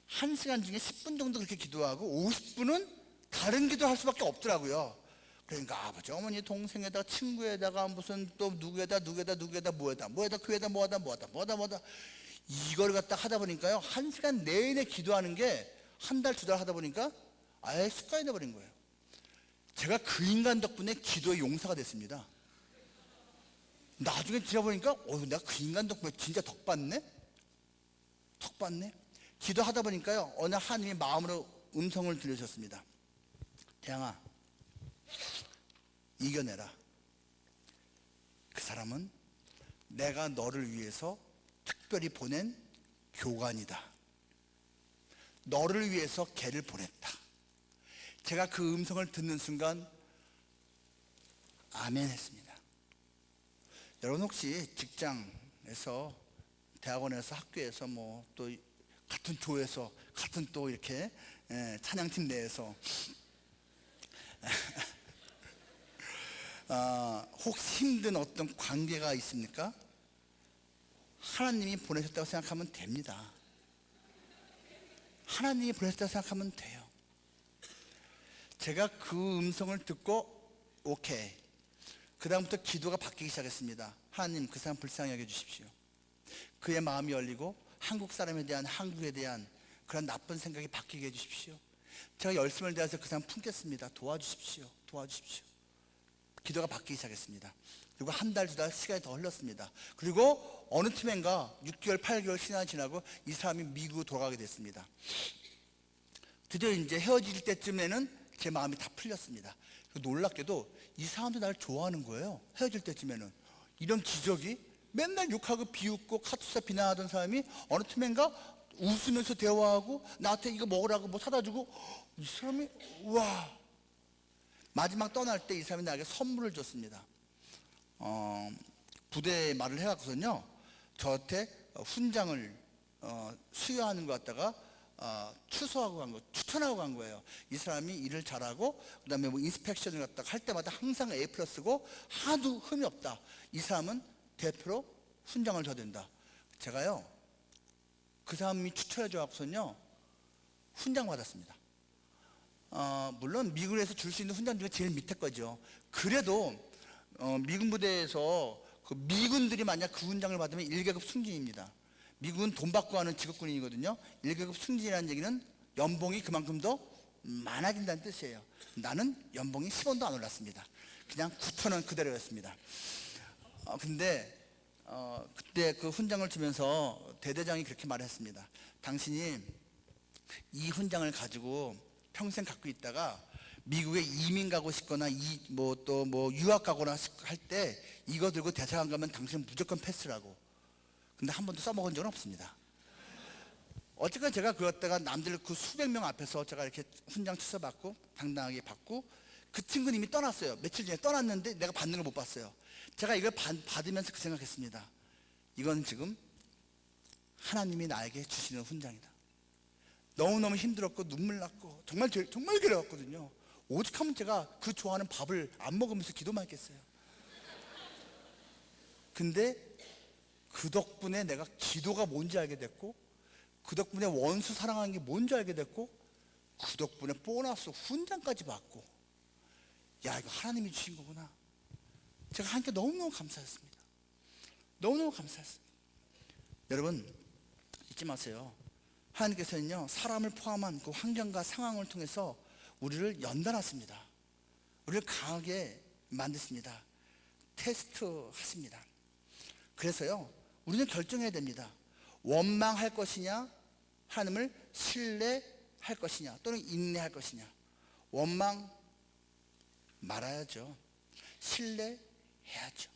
1시간 중에 10분 정도 그렇게 기도하고 50분은 다른 기도할 수밖에 없더라고요. 그러니까 아버지, 어머니, 동생에다가 친구에다가 무슨 또 누구에다 뭐에다 이걸 갖다 하다 보니까요, 1시간 내내 기도하는 게 한 달, 2달 하다 보니까 아예 습관이 돼버린 거예요. 제가 그 인간 덕분에 기도의 용사가 됐습니다. 나중에 지나보니까 내가 그 인간 덕분에 진짜 덕받네? 기도하다 보니까요, 어느 하나님이 마음으로 음성을 들려주셨습니다. 태양아, 이겨내라. 그 사람은 내가 너를 위해서 특별히 보낸 교관이다. 너를 위해서 걔를 보냈다. 제가 그 음성을 듣는 순간 아멘 했습니다. 여러분 혹시 직장에서, 대학원에서, 학교에서, 뭐 또 같은 조에서, 같은 또 이렇게 찬양팀 내에서 혹시 힘든 어떤 관계가 있습니까? 하나님이 보내셨다고 생각하면 됩니다. 하나님이 보내셨다고 생각하면 돼요. 제가 그 음성을 듣고 오케이, 그 다음부터 기도가 바뀌기 시작했습니다. 하나님, 그 사람 불쌍히 여겨주십시오. 그의 마음이 열리고 한국 사람에 대한, 한국에 대한 그런 나쁜 생각이 바뀌게 해주십시오. 제가 열심을 다해서 그 사람 품겠습니다. 도와주십시오. 기도가 바뀌기 시작했습니다. 그리고 한 달, 2달 시간이 더 흘렀습니다. 그리고 어느 틈엔가 6개월, 8개월 시간이 지나고 이 사람이 미국으로 돌아가게 됐습니다. 드디어 이제 헤어질 때쯤에는 제 마음이 다 풀렸습니다. 놀랍게도 이 사람도 나를 좋아하는 거예요. 헤어질 때쯤에는. 이런 기적이, 맨날 욕하고 비웃고 카투사 비난하던 사람이 어느 틈엔가 웃으면서 대화하고 나한테 이거 먹으라고 뭐 사다 주고, 이 사람이 와. 마지막 떠날 때 이 사람이 나에게 선물을 줬습니다. 부대에 말을 해갖고서는요, 저한테 훈장을 수여하는 것 같다가 추천하고 간 거예요. 이 사람이 일을 잘하고, 그 다음에 뭐 인스펙션을 갖다가 할 때마다 항상 A+고 하나도 흠이 없다. 이 사람은 대표로 훈장을 줘야 된다. 제가요, 그 사람이 추천해 줘갖고서는요, 훈장 받았습니다. 물론 미군에서 줄 수 있는 훈장 중에 제일 밑에 거죠. 그래도 미군 부대에서 그 미군들이 만약 그 훈장을 받으면 1계급 승진입니다. 미국은 돈 받고 하는 직업군인이거든요. 1계급 승진이라는 얘기는 연봉이 그만큼 더 많아진다는 뜻이에요. 나는 연봉이 10원도 안 올랐습니다. 그냥 9,000원 그대로였습니다. 근데 그때 그 훈장을 주면서 대대장이 그렇게 말했습니다. 당신이 이 훈장을 가지고 평생 갖고 있다가 미국에 이민 가고 싶거나 또 유학 가거나 할 때 이거 들고 대사관 가면 당신은 무조건 패스라고. 근데 한 번도 써먹은 적은 없습니다. 어쨌건 제가 그랬다가 남들 그 수백 명 앞에서 제가 이렇게 훈장 추서받고 당당하게 받고, 그 친구는 이미 떠났어요. 며칠 전에 떠났는데 내가 받는 걸 못 봤어요. 제가 이걸 받으면서 그 생각했습니다. 이건 지금 하나님이 나에게 주시는 훈장이다. 너무너무 힘들었고 눈물 났고 정말 괴로웠거든요. 오직 하면 제가 그 좋아하는 밥을 안 먹으면서 기도만 했겠어요. 근데 그 덕분에 내가 기도가 뭔지 알게 됐고, 그 덕분에 원수 사랑하는 게 뭔지 알게 됐고, 그 덕분에 보너스 훈장까지 받고, 야, 이거 하나님이 주신 거구나. 제가 하나님께 너무너무 감사했습니다. 너무너무 감사했습니다. 여러분 잊지 마세요. 하나님께서는요, 사람을 포함한 그 환경과 상황을 통해서 우리를 연단하십니다. 우리를 강하게 만드십니다. 테스트 하십니다. 그래서요, 우리는 결정해야 됩니다. 원망할 것이냐, 하나님을 신뢰할 것이냐, 또는 인내할 것이냐. 원망 말아야죠. 신뢰해야죠.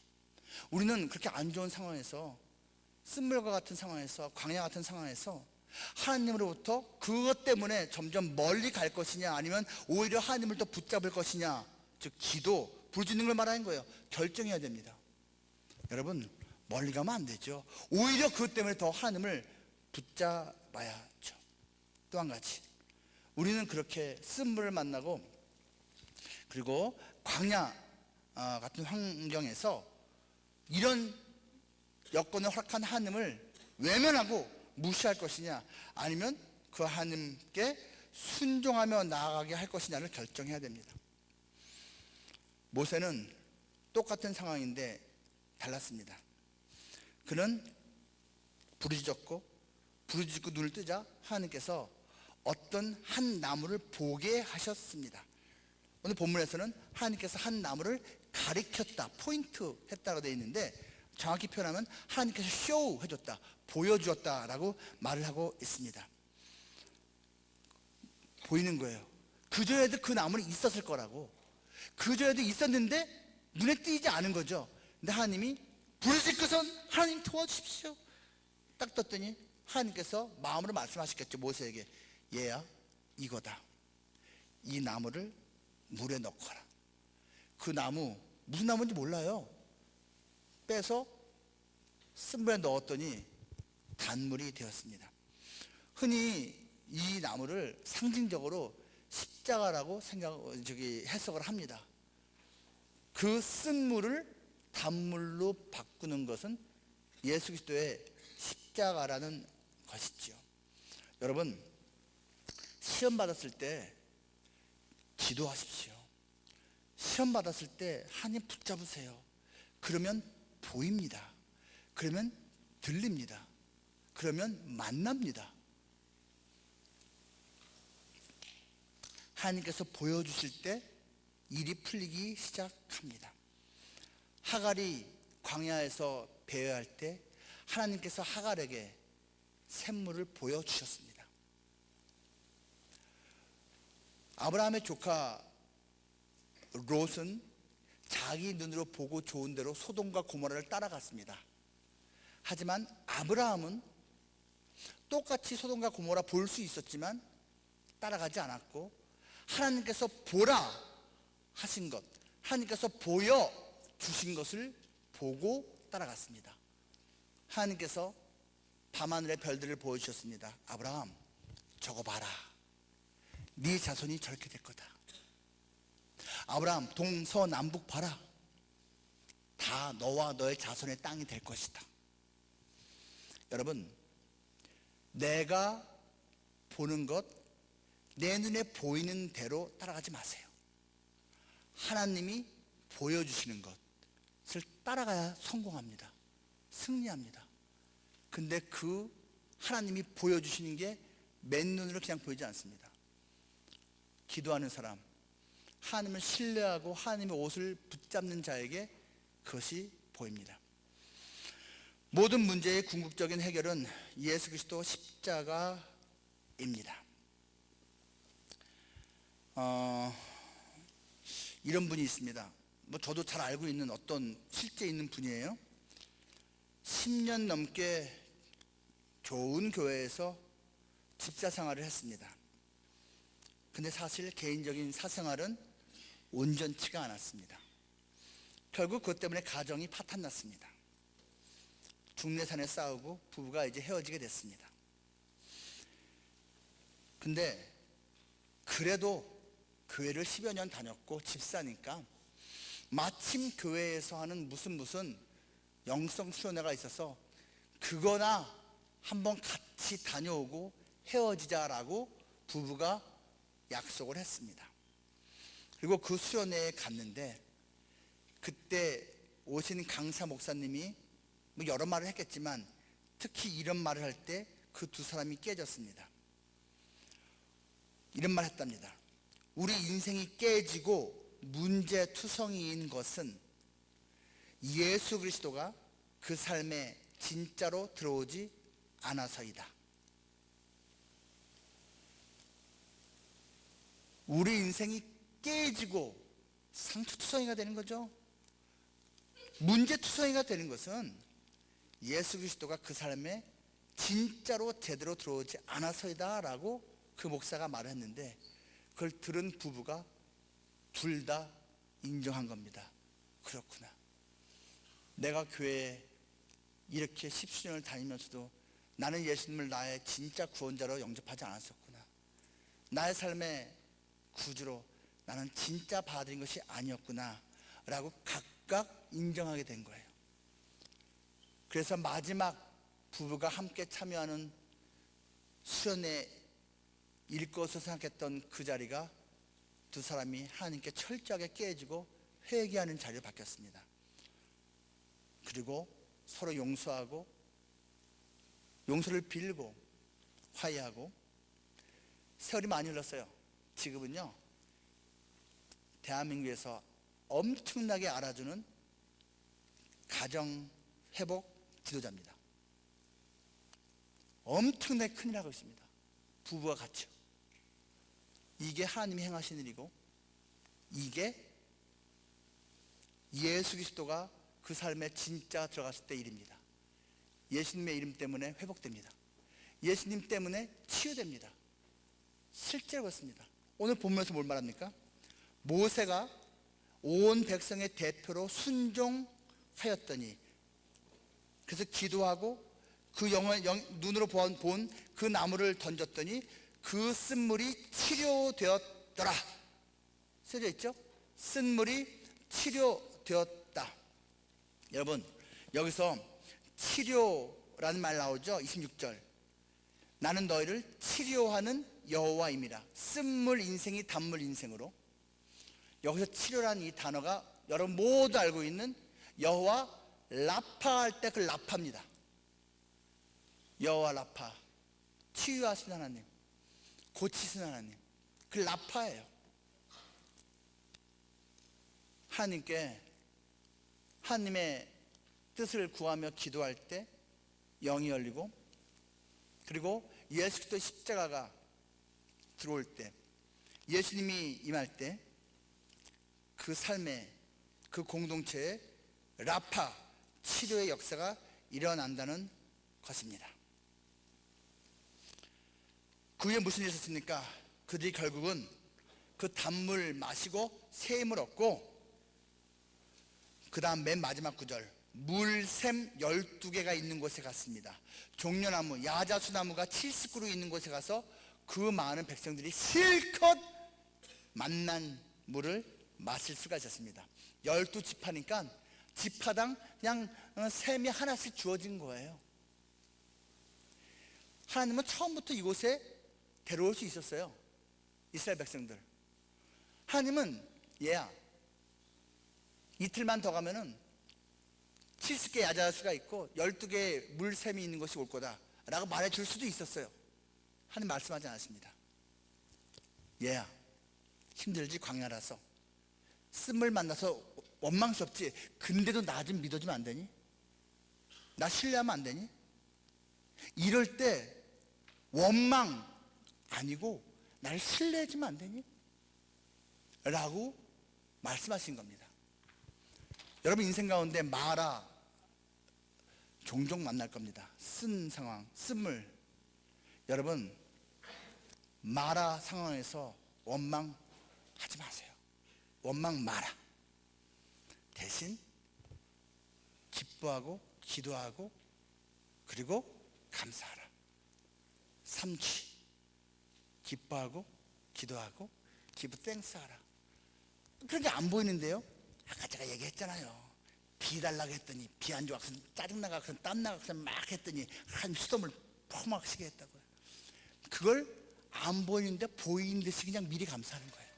우리는 그렇게 안 좋은 상황에서, 쓴물과 같은 상황에서, 광야 같은 상황에서 하나님으로부터 그것 때문에 점점 멀리 갈 것이냐, 아니면 오히려 하나님을 더 붙잡을 것이냐, 즉 기도, 부르짖는 걸 말하는 거예요. 결정해야 됩니다. 여러분 멀리 가면 안 되죠. 오히려 그것 때문에 더 하나님을 붙잡아야죠. 또 한 가지, 우리는 그렇게 쓴물을 만나고, 그리고 광야 같은 환경에서 이런 여건을 허락한 하나님을 외면하고 무시할 것이냐, 아니면 그 하나님께 순종하며 나아가게 할 것이냐를 결정해야 됩니다. 모세는 똑같은 상황인데 달랐습니다. 그는 부르짖었고 눈을 뜨자 하나님께서 어떤 한 나무를 보게 하셨습니다. 오늘 본문에서는 하나님께서 한 나무를 가리켰다, 포인트 했다고 되어 있는데, 정확히 표현하면 하나님께서 쇼 해줬다, 보여주었다라고 말을 하고 있습니다. 보이는 거예요. 그전에도 그 나무는 있었을 거라고. 그전에도 있었는데 눈에 띄지 않은 거죠. 근데 하나님이 부르짖고선 하나님 도와주십시오. 딱 떴더니 하나님께서 마음으로 말씀하셨겠죠. 모세에게, 얘야 이거다. 이 나무를 물에 넣거라. 그 나무 무슨 나무인지 몰라요. 빼서 쓴물에 넣었더니 단물이 되었습니다. 흔히 이 나무를 상징적으로 십자가라고 해석을 합니다. 그 쓴물을 단물로 바꾸는 것은 예수 그리스도의 십자가라는 것이지요. 여러분, 시험 받았을 때 기도하십시오. 시험 받았을 때 하나님 붙잡으세요. 그러면 보입니다. 그러면 들립니다. 그러면 만납니다. 하나님께서 보여주실 때 일이 풀리기 시작합니다. 하갈이 광야에서 배회할 때 하나님께서 하갈에게 샘물을 보여주셨습니다. 아브라함의 조카 롯은 자기 눈으로 보고 좋은 대로 소돔과 고모라를 따라갔습니다. 하지만 아브라함은 똑같이 소돔과 고모라 볼 수 있었지만 따라가지 않았고, 하나님께서 보라 하신 것, 하나님께서 보여주신 것을 보고 따라갔습니다. 하나님께서 밤하늘의 별들을 보여주셨습니다. 아브라함, 저거 봐라. 네 자손이 저렇게 될 거다. 아브라함, 동서남북 봐라. 다 너와 너의 자손의 땅이 될 것이다. 여러분, 내가 보는 것, 내 눈에 보이는 대로 따라가지 마세요. 하나님이 보여주시는 것을 따라가야 성공합니다. 승리합니다. 근데 그 하나님이 보여주시는 게 맨눈으로 그냥 보이지 않습니다. 기도하는 사람, 하나님을 신뢰하고 하나님의 옷을 붙잡는 자에게 그것이 보입니다. 모든 문제의 궁극적인 해결은 예수 그리스도 십자가입니다. 이런 분이 있습니다. 저도 잘 알고 있는 어떤 실제 있는 분이에요. 10년 넘게 좋은 교회에서 집사 생활을 했습니다. 근데 사실 개인적인 사생활은 온전치가 않았습니다. 결국 그것 때문에 가정이 파탄났습니다. 중내산에 싸우고 부부가 이제 헤어지게 됐습니다. 근데 그래도 교회를 10여 년 다녔고 집사니까 마침 교회에서 하는 무슨 영성 수련회가 있어서 그거나 한번 같이 다녀오고 헤어지자라고 부부가 약속을 했습니다. 그리고 그 수련회에 갔는데 그때 오신 강사 목사님이 여러 말을 했겠지만 특히 이런 말을 할 때 그 두 사람이 깨졌습니다. 이런 말 했답니다. 우리 인생이 깨지고 문제투성이인 것은 예수 그리스도가 그 삶에 진짜로 들어오지 않아서이다. 우리 인생이 깨지고 상처투성이가 되는 거죠. 문제투성이가 되는 것은 예수 그리스도가 그 삶에 진짜로 제대로 들어오지 않아서이다 라고 그 목사가 말을 했는데, 그걸 들은 부부가 둘 다 인정한 겁니다. 그렇구나. 내가 교회에 이렇게 10수년을 다니면서도 나는 예수님을 나의 진짜 구원자로 영접하지 않았었구나. 나의 삶의 구주로 나는 진짜 받아들인 것이 아니었구나 라고 각각 인정하게 된 거예요. 그래서 마지막 부부가 함께 참여하는 수련회 일 것으로 생각했던 그 자리가 두 사람이 하나님께 철저하게 깨지고 회개하는 자리로 바뀌었습니다. 그리고 서로 용서하고 용서를 빌고 화해하고 세월이 많이 흘렀어요. 지금은요, 대한민국에서 엄청나게 알아주는 가정 회복 지도자입니다. 엄청나게 큰일 하고 있습니다. 부부와 같이요. 이게 하나님이 행하신 일이고, 이게 예수 그리스도가 그 삶에 진짜 들어갔을 때 일입니다. 예수님의 이름 때문에 회복됩니다. 예수님 때문에 치유됩니다. 실제로 그렇습니다. 오늘 본문에서 뭘 말합니까? 모세가 온 백성의 대표로 순종하였더니, 그래서 기도하고 그 눈으로 본 그 나무를 던졌더니 그 쓴물이 치료되었더라. 써져 있죠? 쓴물이 치료되었다. 여러분, 여기서 치료라는 말 나오죠? 26절. 나는 너희를 치료하는 여호와임이라. 쓴물 인생이 단물 인생으로, 여기서 치료라는 이 단어가 여러분 모두 알고 있는 여호와 라파 할 때 그 라파입니다. 여호와 라파, 치유하신 하나님, 고치신 하나님, 그 라파예요. 하나님께 하나님의 뜻을 구하며 기도할 때 영이 열리고, 그리고 예수 그리스도의 십자가가 들어올 때, 예수님이 임할 때 그 삶에, 그 공동체에 라파, 치료의 역사가 일어난다는 것입니다. 그 후에 무슨 일이 있었습니까? 그들이 결국은 그 단물 마시고 새 힘을 얻고, 그 다음 맨 마지막 구절, 물샘 12개가 있는 곳에 갔습니다. 종려나무, 야자수나무가 70그루 있는 곳에 가서 그 많은 백성들이 실컷 만난 물을 마실 수가 있었습니다. 12지파니까 지파당 그냥 샘이 하나씩 주어진 거예요. 하나님은 처음부터 이곳에 데려올 수 있었어요. 이스라엘 백성들. 하나님은 얘야, 이틀만 더 가면은 70개 야자수가 있고 12개의 물샘이 있는 곳이 올 거다 라고 말해줄 수도 있었어요. 하나님 말씀하지 않았습니다. 얘야, 힘들지? 광야라서 쓴물 만나서 원망스럽지? 근데도 나 좀 믿어주면 안 되니? 나 신뢰하면 안 되니? 이럴 때 원망 아니고 나를 신뢰해주면 안 되니? 라고 말씀하신 겁니다. 여러분 인생 가운데 마라 종종 만날 겁니다. 쓴 상황, 쓴물. 여러분 마라 상황에서 원망하지 마세요. 원망 마라. 대신 기뻐하고 기도하고 그리고 감사하라. 삼취. 기뻐하고 기도하고 기브 땡스하라. 그런 게 안 보이는데요. 아까 제가 얘기했잖아요. 비 달라고 했더니 비 안 좋아서 짜증나가 땀 나가서 막 했더니 한 수돗물 퍼막 시게 했다고요. 그걸 안 보이는데 보이는 듯이 그냥 미리 감사하는 거예요.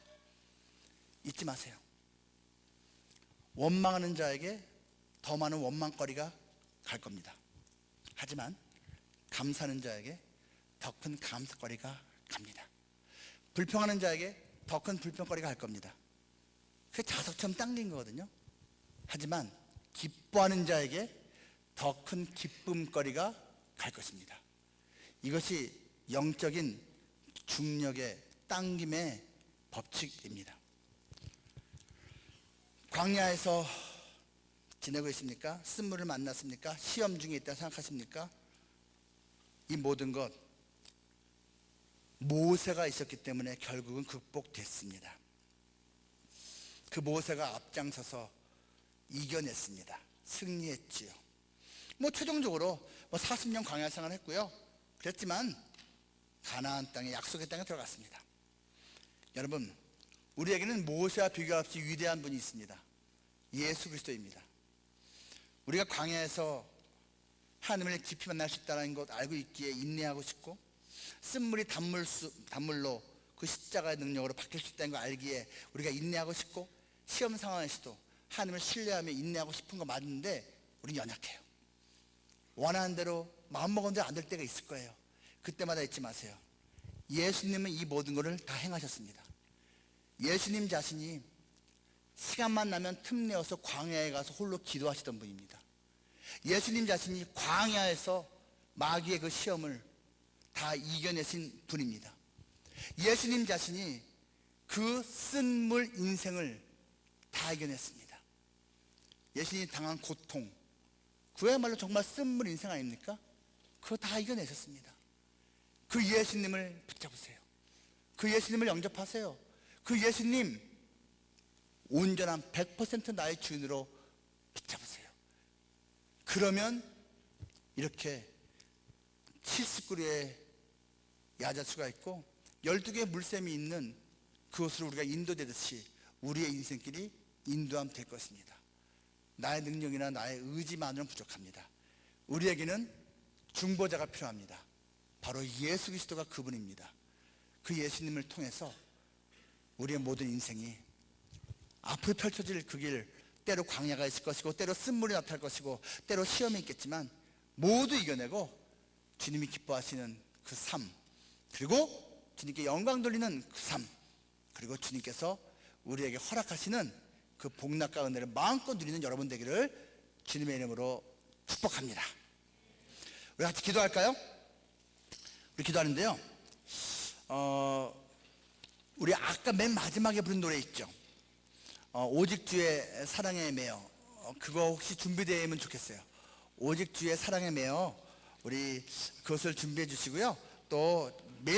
잊지 마세요. 원망하는 자에게 더 많은 원망거리가 갈 겁니다. 하지만 감사하는 자에게 더 큰 감사거리가 갑니다. 불평하는 자에게 더 큰 불평거리가 갈 겁니다. 그게 자석처럼 당긴 거거든요. 하지만 기뻐하는 자에게 더 큰 기쁨거리가 갈 것입니다. 이것이 영적인 중력의 당김의 법칙입니다. 광야에서 지내고 있습니까? 쓴물을 만났습니까? 시험 중에 있다 생각하십니까? 이 모든 것 모세가 있었기 때문에 결국은 극복됐습니다. 그 모세가 앞장서서 이겨냈습니다. 승리했지요. 최종적으로 40년 광야 생활을 했고요. 그랬지만 가나안 땅에, 약속의 땅에 들어갔습니다. 여러분, 우리에게는 모세와 비교할 수 없이 위대한 분이 있습니다. 예수 그리스도입니다. 우리가 광야에서 하나님을 깊이 만날 수 있다는 것 알고 있기에 인내하고 싶고, 쓴물이 단물로 그 십자가의 능력으로 바뀔 수 있다는 걸 알기에 우리가 인내하고 싶고, 시험 상황에서도 하나님을 신뢰하며 인내하고 싶은 거 맞는데 우리는 연약해요. 원하는 대로 마음먹은 대로 안 될 때가 있을 거예요. 그때마다 잊지 마세요. 예수님은 이 모든 것을 다 행하셨습니다. 예수님 자신이 시간만 나면 틈내어서 광야에 가서 홀로 기도하시던 분입니다. 예수님 자신이 광야에서 마귀의 그 시험을 다 이겨내신 분입니다. 예수님 자신이 그 쓴물 인생을 다 이겨냈습니다. 예수님이 당한 고통, 그야말로 정말 쓴물 인생 아닙니까? 그거 다 이겨내셨습니다. 그 예수님을 붙잡으세요. 그 예수님을 영접하세요. 그 예수님 온전한 100% 나의 주인으로 붙잡으세요. 그러면 이렇게 70그루의 야자수가 있고 12개의 물샘이 있는 그곳으로 우리가 인도되듯이 우리의 인생길이 인도함 될 것입니다. 나의 능력이나 나의 의지만으로는 부족합니다. 우리에게는 중보자가 필요합니다. 바로 예수 그리스도가 그분입니다. 그 예수님을 통해서 우리의 모든 인생이 앞으로 펼쳐질 그 길, 때로 광야가 있을 것이고 때로 쓴물이 나타날 것이고 때로 시험이 있겠지만 모두 이겨내고 주님이 기뻐하시는 그 삶, 그리고 주님께 영광 돌리는 그 삶, 그리고 주님께서 우리에게 허락하시는 그 복락과 은혜를 마음껏 누리는 여러분 되기를 주님의 이름으로 축복합니다. 우리 같이 기도할까요? 우리 기도하는데요, 우리 아까 맨 마지막에 부른 노래 있죠. 오직 주의 사랑에 매여. 그거 혹시 준비되어 있으면 좋겠어요. 오직 주의 사랑에 매여. 우리 그것을 준비해 주시고요. 또